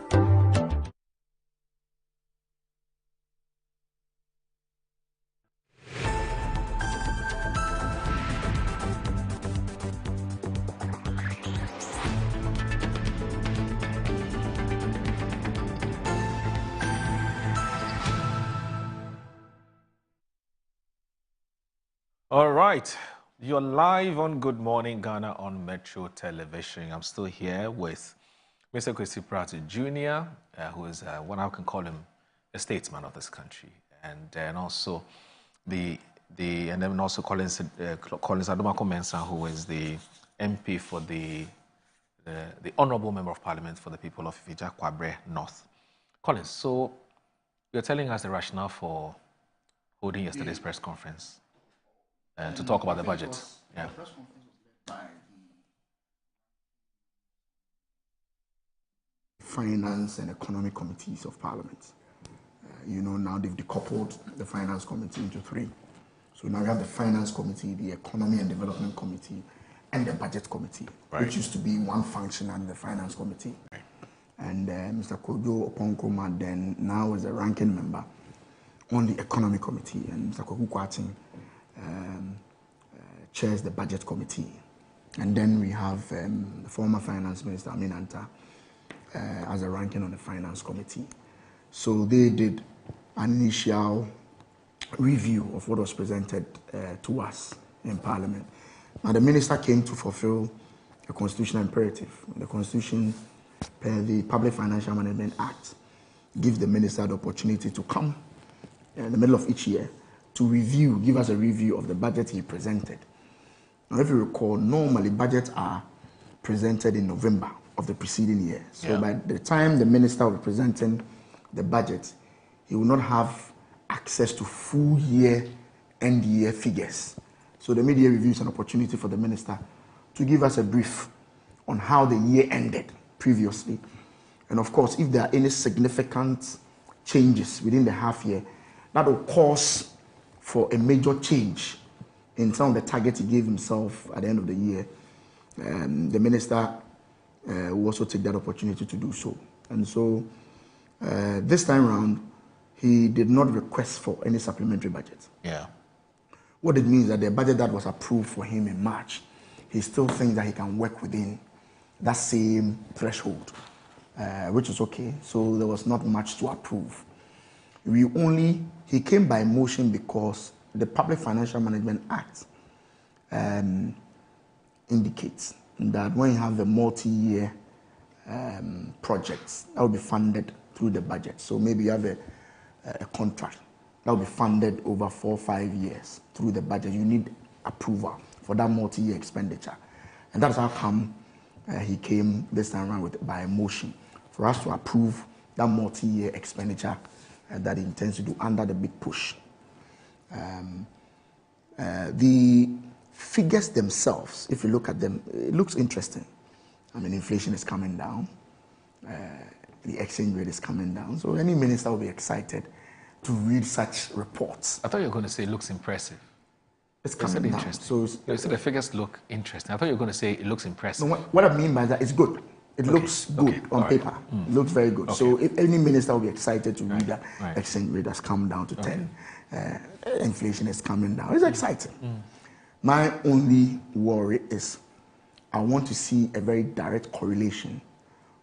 All right, you're live on Good Morning Ghana on Metro Television. I'm still here with Mr. Kwesi Pratt Jr., who is what I can call him a statesman of this country, and also and then also Collins Adomako Mensah, who is the MP for the Honourable Member of Parliament for the people of Ifija Kwabre North. Collins, so you're telling us the rationale for holding yesterday's press conference. To talk about the budget. Yeah. The press conference was led by the Finance and Economic Committees of Parliament. Now they've decoupled the Finance Committee into three. So now we have the Finance Committee, the Economy and Development Committee, and the Budget Committee, which used to be one function under the Finance Committee. Right. And Mr. Kodu Oponkroma then now is a ranking member on the Economic Committee, and Mr. Kogu Kwating chairs the Budget Committee. And then we have the former Finance Minister Amin Anta as a ranking on the Finance Committee. So they did an initial review of what was presented to us in Parliament. Now the Minister came to fulfill a constitutional imperative. The Constitution, the Public Financial Management Act, gives the Minister the opportunity to come in the middle of each year to give us a review of the budget he presented. Now, if you recall, normally budgets are presented in November of the preceding year. So by the time the minister will be presenting the budget, he will not have access to full year, end year figures. So the mid-year review is an opportunity for the minister to give us a brief on how the year ended previously. And of course, if there are any significant changes within the half year, that will cause for a major change in some of the targets he gave himself at the end of the year. The minister will also take that opportunity to do so. And so this time around, he did not request for any supplementary budget. Yeah. What it means is that the budget that was approved for him in March, he still thinks that he can work within that same threshold, which is okay. So there was not much to approve. He came by motion because the Public Financial Management Act indicates that when you have a multi-year projects, that will be funded through the budget. So maybe you have a contract that will be funded over 4 or 5 years through the budget. You need approval for that multi-year expenditure. And that's how come he came this time around by a motion for us to approve that multi-year expenditure that he intends to do under the big push. The figures themselves, if you look at them, it looks interesting. I mean, inflation is coming down. The exchange rate is coming down. So any minister will be excited to read such reports. I thought you were going to say it looks impressive. It's coming down. So you said the figures look interesting. I thought you were going to say it looks impressive. No, what I mean by that is good. It looks good on paper. It looks very good. So if any minister will be excited to read that exchange rate has come down to 10, inflation is coming down. It's exciting. My only worry is I want to see a very direct correlation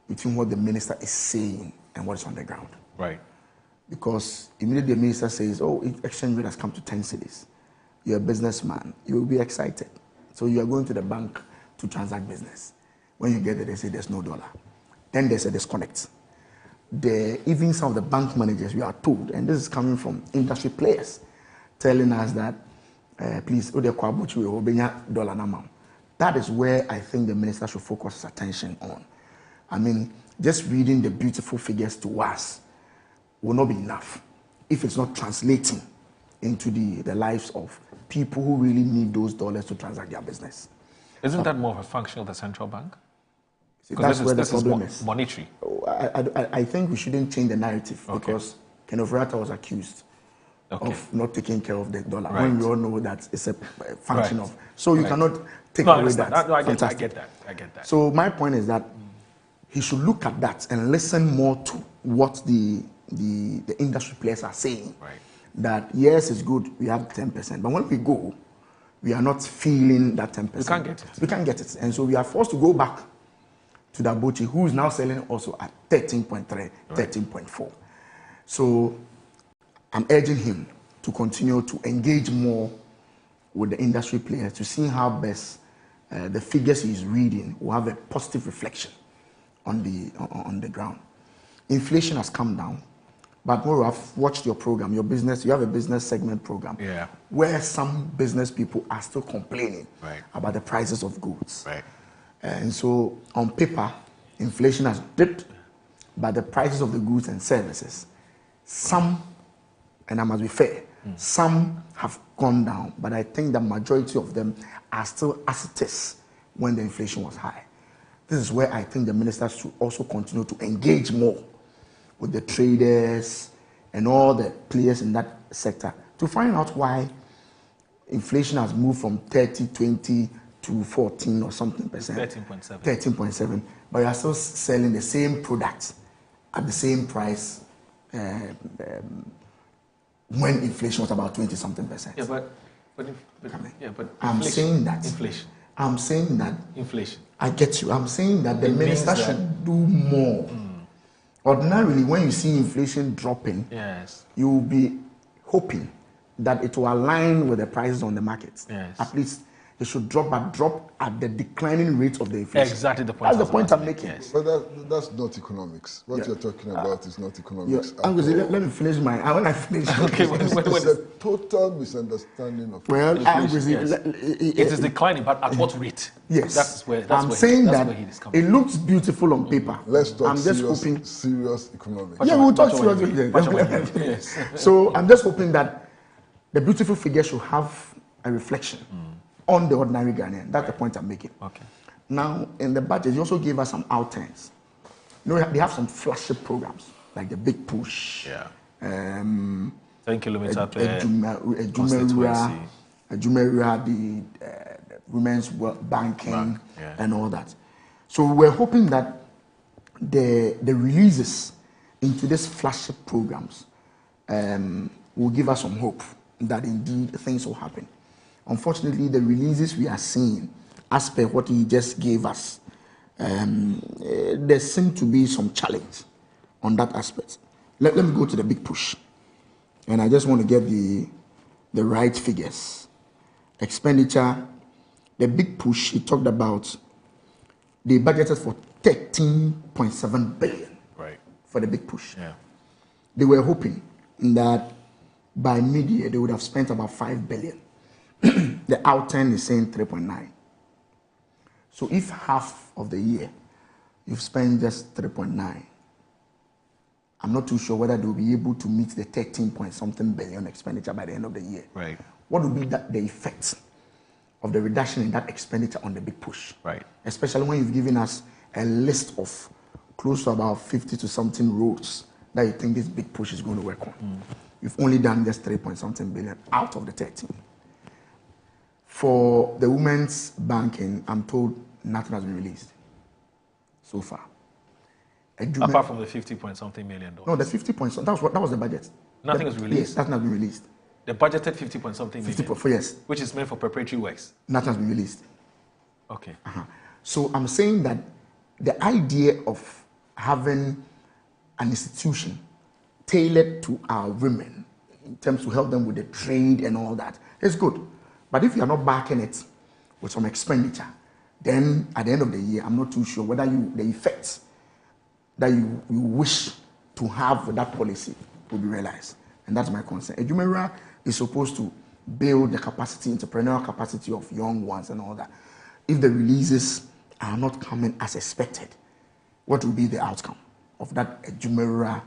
between what the minister is saying and what is on the ground. Right. Because immediately the minister says, oh, exchange rate has come to 10 cedis. You're a businessman. You will be excited. So you are going to the bank to transact business. When you get there, they say there's no dollar. Then there's a disconnect. Even some of the bank managers, we are told, and this is coming from industry players, telling us that, please, dollar amount. That is where I think the minister should focus his attention on. I mean, just reading the beautiful figures to us will not be enough if it's not translating into the lives of people who really need those dollars to transact their business. Isn't that more of a function of the central bank? See, that's where the problem is monetary. I think we shouldn't change the narrative because Kenneth Rata was accused of not taking care of the dollar. Right. When we all know that it's a function of. So you Right. cannot take away that. No, I get Fantastic. that. I get that. So my point is that he should look at that and listen more to what the industry players are saying. Right. That yes, it's good, we have 10%, but when we go, we are not feeling that 10%. We can't get it. We can't get it. And so we are forced to go back to Dabuchi, who is now selling also at 13.3, 13.4. So I'm urging him to continue to engage more with the industry players to see how best the figures he's reading will have a positive reflection on the ground. Inflation has come down, but more I've watched your program, your business, you have a business segment program where some business people are still complaining about the prices of goods. Right. And so on paper, inflation has dipped, but the prices of the goods and services, some, and I must be fair, some have gone down, but I think the majority of them are still as it is when the inflation was high. This is where I think the ministers should also continue to engage more with the traders and all the players in that sector to find out why inflation has moved from 30, 20 to 14 or something percent. 13.7. 13.7. But you are still selling the same products at the same price when inflation was about 20 something percent. Yeah, but I'm saying that. Inflation. I'm saying that. Inflation. I get you. I'm saying that the minister should do more. Ordinarily, when you see inflation dropping, you will be hoping that it will align with the prices on the market. Yes. At least it should drop, but drop at the declining rate of the inflation. Exactly the point. That's the point I'm making. But that's not economics. What you're talking about is not economics. Let me finish my. When I finish, it's a total misunderstanding of. Well, it is declining, but at what rate? Yes, that's where. I'm saying that it looks beautiful on paper. Let's talk. I'm just hoping serious economics. Yeah, we'll talk serious. So I'm just hoping that the beautiful figure should have a reflection on the ordinary Ghanaian. That's the point I'm making. Okay. Now, in the budget, you also gave us some outturns. You know, they have some flagship programs like the Big Push. 10 kilometer per Jumeirah, the women's banking and all that. So we're hoping that the releases into these flagship programs will give us some hope that indeed things will happen. Unfortunately, the releases we are seeing, as per what he just gave us, there seems to be some challenge on that aspect. Let me go to the Big Push. And I just want to get the right figures. Expenditure, the Big Push, he talked about, they budgeted for 13.7 billion for the Big Push. They were hoping that by mid-year, they would have spent about 5 billion. The outturn is saying 3.9. So if half of the year you've spent just 3.9, I'm not too sure whether they'll be able to meet the 13 point something billion expenditure by the end of the year. Right. What will be the effect of the reduction in that expenditure on the Big Push? Right. Especially when you've given us a list of close to about 50 to something roads that you think this Big Push is going to work on. You've only done just 3 point something billion out of the 13. For the women's banking, I'm told nothing has been released so far. Apart from the 50 point something million. No, the 50 point something, that was the budget. Nothing is released. Yes, nothing has been released. The budgeted 50 point something million. Yes. Which is meant for preparatory works. Nothing has been released. Okay. So I'm saying that the idea of having an institution tailored to our women in terms to help them with the trade and all that is good. But if you are not backing it with some expenditure, then at the end of the year, I'm not too sure whether the effects that you wish to have with that policy will be realized. And that's my concern. Ejumera is supposed to build the capacity, entrepreneurial capacity of young ones and all that. If the releases are not coming as expected, what will be the outcome of that Ejumera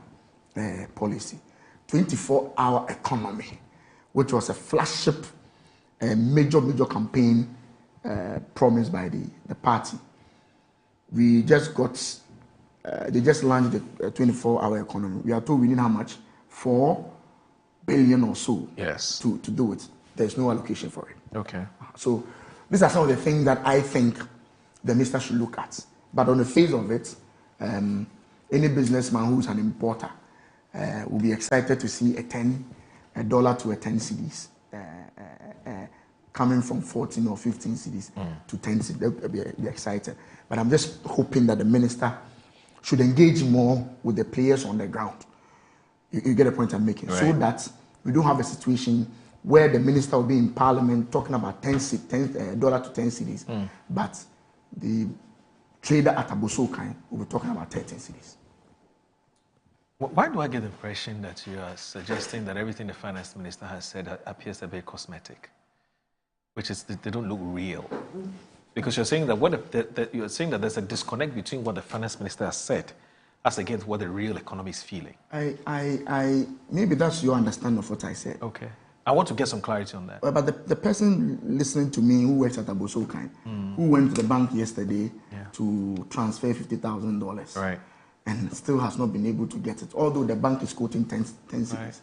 policy? 24-hour economy, which was a flagship major campaign promised by the party. we just got, they just launched the 24-hour economy. We are told we need how much? 4 billion or so. Yes. To do it. There's no allocation for it. Okay. So these are some of the things that I think the minister should look at. But on the face of it, any businessman who's an importer will be excited to see $1 to 10 cedis coming from 14 or 15 cedis to 10 cedis. They'll be excited. But I'm just hoping that the minister should engage more with the players on the ground. You get the point I'm making. Right. So that we don't have a situation where the minister will be in parliament talking about $10 to 10 cedis, but the trader at Abosokan will be talking about 13 cedis. Why do I get the impression that you are suggesting that everything the finance minister has said appears a bit cosmetic, which is they don't look real? Because you're saying that you're saying that there's a disconnect between what the finance minister has said as against what the real economy is feeling. I maybe that's your understanding of what I said. Okay. I want to get some clarity on that. But the person listening to me who works at Abosokan, who went to the bank yesterday to transfer $50,000, right, and still has not been able to get it, although the bank is quoting 10 cedis, right,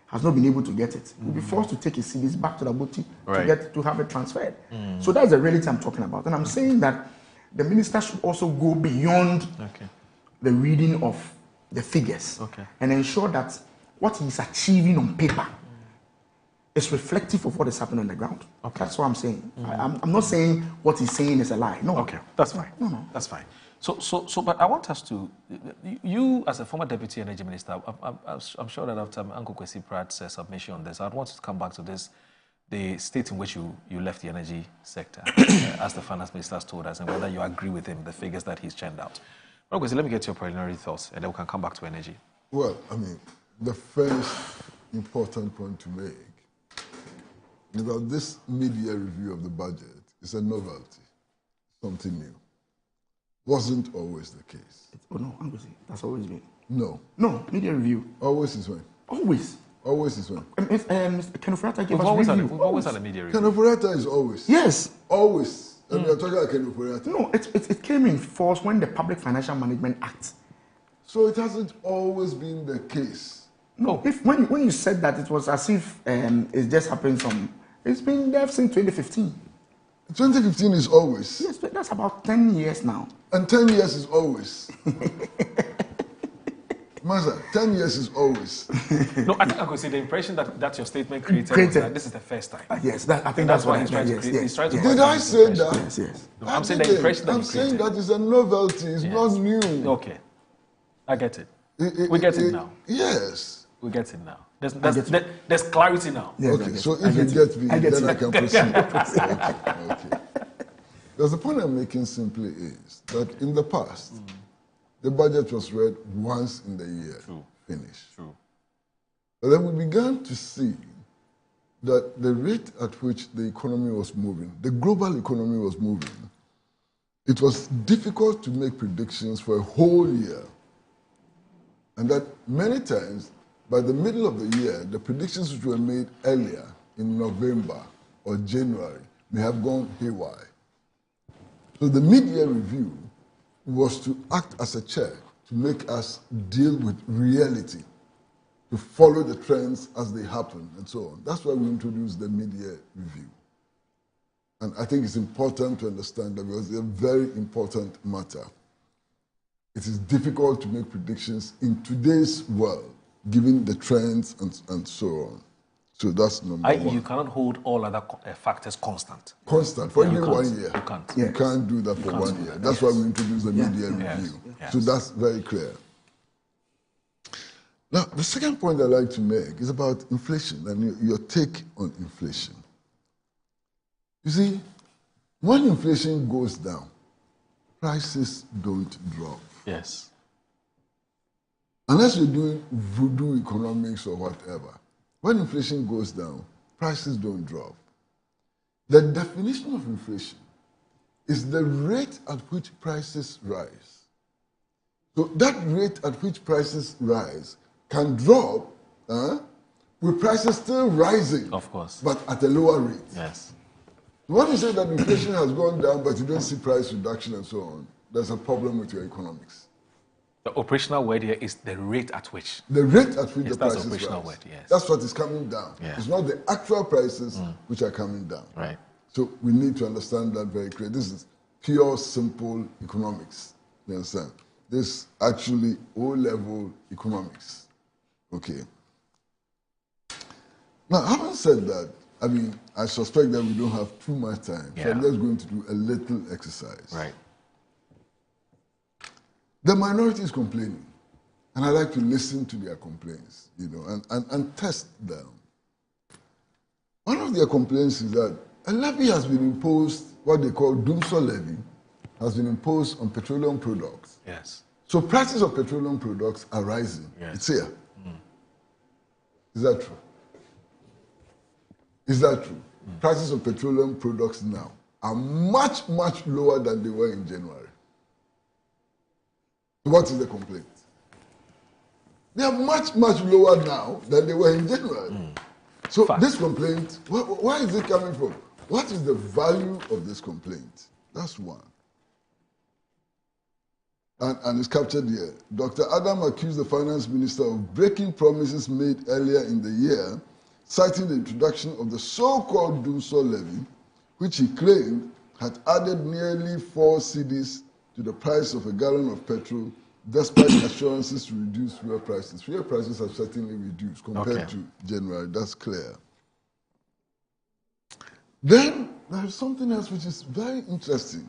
has not been able to get it. Will be forced to take his cedis back to the booty to have it transferred. So that's the reality I'm talking about. And I'm saying that the minister should also go beyond the reading of the figures and ensure that what he's achieving on paper is reflective of what is happening on the ground. That's what I'm saying. I'm not saying what he's saying is a lie. No. Okay, that's fine. No. That's fine. So, but I want us to, you as a former Deputy Energy Minister, I'm sure that after Uncle Kwesi Pratt's submission on this, I'd want to come back to this, the state in which you left the energy sector, as the Finance Minister has told us, and whether you agree with him, the figures that he's churned out. Uncle Kwesi, let me get your preliminary thoughts, and then we can come back to energy. Well, I mean, the first important point to make is that this mid-year review of the budget is a novelty, something new. Wasn't always the case. No, that's always been. No, mid-year review. Always is when. Always is when. Kenofurata gave us review. We've always had a mid-year review. Kenofurata is always. Yes. Always. And we are talking about Kenofurata. No, it came in force when the Public Financial Management Act. So it hasn't always been the case. No, when you said that, it was as if it just happened it's been there since 2015. 2015 is always. Yes, but that's about 10 years now. And 10 years is always. Master, 10 years is always. No, I think I could say the impression that your statement created was that this is the first time. Yes, I think that's why he's trying to create. Did I say that? Yes. No, I'm saying the impression that I'm saying that is a novelty. It's not new. Okay. I get it. We get it now. Yes. We get it now. There's clarity now. Yes, okay, so if you get me, then I can proceed. Okay. There's the point I'm making simply is that in the past, the budget was read once in the year, finished. True. But then we began to see that the rate at which the economy was moving, the global economy was moving, it was difficult to make predictions for a whole year. And that many times, by the middle of the year, the predictions which were made earlier in November or January may have gone haywire. So the mid-year review was to act as a check to make us deal with reality, to follow the trends as they happen and so on. That's why we introduced the mid-year review. And I think it's important to understand that because it's a very important matter. It is difficult to make predictions in today's world, given the trends and so on. So that's number one. You cannot hold all other factors constant. Constant for even 1 year. You can't. You can't do that for 1 year. That's why we introduced the mid-year review. Yes. So that's very clear. Now, the second point I'd like to make is about inflation and your take on inflation. You see, when inflation goes down, prices don't drop. Yes. Unless you're doing voodoo economics or whatever, when inflation goes down, prices don't drop. The definition of inflation is the rate at which prices rise. So that rate at which prices rise can drop with prices still rising. Of course. But at a lower rate. Yes. When you say that inflation has gone down but you don't see price reduction and so on, there's a problem with your economics. The operational word here is the rate at which. The rate at which yes, the prices operational rise. word, yes. That's what is coming down. Yeah. It's not the actual prices which are coming down. Right. So we need to understand that very clearly. This is pure, simple economics. You understand? This is actually O-level economics. Okay. Now, having said that, I mean, I suspect that we don't have too much time. So I'm just going to do a little exercise. Right. The minority is complaining, and I like to listen to their complaints, you know, and test them. One of their complaints is that a levy has been imposed, what they call Dumso levy, has been imposed on petroleum products. Yes. So prices of petroleum products are rising. Yes. It's here. Is that true? Is that true? Prices of petroleum products now are much, much lower than they were in January. What is the complaint? They are much, much lower now than they were in January. So this complaint, where is it coming from? What is the value of this complaint? That's one. And it's captured here. Dr. Adam accused the finance minister of breaking promises made earlier in the year, citing the introduction of the so-called Dumso levy, which he claimed had added nearly 4 cedis to the price of a gallon of petrol, despite assurances to reduce fuel prices. Fuel prices have certainly reduced compared to January. That's clear. Then there is something else which is very interesting.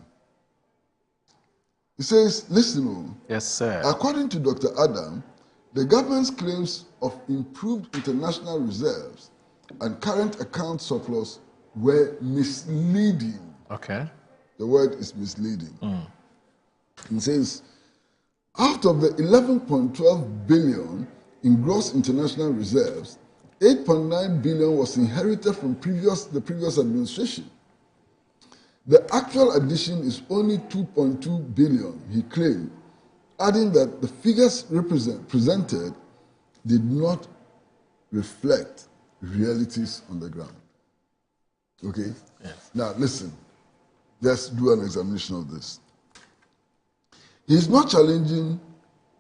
He says, listen, yes, sir. According to Dr. Adam, the government's claims of improved international reserves and current account surplus were misleading. Okay. The word is misleading. He says, out of the 11.12 billion in gross international reserves, 8.9 billion was inherited from the previous administration. The actual addition is only 2.2 billion, he claimed, adding that the figures presented did not reflect realities on the ground. Okay? Yes. Now, listen. Let's do an examination of this. He's not challenging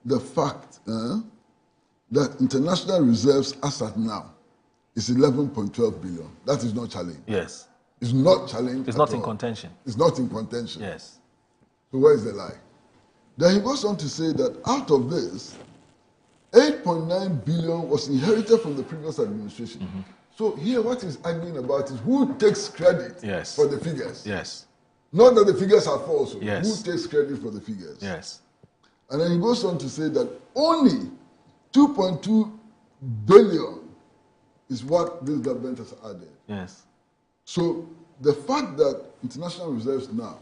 the fact that international reserves as at now is 11.12 billion. That is not challenged. Yes. It's not challenged. It's not in contention. It's not in contention. Yes. So where is the lie? Then he goes on to say that out of this, 8.9 billion was inherited from the previous administration. So here what he's arguing about is who takes credit for the figures. Yes. Not that the figures are false. Yes. Who takes credit for the figures? Yes. And then he goes on to say that only 2.2 billion is what this government has added. Yes. So the fact that international reserves now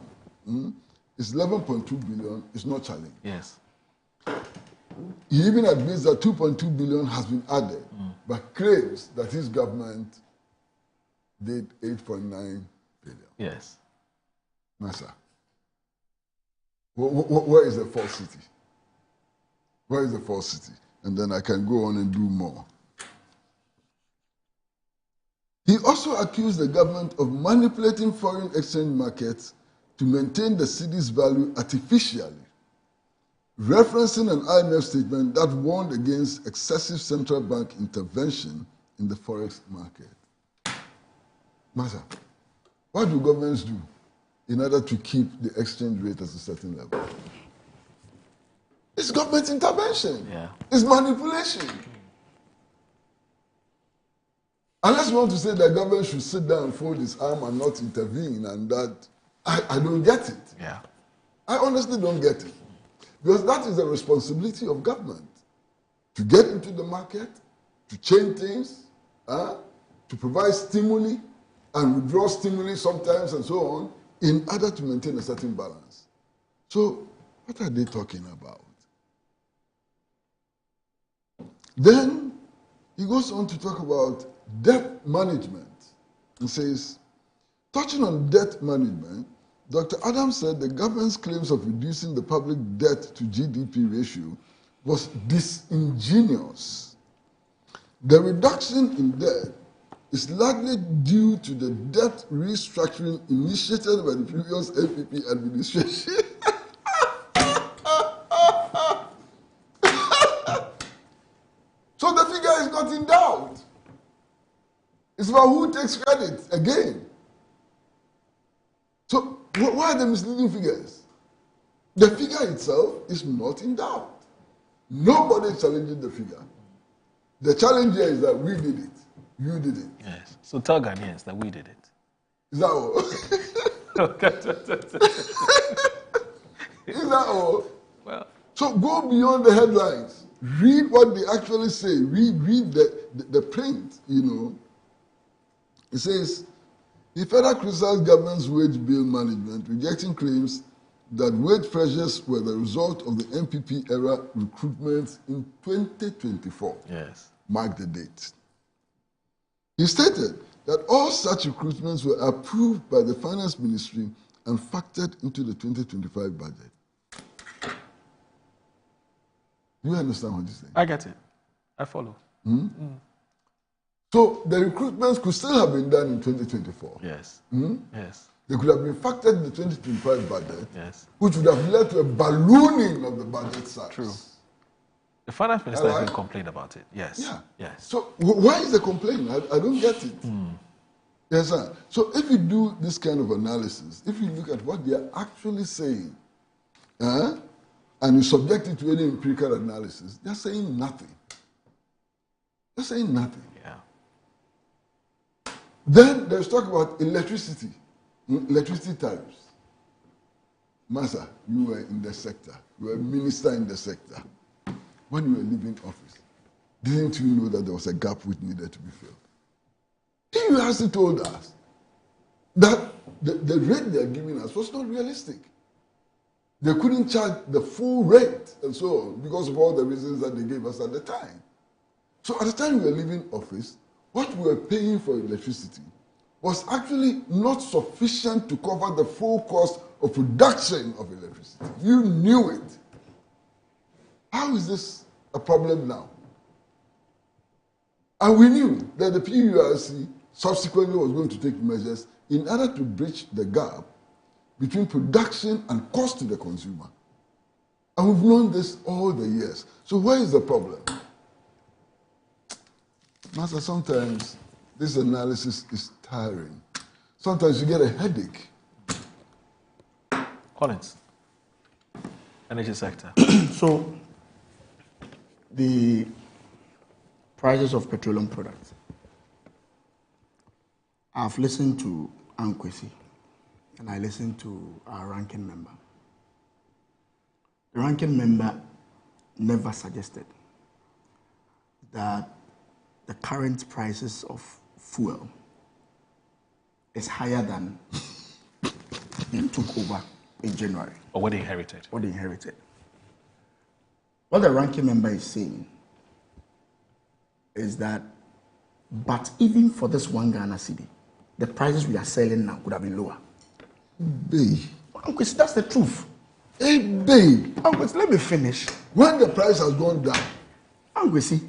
is 11.2 billion is not challenged. Yes. He even admits that 2.2 billion has been added, but claims that his government did 8.9 billion. Yes. Massa. Where is the falsity? Where is the falsity? And then I can go on and do more. He also accused the government of manipulating foreign exchange markets to maintain the cedi's value artificially, referencing an IMF statement that warned against excessive central bank intervention in the forex market. Massa, what do governments do in order to keep the exchange rate at a certain level? It's government intervention. Yeah. It's manipulation. Unless you want to say that government should sit down and fold its arm and not intervene, and that, I don't get it. Yeah. I honestly don't get it. Because that is the responsibility of government. To get into the market, to change things, to provide stimuli, and withdraw stimuli sometimes and so on, in order to maintain a certain balance. So, what are they talking about? Then, he goes on to talk about debt management. He says, touching on debt management, Dr. Adams said the government's claims of reducing the public debt to GDP ratio was disingenuous. The reduction in debt is largely due to the debt restructuring initiated by the previous APP administration. It's about who takes credit again. So why are the misleading figures? The figure itself is not in doubt. Nobody is challenging the figure. The challenge here is that we did it. You did it. Yes. So tell Ghanaians that we did it. Is that all? Is that all? Well. So go beyond the headlines. Read what they actually say. Read the print, you know. It says, the federal criticized government's wage bill management, rejecting claims that wage pressures were the result of the MPP era recruitment in 2024. Yes. Mark the date. He stated that all such recruitments were approved by the Finance Ministry and factored into the 2025 budget. Do you understand what he's saying? I get it. I follow. So the recruitments could still have been done in 2024. Yes. Yes. They could have been factored in the 2025 budget, yes, which would have led to a ballooning of the budget size. True. The finance minister has been complaining about it. Yes. Yeah. Yes. So why is the complaint? I don't get it. Yes, sir. So if you do this kind of analysis, if you look at what they are actually saying, and you subject it to any empirical analysis, they're saying nothing. They're saying nothing. Yeah. Then there's talk about electricity tariffs. Massa, you were in the sector. You were a minister in the sector. When you were leaving office, didn't you know that there was a gap which needed to be filled? He hasn't told us that the rate they're giving us was not realistic. They couldn't charge the full rate and so on because of all the reasons that they gave us at the time. So at the time we were leaving office, what we were paying for electricity was actually not sufficient to cover the full cost of production of electricity. You knew it. How is this a problem now? And we knew that the PURC subsequently was going to take measures in order to bridge the gap between production and cost to the consumer. And we've known this all the years. So where is the problem? Master, sometimes this analysis is tiring. Sometimes you get a headache. Collins, energy sector. So, the prices of petroleum products. I've listened to Ankwesi and I listened to our ranking member. The ranking member never suggested that the current prices of fuel is higher than it took over in January. Or what they inherited. What they inherited. What the ranking member is saying is that, but even for this 1 Ghana cedi, the prices we are selling now could have been lower. Uncle, that's the truth. Uncle, let me finish. When the price has gone down. Uncle, see,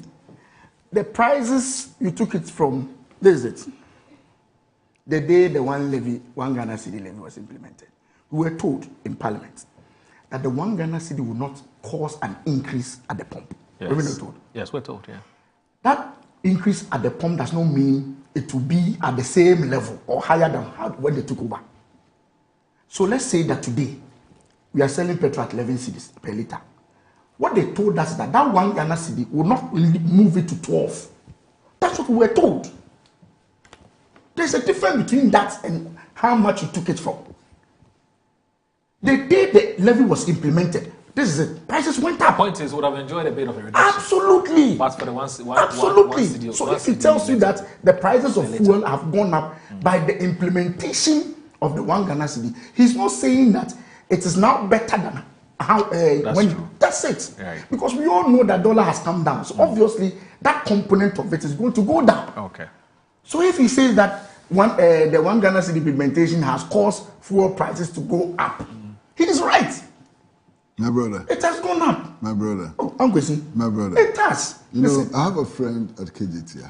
the prices you took it from, this is it. The day the 1 Ghana cedi levy was implemented, we were told in Parliament that the 1 Ghana cedi would not cause an increase at the pump. Yes. Were we not told? Yes, we're told, yeah. That increase at the pump does not mean it will be at the same level or higher than when they took over. So let's say that today we are selling petrol at 11 cedis per litre. What they told us is that 1 Ghana cedi will not move it to 12. That's what we were told. There's a difference between that and how much you took it from. The day the levy was implemented, this is it. Prices went up. The point is, would have enjoyed a bit of a reduction. Absolutely. But for the Absolutely. So if it tells you that the prices of fuel have gone up by the implementation of the 1 Ghana cedi, he's not saying that it is now better than how that's it. Right. Because we all know that dollar has come down. So obviously that component of it is going to go down. Okay. So if he says that the 1 Ghana cedi implementation has caused fuel prices to go up, he is right. My brother. It has gone up. My brother. Oh, Uncle C. My brother. It has. You know, I have a friend at KJT.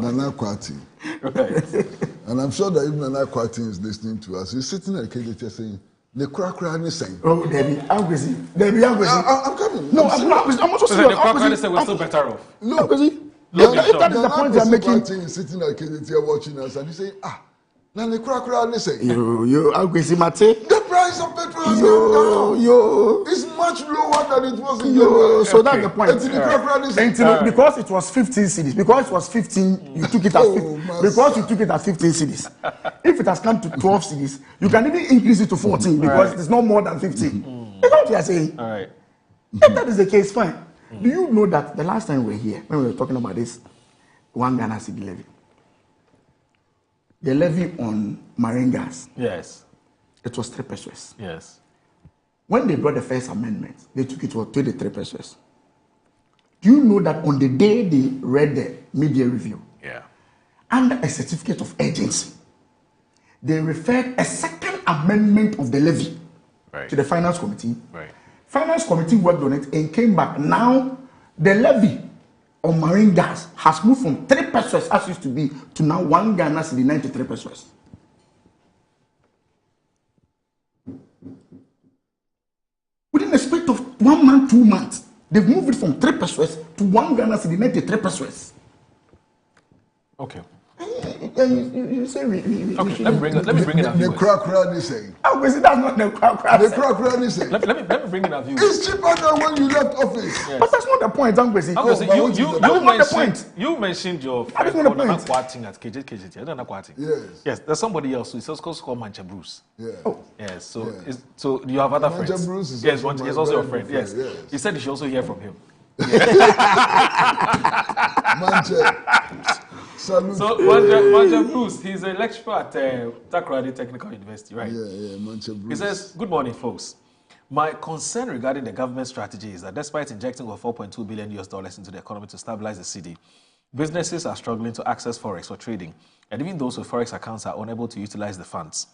Nana Kwati. Right. And I'm sure that if Nana Kwati is listening to us, he's sitting at KJT saying, the crack is saying. Oh, Debbie, Uncle C. I'm coming. No, I'm also So serious. the Kwakwa said we're still better off. No, If that is the point you're making, sitting at KDT watching us and you say, now the crack listen. I'm going to Mate. The price of petrol has gone down. It's much lower than it was in January. So that's the point. Because it was 15 cities. Because it was 15, you took it as 15. Because you took it as 15 cities. If it has come to 12 cities, you can even increase it to 14 because it's not more than 15. That's what you are saying. All right. If that is the case, fine. Do you know that the last time we were here, when we were talking about this one Ghana cedi levy, the levy on marine gas, yes, it was 3 pesos. Yes. When they brought the first amendment, they took it to 23 pesos. Do you know that on the day they read the media review, under a certificate of urgency, they referred a second amendment of the levy to the Finance Committee. Finance Committee worked on it and came back. Now, the levy on marine gas has moved from 3 pesos as used to be to now 1 Ghana cedi 93 pesos. Within the space of 1 month, 2 months, they've moved it from 3 pesos to 1 Ghana cedi 93 pesos. Okay. You say we okay, let me bring in our viewers. The crack is saying. That's not the crack. The crack is saying. Let me bring in our viewers. It's cheaper than when you left office. Yes. But that's not the point, You mentioned your friend Yes, there's somebody else who is also called Mancha Bruce. Yes. So you have other friends. Mancha Bruce is he's also your friend. Yes. He said you should also hear from him. Mancha. Salute. So Mancha Bruce, he's a lecturer at Takoradi Technical University, right? Yeah, Mancha Bruce. He says, "Good morning, folks. My concern regarding the government strategy is that despite injecting over $4.2 billion into the economy to stabilize the city, businesses are struggling to access forex for trading, and even those with forex accounts are unable to utilize the funds.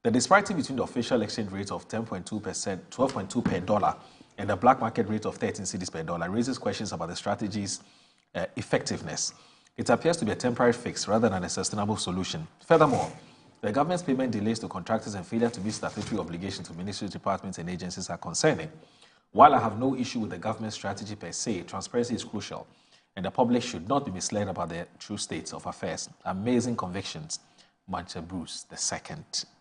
The disparity between the official exchange rate of 10.2%, 12.2 per dollar, and the black market rate of 13 cedis per dollar raises questions about the strategy's effectiveness. It appears to be a temporary fix rather than a sustainable solution. Furthermore, the government's payment delays to contractors and failure to meet statutory obligations to ministries, departments, and agencies are concerning. While I have no issue with the government's strategy per se, transparency is crucial, and the public should not be misled about the true state of affairs. Amazing convictions. Mancha Bruce II,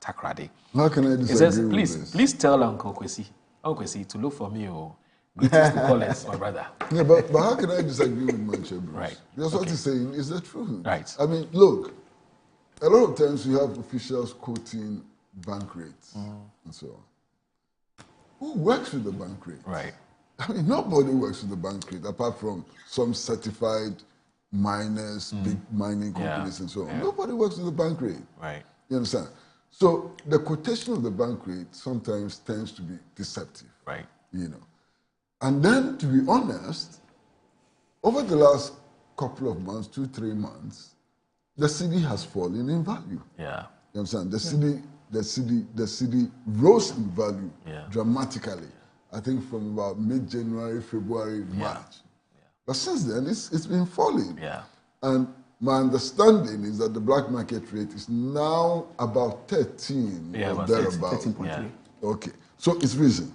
Takoradi." How can I disagree with this? Please tell Uncle Kwesi to look for me. Greetings to Collins, my brother. Yeah, but how can I disagree with Mancha Bruce? Right. Because what he's saying is the truth. Right. I mean, look, a lot of times you have officials quoting bank rates and so on. Who works with the bank rate? Right. I mean, nobody works with the bank rate apart from some certified miners, big mining companies and so on. Nobody works with the bank rate. Right. You understand? So the quotation of the bank rate sometimes tends to be deceptive. Right. You know. And then, to be honest, over the last couple of months, 2-3 months, the city has fallen in value. Yeah. You understand? The city rose in value dramatically. I think from about mid-January, February, March. But since then, it's been falling. Yeah. And my understanding is that the black market rate is now about 13 or thereabouts. 13.3. Okay. So it's risen.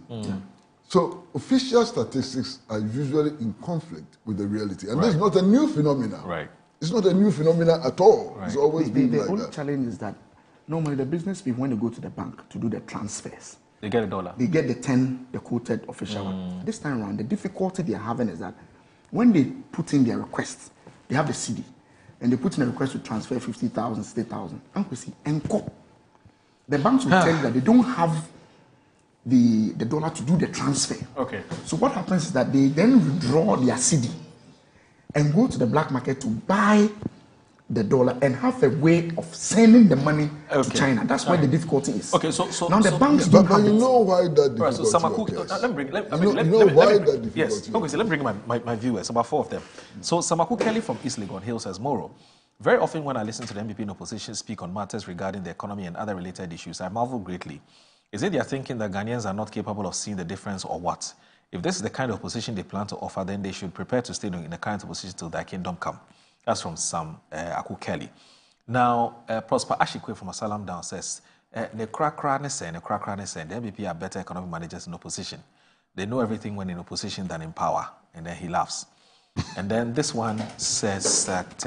So official statistics are usually in conflict with the reality. And this is not a new phenomenon. Right. It's not a new phenomenon at all. It's always been like that. The only challenge is that normally the business people, when they go to the bank to do the transfers, they get $1. They get the quoted official one. This time around, the difficulty they're having is that when they put in their request, they have the CD, and they put in a request to transfer 50,000, 60,000. The banks will tell you that they don't have the dollar to do the transfer. Okay. So what happens is that they then withdraw their CD and go to the black market to buy the dollar and have a way of sending the money to China. That's where the difficulty is. Okay, so now the banks don't have you know why that difficulty so Samaku, occurs? let me bring Yes. Okay, so let me bring my viewers, about 4 of them. So Samaku Kelly from East Legon Hill says, Moro, very often when I listen to the MPP in opposition speak on matters regarding the economy and other related issues, I marvel greatly. Is it their thinking that Ghanaians are not capable of seeing the difference or what? If this is the kind of position they plan to offer, then they should prepare to stay in the current position till their kingdom come. That's from Sam Aku Kelly. Now, Prosper Ashikwe from Asalam Down says, the MPP are better economic managers in opposition. They know everything when in opposition than in power. And then he laughs. And then this one says that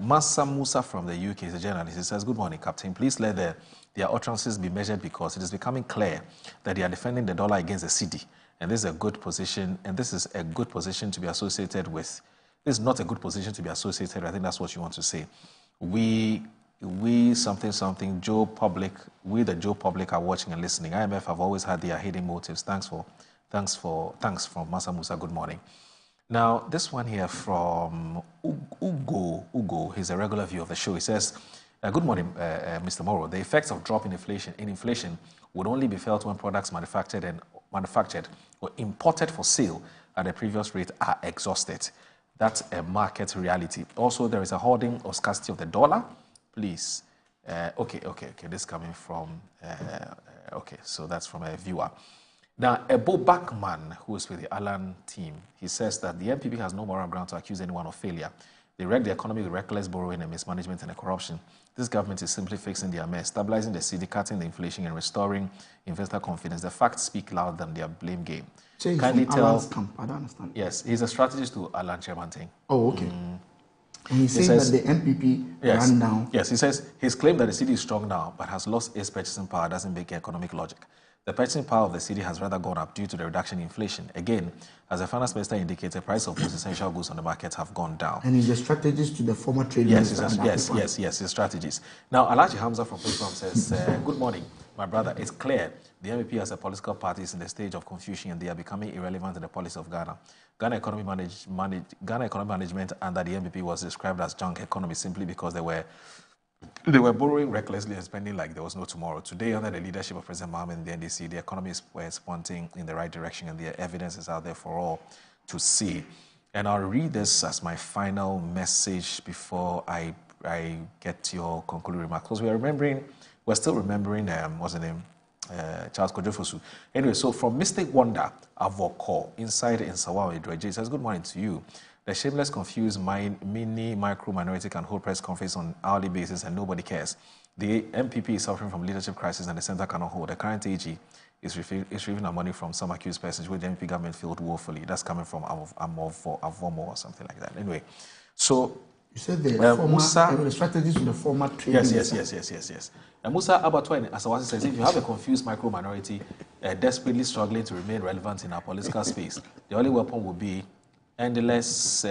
Masa Musa from the UK is a journalist. He says, good morning, Captain. Please let their utterances be measured because it is becoming clear that they are defending the dollar against the cedi. And this is a good position, and this is a good position to be associated with. This is not a good position to be associated with. I think that's what you want to say. We something, Joe Public, we the Joe Public are watching and listening. IMF have always had their hidden motives. Thanks from Masa Musa. Good morning. Now, this one here from Ugo, he's a regular viewer of the show. He says, good morning, Mr. Morrow. The effects of drop in inflation would only be felt when products manufactured or imported for sale at the previous rate are exhausted. That's a market reality. Also, there is a hoarding or scarcity of the dollar. Please. Okay. This is coming from, so that's from a viewer. Now, Ebo Backman, who is with the Alan team, he says that the MPP has no moral ground to accuse anyone of failure. They wreck the economy with reckless borrowing and mismanagement and corruption. This government is simply fixing their mess, stabilizing the city, cutting the inflation, and restoring investor confidence. The facts speak louder than their blame game. So kindly tell. Alan's camp. I don't understand. Yes, he's a strategist to Alan Chairman thing. Oh, okay. And he's saying that the MPP ran down. Yes, he says his claim that the city is strong now but has lost its purchasing power doesn't make economic logic. The purchasing power of the city has rather gone up due to the reduction in inflation. Again, as the finance minister indicated, the price of most essential goods on the market have gone down. And he's a strategist to the former trade minister. Yes, his strategies. Now, Alaji Hamza from Platform says, good morning, my brother. It's clear the MPP as a political party is in the stage of confusion and they are becoming irrelevant in the policy of Ghana. Ghana economy management under the MPP was described as junk economy simply because they were borrowing recklessly and spending like there was no tomorrow. Today, under the leadership of President Mohamed and the NDC, the economy is pointing in the right direction and the evidence is out there for all to see. And I'll read this as my final message before I get your concluding remarks. Because we're still remembering, what's the name? Charles Kodu Fosu. Anyway, so from Mystic Wonder, Avoko, inside in Sawawa Idreje, says, good morning to you. The shameless, confused, micro minority can hold press conference on hourly basis and nobody cares. The MPP is suffering from leadership crisis and the center cannot hold. The current AG is receiving our money from some accused persons which the MPP government failed woefully. That's coming from Avomo or something like that. Anyway, so you said the strategies to the former trade. Yes. And Musa Abatwa Asawasi says, if you have a confused micro minority desperately struggling to remain relevant in our political space, the only weapon will be endless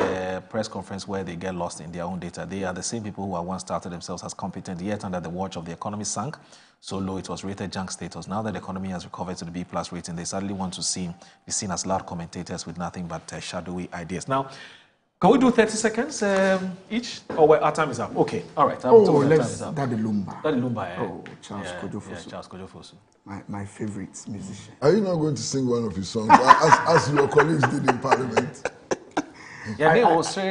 press conference where they get lost in their own data. They are the same people who once started themselves as competent, yet under the watch of the economy sank so low it was rated junk status. Now that the economy has recovered to the B+ rating, they suddenly want to be seen as loud commentators with nothing but shadowy ideas. Now, can we do 30 seconds each? Or our time is up? Okay, all right. Let's Daddy Lumba. Charles Kodu Fosu. Charles Kodu Fosu. My favorite musician. Are you not going to sing one of his songs as your colleagues did in Parliament? Yeah, they was so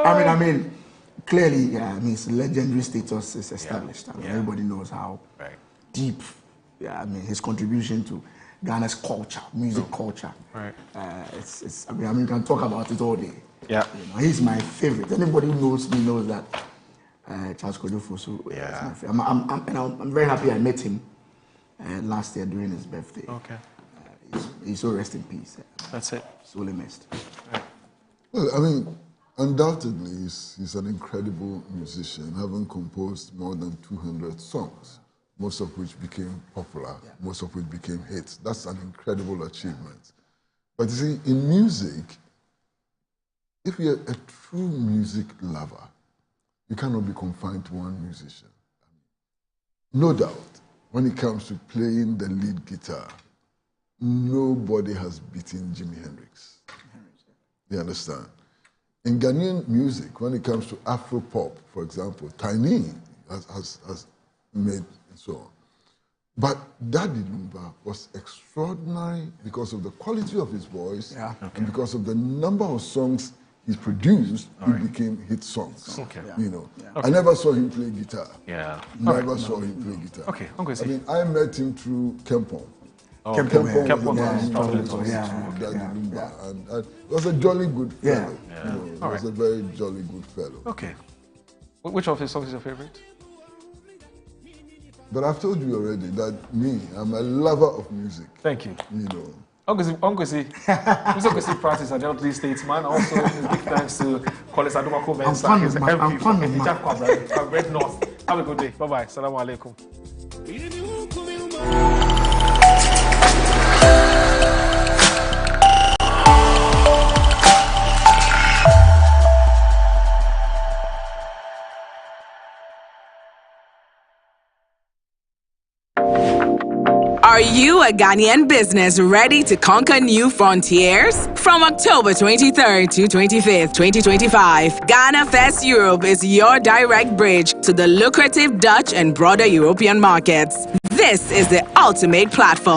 I mean, clearly, his legendary status is established. Everybody knows how deep, his contribution to Ghana's culture, music culture. Right. You can talk about it all day. Yeah. He's my favorite. Anybody who knows me knows that Charles Kodu Fosu is my favorite. I'm very happy I met him last year during his birthday. Okay. He's so rest in peace. That's it. Sorely missed. Right. Well, I mean, undoubtedly, he's an incredible musician, having composed more than 200 songs, most of which became popular, most of which became hits. That's an incredible achievement. But you see, in music, if you're a true music lover, you cannot be confined to one musician. No doubt, when it comes to playing the lead guitar, nobody has beaten Jimi Hendrix. You understand? In Ghanaian music, when it comes to Afro-pop, for example, Tiny has made so on. But Daddy Lumba was extraordinary because of the quality of his voice and because of the number of songs he produced, he became hit songs. Okay. You know, I never saw him play guitar. Yeah. Never saw him play guitar. Okay. I mean, I met him through Kempon. Kempon and he was a jolly good fellow. You know, he was a very jolly good fellow. Okay. Which of his songs is your favorite? But I've told you already that I'm a lover of music. Thank you. You know. Uncle C, practice an elderly statesman. Also, big thanks to Collins Adumako Mensah, his MP from Jackpot, Red North. Have a good day. Bye-bye. Assalamu alaikum. Are you a Ghanaian business ready to conquer new frontiers? From October 23rd to 25th, 2025, Ghana Fest Europe is your direct bridge to the lucrative Dutch and broader European markets. This is the ultimate platform